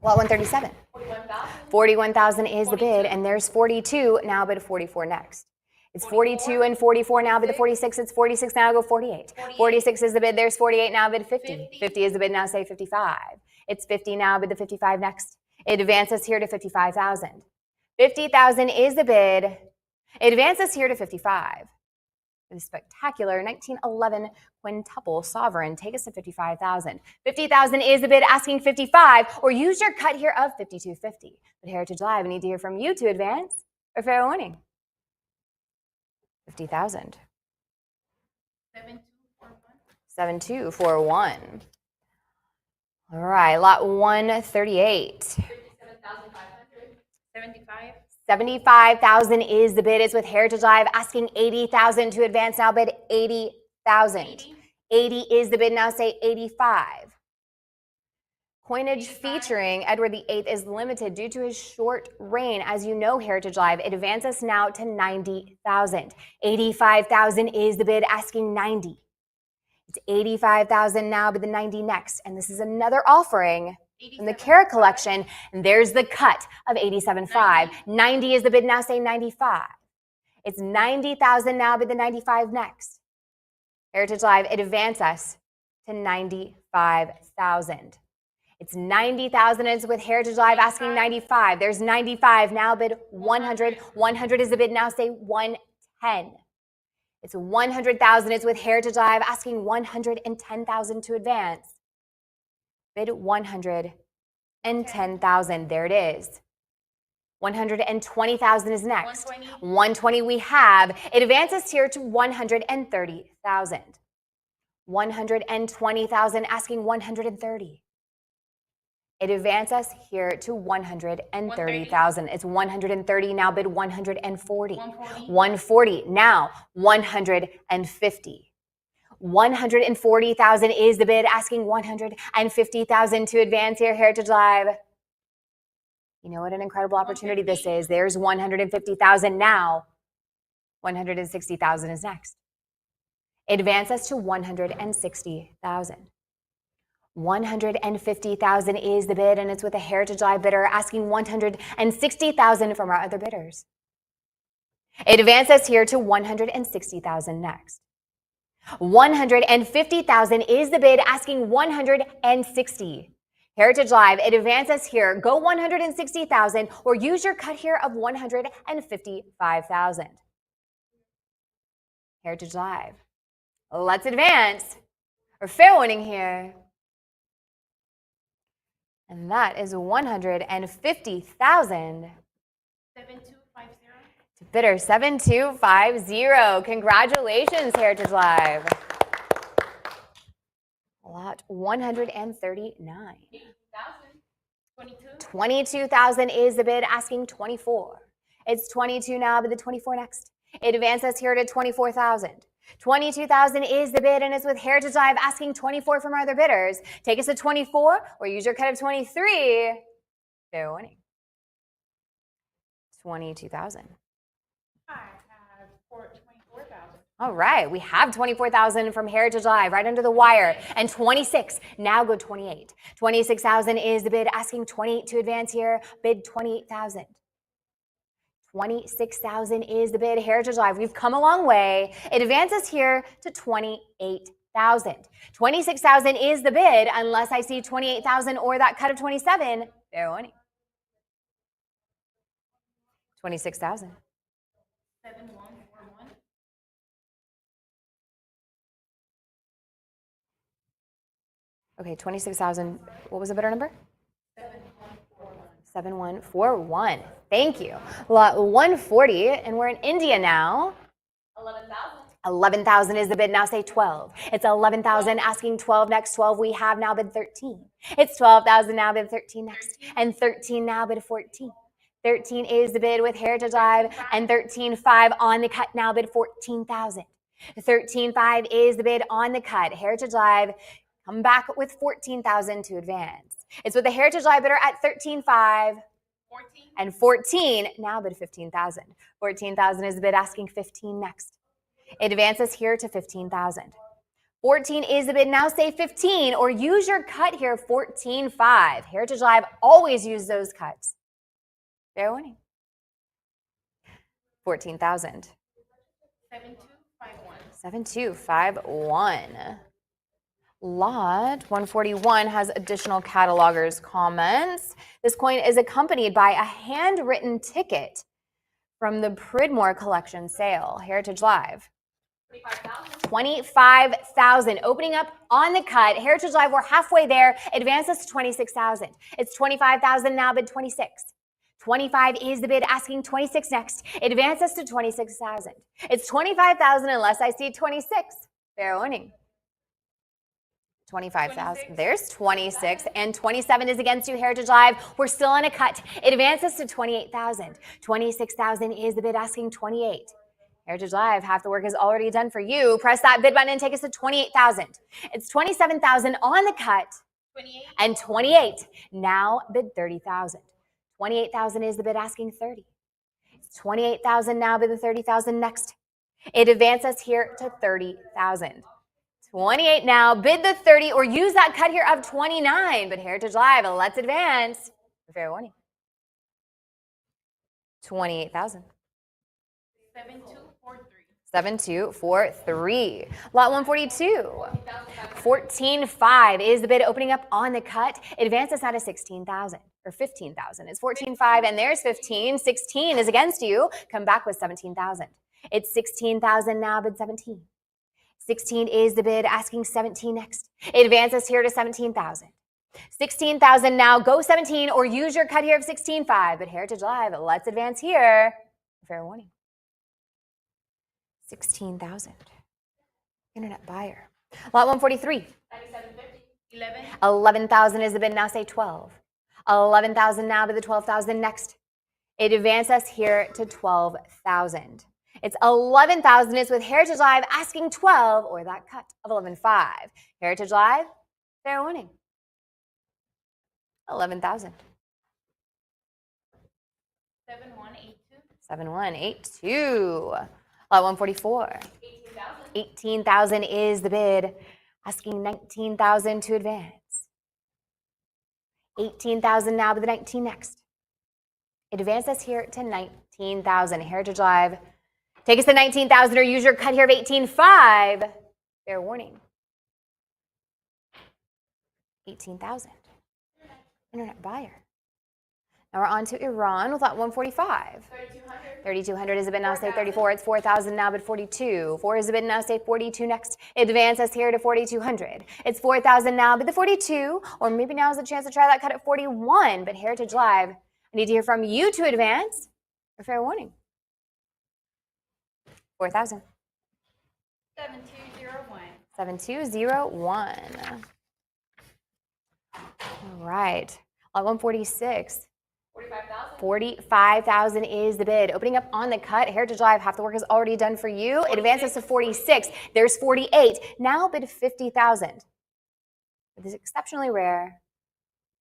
Lot 137. 41,000. 41,000 is the bid, and there's 42 now, bid 44 next. It's 42 and 44 now, bid the 46. It's 46 now, go 48. 46 is the bid, there's 48 now, bid 50. 50 is the bid now, say 55. It's 50 now, bid the 55 next. It advances here to 55,000. 50,000 is the bid. It advances here to 55. The spectacular 1911 quintuple sovereign. Take us to 55,000. 50,000 is the bid, asking 55, or use your cut here of 5250. But Heritage Live, I need to hear from you to advance, or fair warning. 50,000. 7241. 7241. All right, lot 138. 57,500. 75. 75,000 is the bid. It's with Heritage Live, asking 80,000 to advance now, bid 80,000. 80 is the bid now, say 85. Coinage 85. featuring Edward VIII is limited due to his short reign. As you know, Heritage Live, it advances now to 90,000. 85,000 is the bid, asking 90. It's 85,000 now, but the 90 next. And this is another offering from the Cara collection. And there's the cut of 87.5. 90 is the bid now, say 95. It's 90,000 now, but the 95 next. Heritage Live, it advances us to 95,000. It's 90,000. It's with Heritage Live asking 95. There's 95 now, bid 100. 100 is the bid now, say 110. It's 100,000. It's with Heritage Live asking 110,000 to advance. Bid 110,000. There it is. 120,000 is next. 120 we have. It advances here to 130,000. 120,000 asking 130. It advances here to 130,000. It's 130 now, bid 140. 140 now, 150. 140,000 is the bid, asking 150,000 to advance here, Heritage Live. You know what an incredible opportunity this is. There's 150,000 now. 160,000 is next. It advances to 160,000. 150,000 is the bid, and it's with a Heritage Live bidder asking 160,000 from our other bidders. It advances here to 160,000 next. 150,000 is the bid, asking 160. Heritage Live, it advances here. Go 160,000 or use your cut here of 155,000. Heritage Live. Let's advance. Or fair warning here. And that is 150,000. 7250. To bidder 7250. Congratulations, Heritage Live. Lot 139. 80,000. 22. 22,000 is the bid, asking 24. It's 22 now, but the 24 next. It advances here to 24,000. 22,000 is the bid and is with Heritage Live asking 24 from our other bidders. Take us to 24 or use your cut of 23. Fair winning. 22,000. I have 24,000. All right, we have 24,000 from Heritage Live right under the wire, and 26. Now go 28. 26,000 is the bid, asking 28 to advance here. Bid 28,000. 26,000 is the bid. Heritage Live, we've come a long way. It advances here to 28,000. 26,000 is the bid, unless I see 28,000 or that cut of 27. Fair winning. 26,000. 7141. Okay, 26,000. What was the bidder number? 7141. 7141. Thank you. Lot 140, and we're in India now. 11,000. 11,000 is the bid. Now say 12. It's 11,000 asking 12 next. 12 we have now bid 13. It's 12,000 now bid 13 next. And 13 now bid 14. 13 is the bid with Heritage Live, and 13.5 on the cut now bid 14,000. 13.5 is the bid on the cut. Heritage Live, come back with 14,000 to advance. It's with the Heritage Live bidder at 13.5. 14. And 14 now bid 15,000. 14,000 is the bid asking 15 next. It advances here to 15,000. 14 is the bid. Now say 15 or use your cut here, 14.5. Heritage Live always use those cuts. Fair winning. 14,000. 7251. 7251. Lot 141 has additional catalogers comments. This coin is accompanied by a handwritten ticket from the Pridmore collection sale. Heritage Live. 25,000. 25,000. Opening up on the cut. Heritage Live, we're halfway there. Advances to 26,000. It's 25,000 now, bid 26. 25 is the bid, asking 26 next. It advances to 26,000. It's 25,000 unless I see 26. Fair winning. 25,000. There's 26, and 27 is against you, Heritage Live. We're still on a cut. It advances to 28,000. 26,000 is the bid, asking 28. Heritage Live, half the work is already done for you. Press that bid button and take us to 28,000. It's 27,000 on the cut. 28. And 28. Now bid 30,000. 28,000 is the bid, asking 30. It's 28,000 now, bid the 30,000 next. It advances here to 30,000. 28 now, bid the 30 or use that cut here of 29. But Heritage Live, let's advance. Fair warning. 28,000. 7243. 7243. Lot 142. 14.5 is the bid, opening up on the cut. It advances now to 16,000 or 15,000. It's 14.5 and there's 15. 16 is against you. Come back with 17,000. It's 16,000 now, bid 17. 16 is the bid, asking 17 next. It advances here to 17,000. 16,000 now, go 17 or use your cut here of 16.5. But Heritage Live, let's advance here. Fair warning. 16,000. Internet buyer. Lot 143. 9750. 11. 11,000 is the bid, now say 12. 11,000 now, but the 12,000 next. It advances here to 12,000. It's 11,000 is with Heritage Live, asking 12 or that cut of 11.5. Heritage Live, fair warning. 11,000. 7182. 7182. Lot 144. 18,000. 18,000 is the bid, asking 19,000 to advance. 18,000 now, but the 19 next. It advances here to 19,000. Heritage Live, take us to 19,000 or use your cut here of 18.5. Fair warning. 18,000. Internet buyer. Now we're on to Iran with lot 145. 3200. 3,200 is a bid, now say 34. It's 4,000 now, but 42. 4 is a bid, now say 42 next. It advances here to 4,200. It's 4,000 now, but the 42. Or maybe now is the chance to try that cut at 41. But Heritage Live, I need to hear from you to advance. Or fair warning. 4,000. 7201. 7201. All right. Lot 146. 45,000. 45,000 is the bid. Opening up on the cut. Heritage Live, half the work is already done for you. It advances to 46. There's 48. Now bid 50,000. This is exceptionally rare.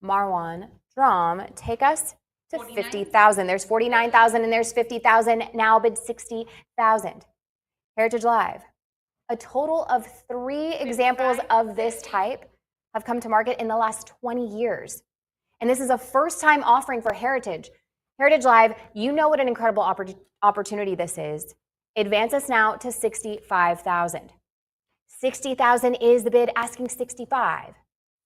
Marwan, Drum, take us to 50,000. There's 49,000 and there's 50,000. Now bid 60,000. Heritage Live. A total of 3 examples of this type have come to market in the last 20 years. And this is a first-time offering for Heritage. Heritage Live, you know what an incredible opportunity this is. Advance us now to 65,000. 60,000 is the bid, asking 65.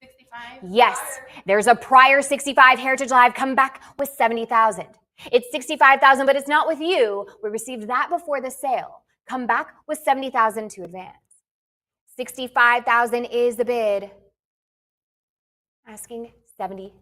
65. Yes, there's a prior 65. Heritage Live, come back with 70,000. It's 65,000, but it's not with you. We received that before the sale. Come back with 70,000 to advance. 65,000 is the bid, asking 70,000.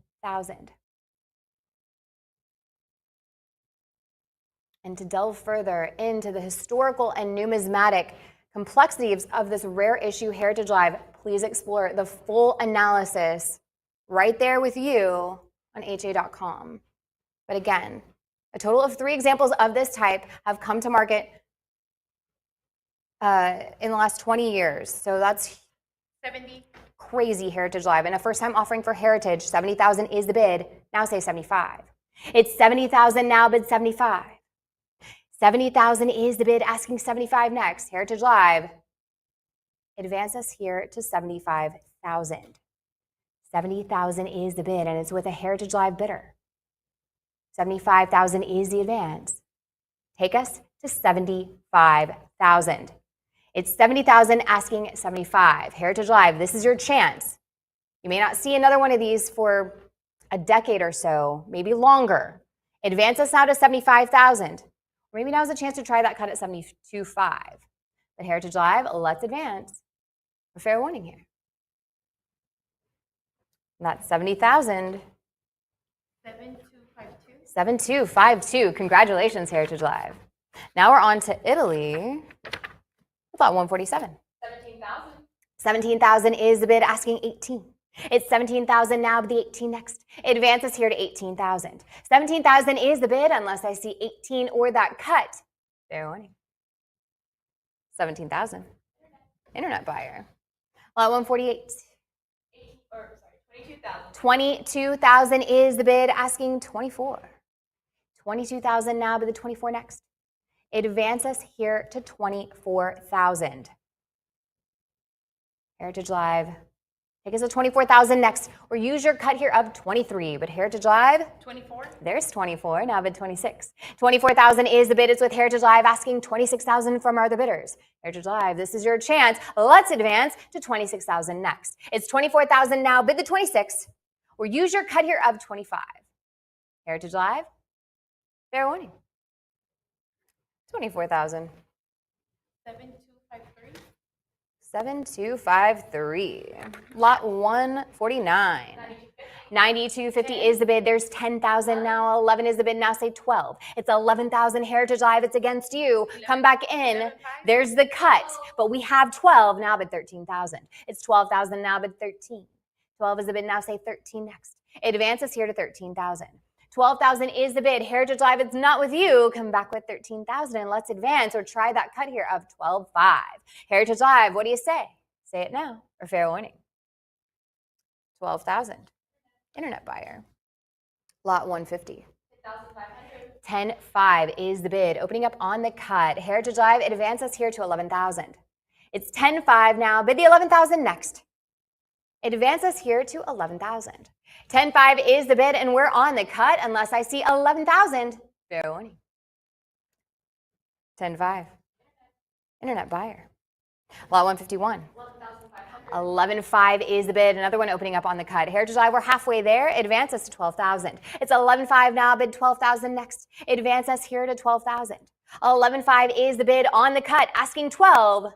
And to delve further into the historical and numismatic complexities of this rare issue, Heritage Live, please explore the full analysis right there with you on ha.com. But again, a total of 3 examples of this type have come to market in the last 20 years. So that's 70. crazy, Heritage Live. And a first-time offering for Heritage, 70,000 is the bid. Now say 75. It's 70,000 now, bid 75. 70,000 is the bid, asking 75 next. Heritage Live, advance us here to 75,000. 70,000 is the bid, and it's with a Heritage Live bidder. 75,000 is the advance. Take us to 75,000. It's 70,000 asking 75. Heritage Live, this is your chance. You may not see another one of these for a decade or so, maybe longer. Advance us now to 75,000. Maybe now's a chance to try that cut at 72.5. But Heritage Live, let's advance. A fair warning here. And that's 70,000. 7252. 7252. Congratulations, Heritage Live. Now we're on to Italy. Lot 147. 17,000. 17,000 is the bid, asking 18. It's 17,000 now, but the 18 next. Advances here to 18,000. 17,000 is the bid, unless I see 18 or that cut. Fair warning. 17,000. Internet buyer. Lot 148. 22,000. 22,000 is the bid, asking 24. 22,000 now, but the 24 next. Advance us here to 24,000. Heritage Live, take us to 24,000 next, or use your cut here of 23. But Heritage Live, 24. there's 24, now bid 26. 24,000 is the bid. It's with Heritage Live, asking 26,000 from our other bidders. Heritage Live, this is your chance. Let's advance to 26,000 next. It's 24,000 now, bid the 26, or use your cut here of 25. Heritage Live, fair warning. 24,000. 7253. 7253. Lot 149. 9250 is the bid. There's 10,000 now. 11 is the bid. Now say 12. It's 11,000. Heritage Live, it's against you. Come back in. There's the cut. But we have 12 now, bid 13,000. It's 12,000 now, bid 13. 12 is the bid. Now say 13 next. Advance us here to 13,000. 12,000 is the bid. Heritage Live, it's not with you. Come back with 13,000 and let's advance, or try that cut here of 12.5. Heritage Live, what do you say? Say it now, or fair warning. 12,000. Internet buyer. Lot 150. 10,500. 10.5 is the bid. Opening up on the cut. Heritage Live, it advances here to 11,000. It's 10.5 now. Bid the 11,000 next. Advance us here to 11,000. 10.5 is the bid, and we're on the cut unless I see 11,000. Fair warning. 10.5. Internet buyer. Lot 151. 11.5 is the bid. Another one opening up on the cut. Heritage Live, we're halfway there. Advance us to 12,000. It's 11.5 now. Bid 12,000 next. Advance us here to 12,000. 11.5 is the bid on the cut. Asking 12.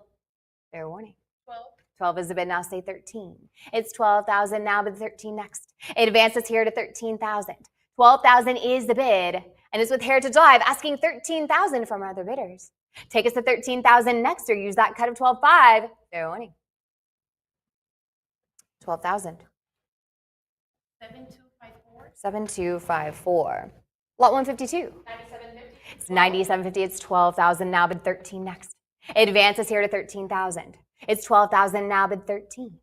Fair warning. 12. 12 is the bid. Now say 13. It's 12,000 now, bid 13 next. Advance us here to 13,000. 12,000 is the bid, and it's with Heritage Live, asking 13,000 from our other bidders. Take us to 13,000 next, or use that cut of 12.5. Fair warning. 12,000. 7254. 7254. Lot 152. 9750. It's 9750. It's 12,000. Now bid 13 next. Advances here to 13,000. It's 12,000. Now bid 13.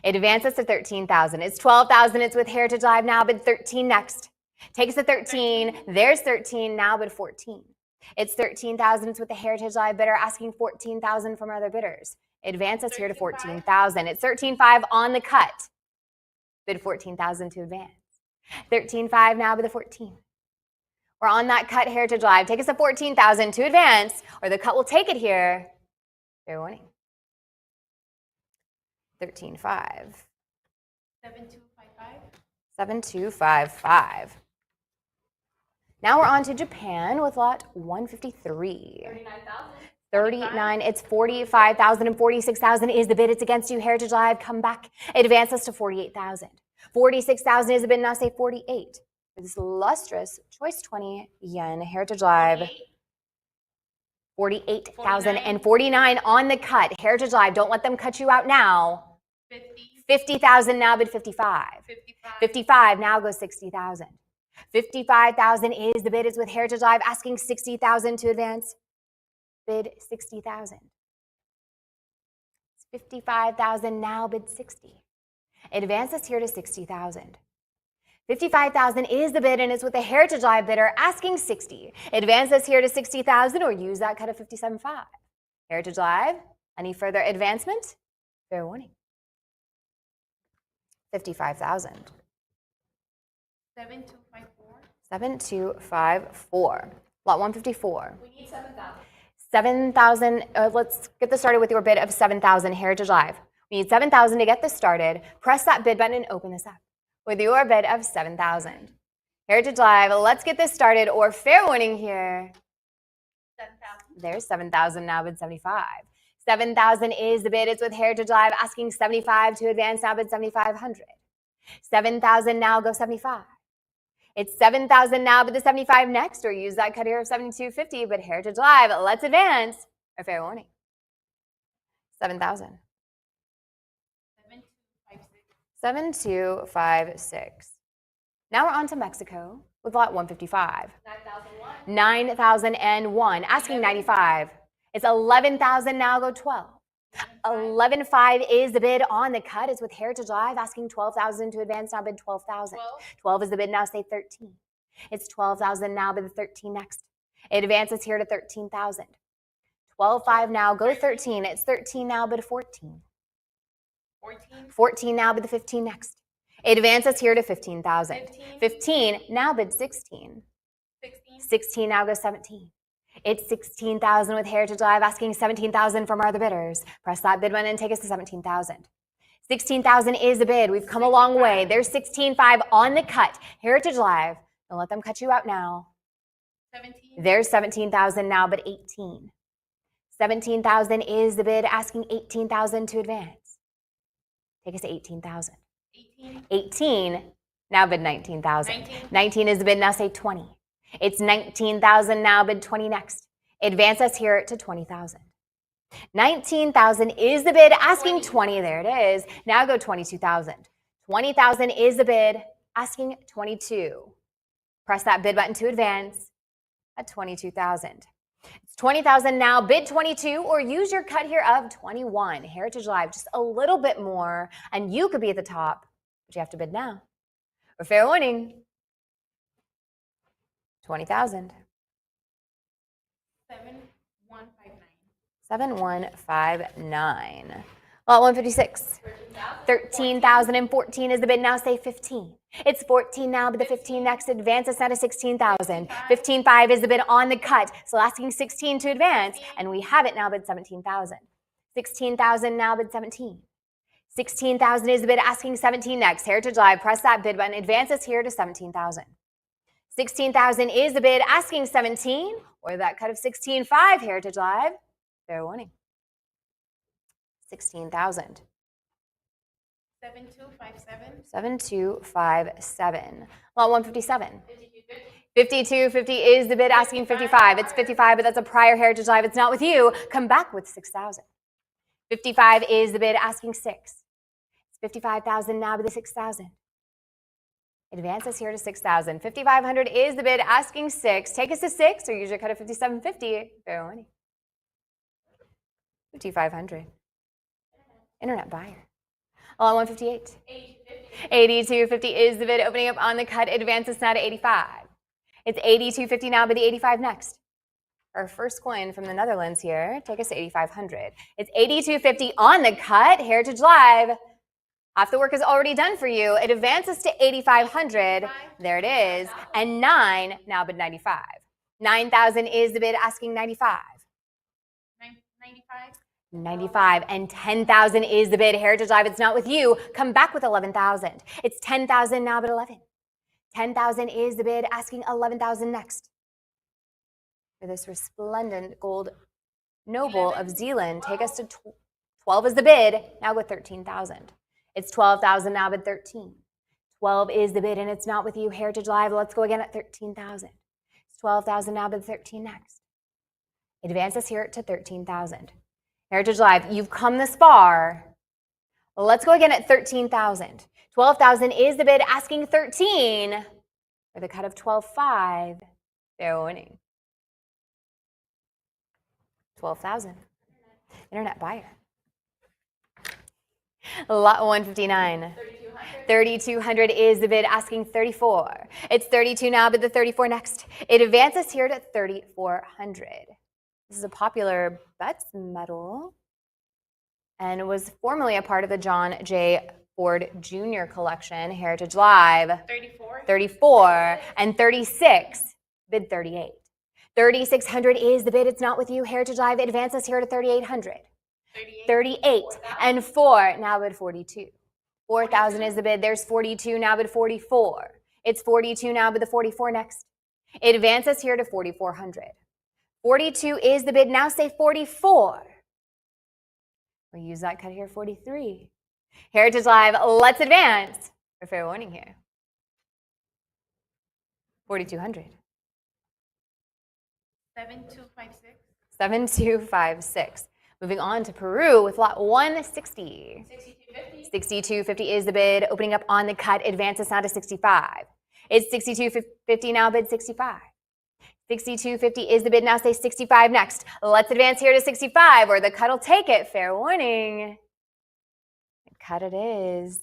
It advances to 13,000. It's 12,000. It's with Heritage Live. Now bid 13 next. Takes the 13. There's 13. Now bid 14. It's 13,000. It's with the Heritage Live bidder asking 14,000 from other bidders. Advances here to 14,000. It's 13.5 on the cut. Bid 14,000 to advance. 13.5 now bid the 14. We're on that cut, Heritage Live. Take us to 14,000 to advance, or the cut will take it here. Fair warning. 13.5. 7255. 7255. Now we're on to Japan with lot 153. 39,000. 39, it's 45,000 and 46,000 is the bid. It's against you, Heritage Live. Come back. It advances to 48,000. 46,000 is the bid. Now say 48. For this lustrous choice 20 yen, Heritage Live. 48,000 and 49 on the cut. Heritage Live, don't let them cut you out now. 50. 50,000 now bid 55. 55. 55 now goes 60,000. 55,000 is the bid. It's with Heritage Live asking 60,000 to advance. Bid 60,000. 55,000 now bid 60. It advances here to 60,000. 55,000 is the bid and it's with the Heritage Live bidder asking 60. It advances here to 60,000 or use that cut of 57.5. Heritage Live, any further advancement? Fair warning. 55,000. 7254. 7254. Lot 154. We need 7,000. 7,000. Let's get this started with your bid of 7,000. Heritage Live. We need 7,000 to get this started. Press that bid button and open this up with your bid of 7,000. Heritage Live, let's get this started, or fair warning here. 7,000. There's 7,000 now bid 75. 7,000 is the bid. It's with Heritage Live asking 75 to advance. Now bid 7,500. 7,000 now go 75. It's 7,000 now bid the 75 next, or use that cut here of 7250. But Heritage Live, let's advance. Or fair warning. 7,000. 7256. 7256. Now we're on to Mexico with lot 155. 9,001. 9,001. Asking 95. It's 11,000 now go 12. 11.5 is the bid on the cut. It's with Heritage Live asking 12,000 to advance. Now bid 12,000. 12 is the bid. Now say 13. It's 12,000 now bid the 13 next. It advances here to 13,000. 12.5 now go 13. It's 13 now bid 14. 14. 14 now bid the 15 next. It advances here to 15,000. 15. 15 now bid 16. 16. 16 now goes 17. It's 16,000 with Heritage Live asking 17,000 from our other bidders. Press that bid button and take us to 17,000. 16,000 is the bid. We've come a long way. There's 16.5 on the cut. Heritage Live, don't let them cut you out now. 17. There's 17,000 now, but 18. 17,000 is the bid asking 18,000 to advance. Take us to 18,000. 18. 18, now bid 19,000. 19. 19 is the bid, now say 20. It's 19,000 now, bid 20 next. Advance us here to 20,000. 19,000 is the bid, asking 20. There it is. Now go 22,000. 20,000 is the bid, asking 22. Press that bid button to advance at 22,000. It's 20,000 now, bid 22, or use your cut here of 21. Heritage Live, just a little bit more, and you could be at the top, but you have to bid now. Or fair warning. 20,000. 7159. 7159. Lot 156. 13,014 is the bid. Now say 15. It's 14 now, but the 15 next advances now to 16,000. 15.5 is the bid on the cut. So asking 16 to advance, and we have it now bid 17,000. 16,000 now bid 17. 16,000 is the bid asking 17 next. Heritage Live, press that bid button. Advances here to 17,000. 16,000 is the bid asking 17, or that cut of 16.5. Heritage Live, fair warning. 16,000. 7257. 7257. Lot 157. 5250 is the bid asking 55. It's 55, but that's a prior Heritage Live. It's not with you. Come back with 6,000. 55 is the bid asking 6. It's 55,000 now, but the 6,000. Advances here to 6,000. 5,500 is the bid, asking 6. Take us to 6 or use your cut of 5,750. Fair warning. 5,500. Internet buyer. Lot 158. 82.50 is the bid, opening up on the cut. Advances now to 85. It's 82.50 now, but the 85 next. Our first coin from the Netherlands here. Take us to 8,500. It's 82.50 on the cut. Heritage Live. Half the work is already done for you. It advances to 8,500. There it is. And 9 now bid 95. 9,000 is the bid, asking 95. 95. 95 and 10,000 is the bid. Heritage Live, it's not with you. Come back with 11,000. It's 10,000 now bid 11. 10,000 is the bid, asking 11,000 next. For this resplendent gold noble of Zealand, take us to 12 is the bid. Now with 13,000. It's 12,000 now bid 13. 12 is the bid and it's not with you. Heritage Live, let's go again at 13,000. It's 12,000 now bid 13 next. Advances here to 13,000. Heritage Live, you've come this far. Let's go again at 13,000. 12,000 is the bid, asking 13 for the cut of 12.5. Fair winning. 12,000. Internet buyer. Lot 159. 3,200 is the bid, asking 34. It's 32 now, but the 34 next. It advances here to 3,400. This is a popular Betts medal and was formerly a part of the John J. Ford Jr. collection. Heritage Live. 34. 34 and 36. Bid 38. 3,600 is the bid. It's not with you. Heritage Live advances here to 3,800. 38 and 4 now bid 42. 4,000 is the bid. There's 42 now bid 44. It's 42 now bid the 44 next. It advances here to 4,400. 42 is the bid. Now say 44. We'll use that cut here, 43. Heritage Live, let's advance. For fair warning here. 4,200. 7256. 7256. Moving on to Peru with lot 160. 6250. 62.50 is the bid, opening up on the cut. Advances now to 65. It's 62.50 now bid 65. 62.50 is the bid. Now say 65 next. Let's advance here to 65 or the cut will take it. Fair warning. Cut it is.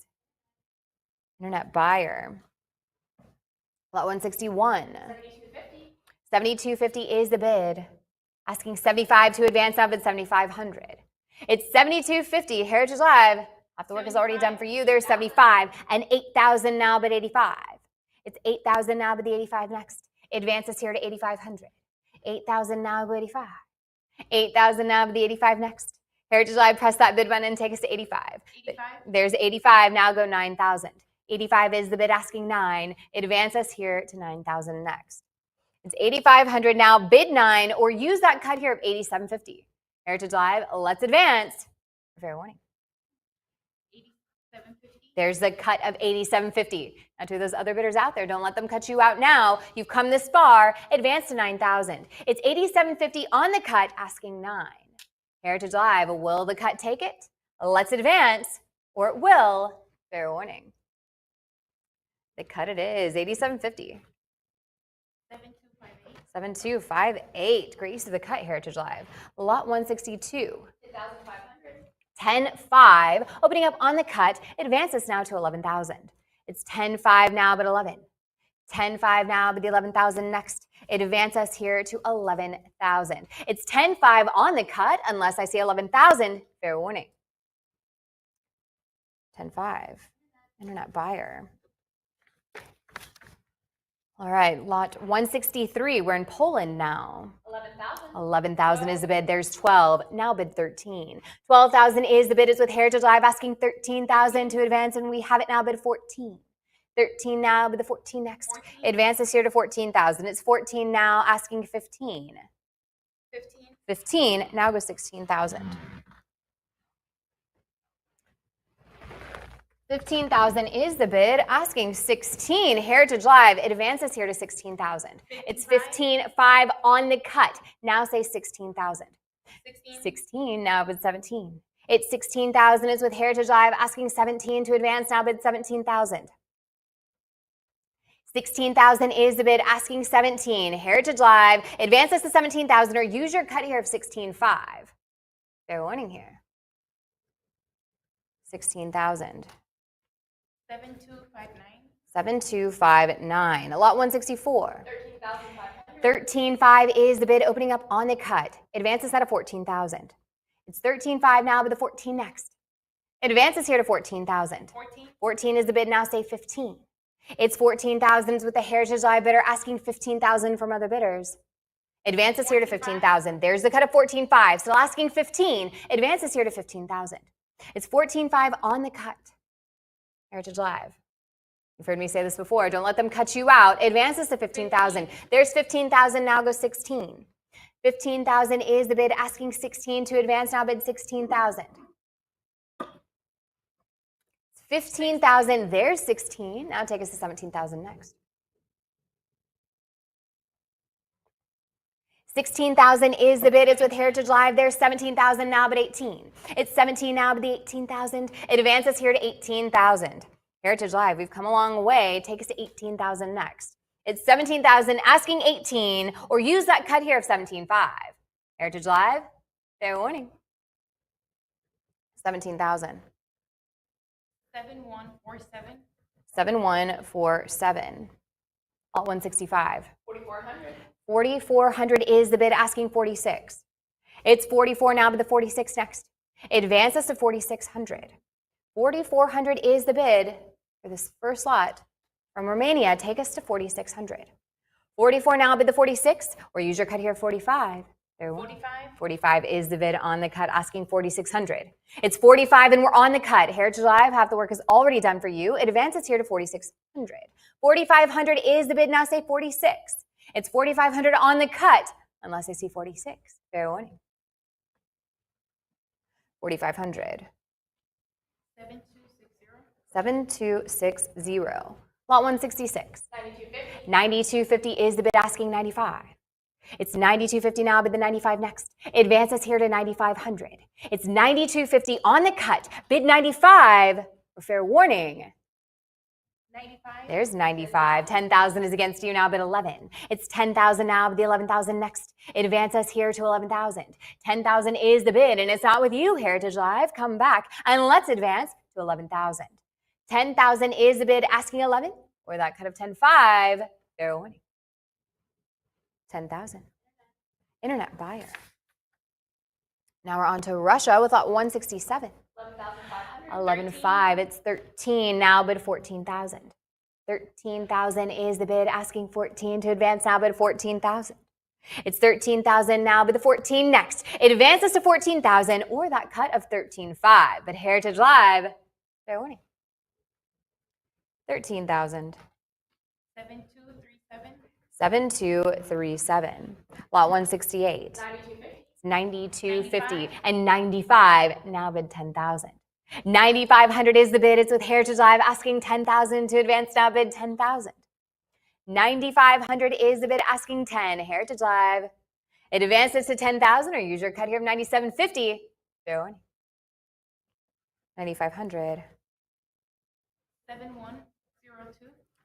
Internet buyer. Lot 161. 7250. 72.50 is the bid. Asking 75 to advance now bid 7,500. It's 72.50. Heritage Live. Half the work is already done for you. There's 75 and 8,000 now bid 85. It's 8,000 now bid the 85 next. Advances here to 8,500. 8,000 now bid 85. 8,000 now bid the 85 next. Heritage Live, press that bid button and take us to 85. 85. There's 85, now go 9,000. 85 is the bid, asking 9. Advance us here to 9,000 next. It's 8,500 now, bid 9, or use that cut here of 87.50. Heritage Live, let's advance. Fair warning. 8750. There's the cut of 87.50. Now to those other bidders out there, don't let them cut you out now. You've come this far, advance to 9,000. It's 87.50 on the cut, asking 9. Heritage Live, will the cut take it? Let's advance, or it will. Fair warning. The cut it is, 87.50. 7258. 7258. Great use of the cut, Heritage Live. Lot 162. 10,500. 10.5. Opening up on the cut, advances now to 11,000. It's 10.5 now, but 11. 10.5 now, but the 11,000 next. It advances here to 11,000. It's 10.5 on the cut, unless I see 11,000. Fair warning. 10.5. Internet buyer. All right, lot 163. We're in Poland now. 11,000. 11,000 is the bid. There's 12. Now bid 13. 12,000 is the bid. Is with Heritage Live, asking 13,000 to advance, and we have it now bid 14. 13 now, bid the 14 next. 14. Advances here to 14,000. It's 14 now, asking 15. 15. 15 now goes 16,000. 15,000 is the bid, asking 16. Heritage Live, it advances here to 16,000. It's 15.5 on the cut. Now say 16,000. 16. 16 now bid 17. It's 16,000 is with Heritage Live, asking 17 to advance. Now bid 17,000. 16,000 is the bid, asking 17. Heritage Live, advance us to 17,000 or use your cut here of 16.5. Fair warning here. 16,000. 7259. 7259. Lot 164. 13,500. 13.5 is the bid, opening up on the cut. Advance us out of 14,000. It's 13.5 now, but the 14 next. Advance us here to 14,000. 14. 14 is the bid, now say 15. It's 14,000 with the Heritage Live bidder asking 15,000 from other bidders. Advance us here to 15,000. There's the cut of 14.5. Still asking 15. Advance us here to 15,000. It's 14.5 on the cut. Heritage Live. You've heard me say this before. Don't let them cut you out. Advance us to 15,000. There's 15,000. Now go 16. 15,000 is the bid, asking 16 to advance. Now bid 16,000. 15,000. There's 16. Now take us to 17,000 next. 16,000 is the bid. It's with Heritage Live. There's 17,000 now, but 18. It's 17 now, but the 18,000. It advances here to 18,000. Heritage Live, we've come a long way. Take us to 18,000 next. It's 17,000, asking 18, or use that cut here of 17.5. Heritage Live, fair warning. 17,000. 7147. 7147. Alt 165. 4400. 4,400 is the bid, asking 46. It's 44 now, but the 46 next. Advance us to 4,600. 4,400 is the bid for this first lot from Romania. Take us to 4,600. 44 now, bid the 46, or use your cut here of 45. 45. 45 is the bid on the cut, asking 4,600. It's 45 and we're on the cut. Heritage Live, half the work is already done for you. It advances here to 4,600. 4,500 is the bid, now say 46. It's 4,500 on the cut, unless I see 46. Fair warning. 4,500. 7260. 7260. Lot 166. 9250. 9250 is the bid, asking 95. It's 9250 now, but the 95 next. Advances here to 9500. It's 9250 on the cut. Bid 95. For fair warning. 95. There's 95. 10,000 is against you now, but 11. It's 10,000 now, but the 11,000 next. Advance us here to 11,000. 10,000 is the bid, and it's not with you, Heritage Live. Come back, and let's advance to 11,000. 10,000 is the bid, asking 11, or that cut of 10.5. Fair warning. 10,000. Internet buyer. Now we're on to Russia with lot 167. 11,500. 11.5. It's 13 now, bid 14,000. 13,000 is the bid, asking 14 to advance now, bid 14,000. It's 13,000 now, but the 14 next. It advances to 14,000, or that cut of 13.5. But Heritage Live, fair warning. 13,000. 7237. 7237. Lot 168. 9250. 9250 and 95. Now bid 10,000. 9,500 is the bid. It's with Heritage Live, asking 10,000 to advance. Now bid 10,000. 9,500 is the bid, asking 10. Heritage Live. It advances to 10,000, or use your cut here of 9750. Fair warning. 9,500. 7102.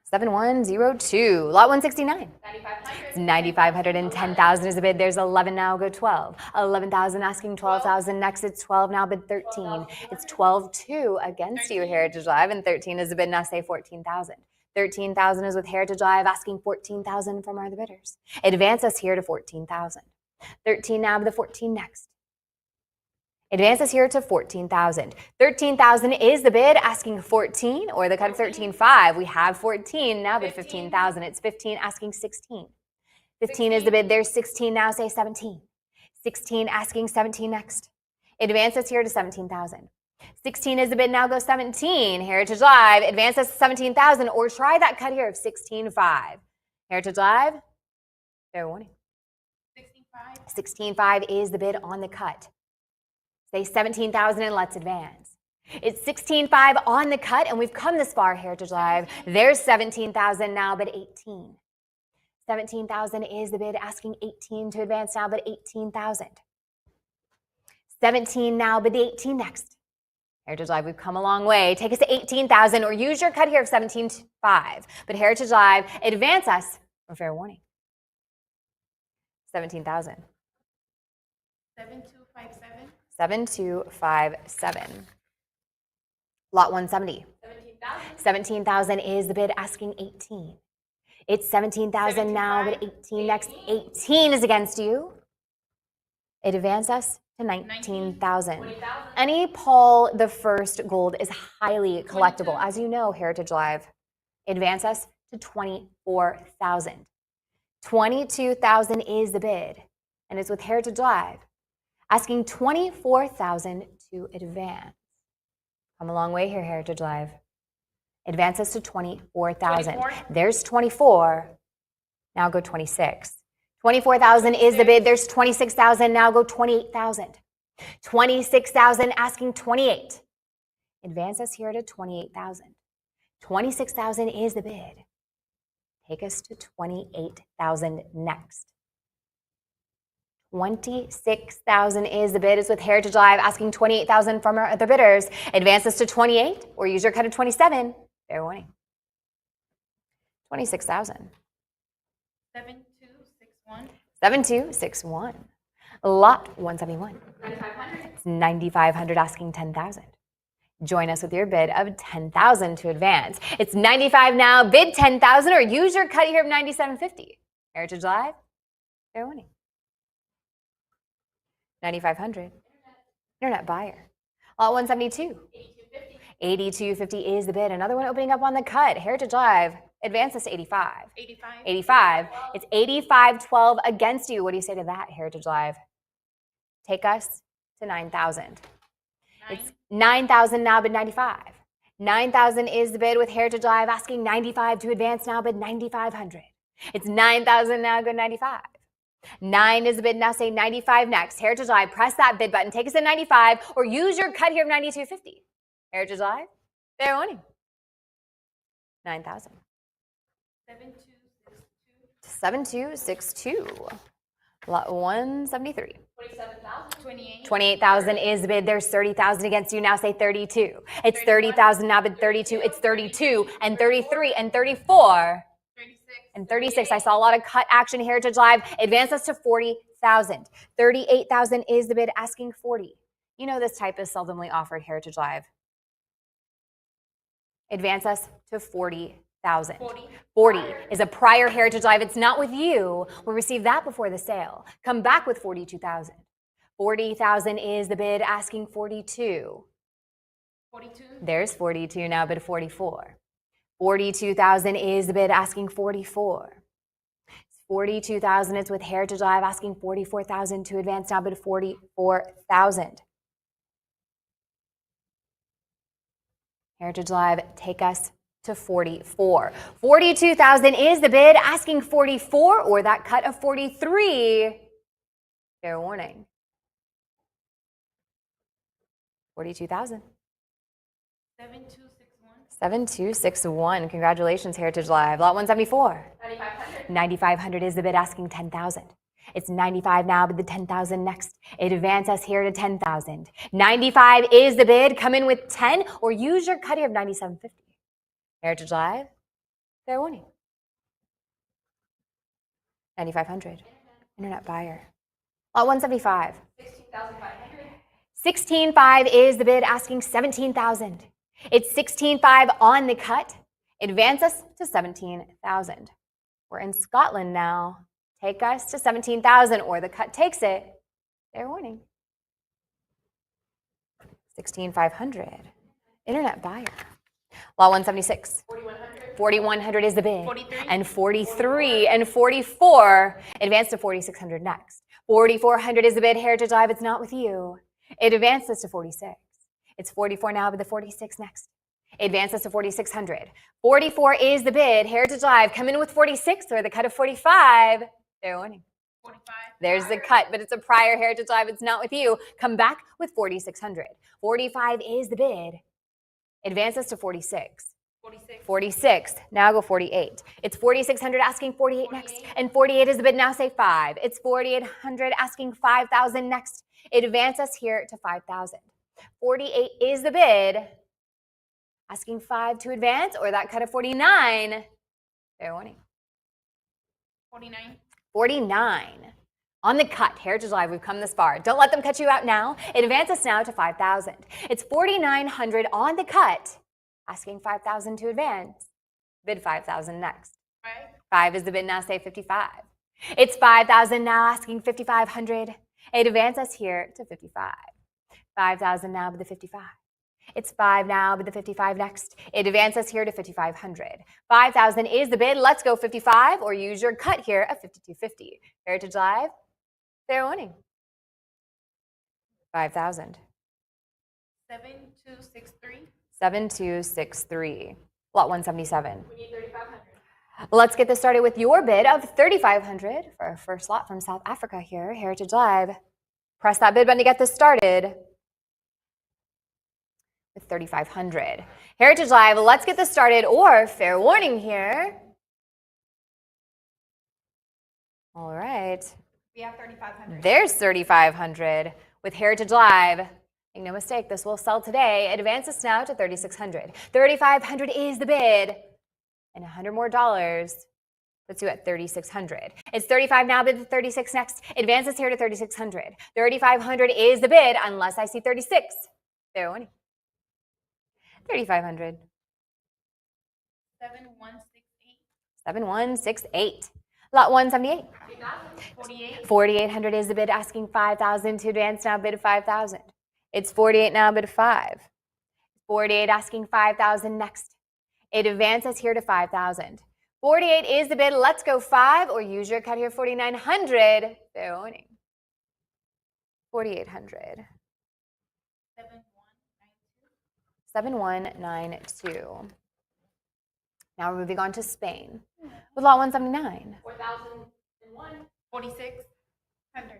7102. Lot 169. 9,500. 9,500 and 10,000 is the bid. There's 11 now, go 12. 11,000 asking 12,000 next. It's 12 now, bid 13. It's 12-2 against you, Heritage Live, and 13 is the bid, now say 14,000. 13,000 is with Heritage Live, asking 14,000 from our other bidders. Advance us here to 14,000. 13 now, but the 14 next. Advance us here to 14,000. 13,000 is the bid, asking 14, or the cut of 13.5. We have 14 now, but 15,000. It's 15, asking 16. 15 is the bid. There's 16 now, say 17. 16, asking 17 next. Advance us here to 17,000. 16 is the bid, now go 17. Heritage Live, advance us to 17,000, or try that cut here of 16.5. Heritage Live, fair warning. 16.5. 16.5 is the bid on the cut. Say 17,000 and let's advance. It's 16.5 on the cut, and we've come this far, Heritage Live. There's 17,000 now, but 18. 17,000 is the bid, asking 18 to advance now, but 18,000. 17 now, but the 18 next. Heritage Live, we've come a long way. Take us to 18,000 or use your cut here of 17.5. But Heritage Live, advance us from fair warning. 17,000. 7257. 7257. Lot 170. 17,000. 17,000 is the bid, asking 18. It's 17,000 now, but 18 next. 18 is against you. It advanced us to 19,000. Any Paul the First gold is highly collectible. As you know, Heritage Live, advance us to 24,000. 22,000 is the bid, and it's with Heritage Live, asking 24,000 to advance. Come a long way here, Heritage Live. Advance us to 24,000. 24. There's 24. Now go 26. 24,000 is the bid. There's 26,000. Now go 28,000. 26,000 asking 28. Advance us here to 28,000. 26,000 is the bid. Take us to 28,000 next. 26,000 is the bid. Is with Heritage Live, asking 28,000 from our other bidders. Advance us to 28 or use your cut of 27. Fair warning. 26,000. 7261. 7261. Lot 171. 9,500. It's 9,500 asking 10,000. Join us with your bid of 10,000 to advance. It's 95 now, bid 10,000 or use your cut here of 97.50. Heritage Live, fair warning. 9,500. Internet buyer. Lot 172. 8250. 82.50 is the bid. Another one opening up on the cut. Heritage Live, advance us to 85. 85. 85. It's 85.12 against you. What do you say to that, Heritage Live? Take us to 9,000. It's 9,000 now, bid 95. 9,000 is the bid with Heritage Live, asking 95 to advance now, bid 9,500. It's 9,000 now, go 95. 9 is the bid, now say 95 next. Heritage Live, press that bid button, take us to 95, or use your cut here of 92.50. Heritage Live, fair warning. 9,000. 7262. 7262. Lot 173. 27,000. 28. 28,000 is the bid. There's 30,000 against you. Now say 32. It's 30,000 now, bid 32. It's 32 and 33 and 34 36. and 36. I saw a lot of cut action. Heritage Live, advance us to 40,000. 38,000 is the bid, asking 40. You know this type is seldomly offered, Heritage Live. Advance us to 40,000. 40 is a prior Heritage Live. It's not with you. We'll receive that before the sale. Come back with 42,000. 40,000 is the bid, asking 42. 42. There's 42 now, bid 44. 42,000 is the bid, asking 44. 42,000 is with Heritage Live, asking 44,000 to advance now, bid 44,000. Heritage Live, take us to 44. 42,000 is the bid, asking 44 or that cut of 43. Fair warning. 42,000. 7261. 7261. Congratulations, Heritage Live. Lot 174. 9,500. 9,500 is the bid, asking 10,000. It's 95 now, but the 10,000 next. It advances us here to 10,000. 95 is the bid. Come in with 10 or use your cut here of 97.50. Heritage Live, fair warning. 9,500. Internet buyer. Lot 175. 16,500. 16.5 is the bid, asking 17,000. It's 16.5 on the cut. Advance us to 17,000. We're in Scotland now. Take us to 17,000 or the cut takes it. Fair warning. 16,500. Internet buyer. Lot 176. 4,100. 4,100 is the bid. 43. And 43 and 44. Advance to 4,600 next. 4,400 is the bid. Heritage Live, it's not with you. It advances to 46. It's 44 now, but the 46 next. Advances to 4,600. 44 is the bid. Heritage Live, come in with 46 or the cut of 45. Fair warning. 45. There's the cut, but it's a prior Heritage Live. It's not with you. Come back with 4,600. 45 is the bid. Advances to 46. 46. 46. Now go 48. It's 4,600 asking 48 next. And 48 is the bid. Now say 5. It's 4,800 asking 5,000 next. It advances us here to 5,000. 48 is the bid. Asking 5 to advance, or that cut of 49. Fair warning. 49. 49. On the cut, Heritage Live, we've come this far. Don't let them cut you out now. It advances now to 5,000. It's 4,900 on the cut. Asking 5,000 to advance. Bid 5,000 next. 5 is the bid now, say 55. It's 5,000 now, asking 5,500. It advances here to 55. 5,000 now, bid the 55. It's 5 now, bid the 55 next. It advances here to 5,500. 5,000 is the bid. Let's go 55, or use your cut here of 5,250. Heritage Live, fair warning. 5,000. 7263. 7263. Lot 177. We need 3,500. Let's get this started with your bid of 3,500 for our first lot from South Africa here, Heritage Live. Press that bid button to get this started with 3,500. Heritage Live, let's get this started, or fair warning here. All right. We have 3,500. There's 3,500 with Heritage Live. Make no mistake, this will sell today. It advances now to 3,600. 3,500 is the bid. And $100 more puts you at 3,600. It's 35 now, bid the 36 next. Advances here to 3,600. 3,500 is the bid, unless I see 36. Fair warning. 3,500. 7168. 7168. Lot 178. 48. 4,800 is the bid, asking 5,000 to advance now, bid 5,000. It's 48 now, bid 5. 48 asking 5,000 next. It advances here to 5,000. 48 is the bid. Let's go 5, or use your cut here, 4,900. Fair warning. 4,800. 7192. Now we're moving on to Spain with lot 179. 4,001. 4600.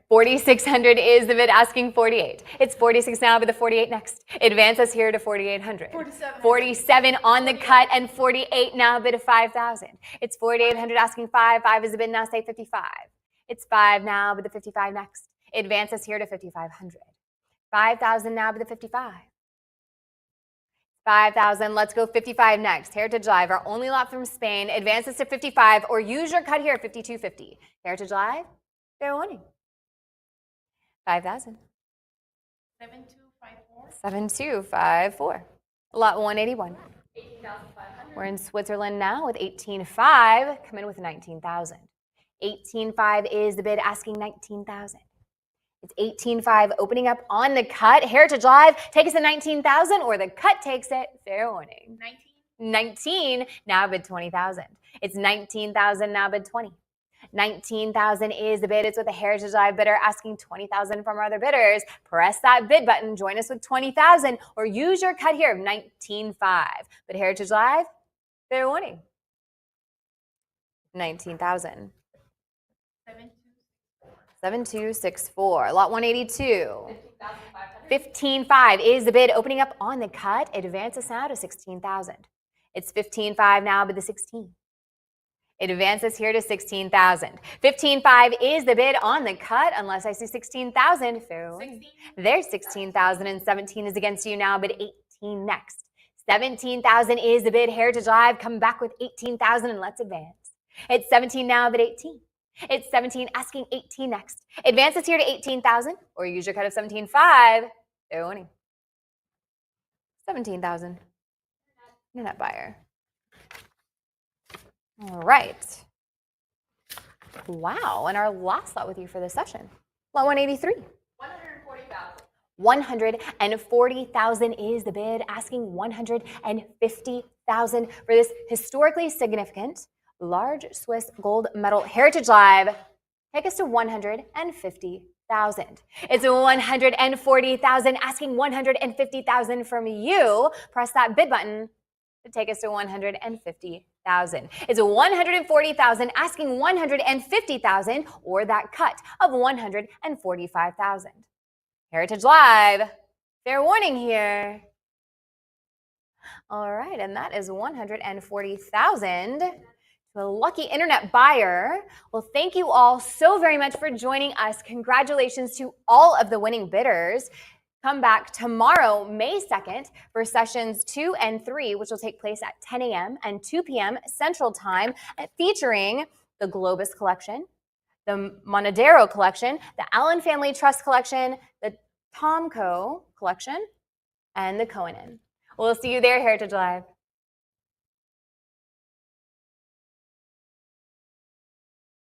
4,600 is the bid, asking 48. It's 46 now, but the 48 next. It advances here to 4,800. 47 on the cut, and 48 now, bid of 5,000. It's 4,800 asking 5. 5 is the bid now, say 55. It's 5 now, but the 55 next. It advances here to 5,500. 5,000 now, but the 55. 5,000. Let's go 55 next. Heritage Live, our only lot from Spain, advances to 55, or use your cut here at 5,250. Heritage Live, fair warning. 5,000. 7254. 7254. Lot 181. 18,500. We're in Switzerland now with 18.5. Come in with 19,000. 18.5 is the bid, asking 19,000. It's 18.5 opening up on the cut. Heritage Live, take us to 19,000, or the cut takes it. Fair warning. 19. Now bid 20,000. It's 19,000 now bid 20. 19,000 is the bid. It's with a Heritage Live bidder asking 20,000 from our other bidders. Press that bid button. Join us with 20,000, or use your cut here of 19.5. But Heritage Live, fair warning. 19,000. 7264. Lot 182. 15.5 is the bid, opening up on the cut. It advances now to 16,000. It's 15.5 now, but the 16. It advances here to 16,000. 15.5 is the bid on the cut, unless I see 16,000. Fair warning. There's 16,000, and 17 is against you now, but 18 next. 17,000 is the bid. Heritage Live, come back with 18,000, and let's advance. It's 17 now, but 18. It's 17 asking 18 next. Advances here to 18,000, or use your cut of 17.5. Fair warning. 17,000. Internet buyer. All right. Wow, and our last lot with you for this session. Lot 183. 140,000. 140,000 is the bid, asking 150,000 for this historically significant large Swiss gold medal. Heritage Live, take us to 150,000. It's 140,000, asking 150,000 from you. Press that bid button to take us to 150,000. It's 140,000, asking 150,000, or that cut of 145,000. Heritage Live, fair warning here. All right, and that is 140,000. A lucky internet buyer. Well, thank you all so very much for joining us. Congratulations to all of the winning bidders. Come back tomorrow, May 2nd, for sessions 2 and 3, which will take place at 10 a.m. and 2 p.m. Central Time, featuring the Globus Collection, the Monedero Collection, the Allen Family Trust Collection, the Tomco Collection, and the Cohen. We'll see you there, Heritage Live.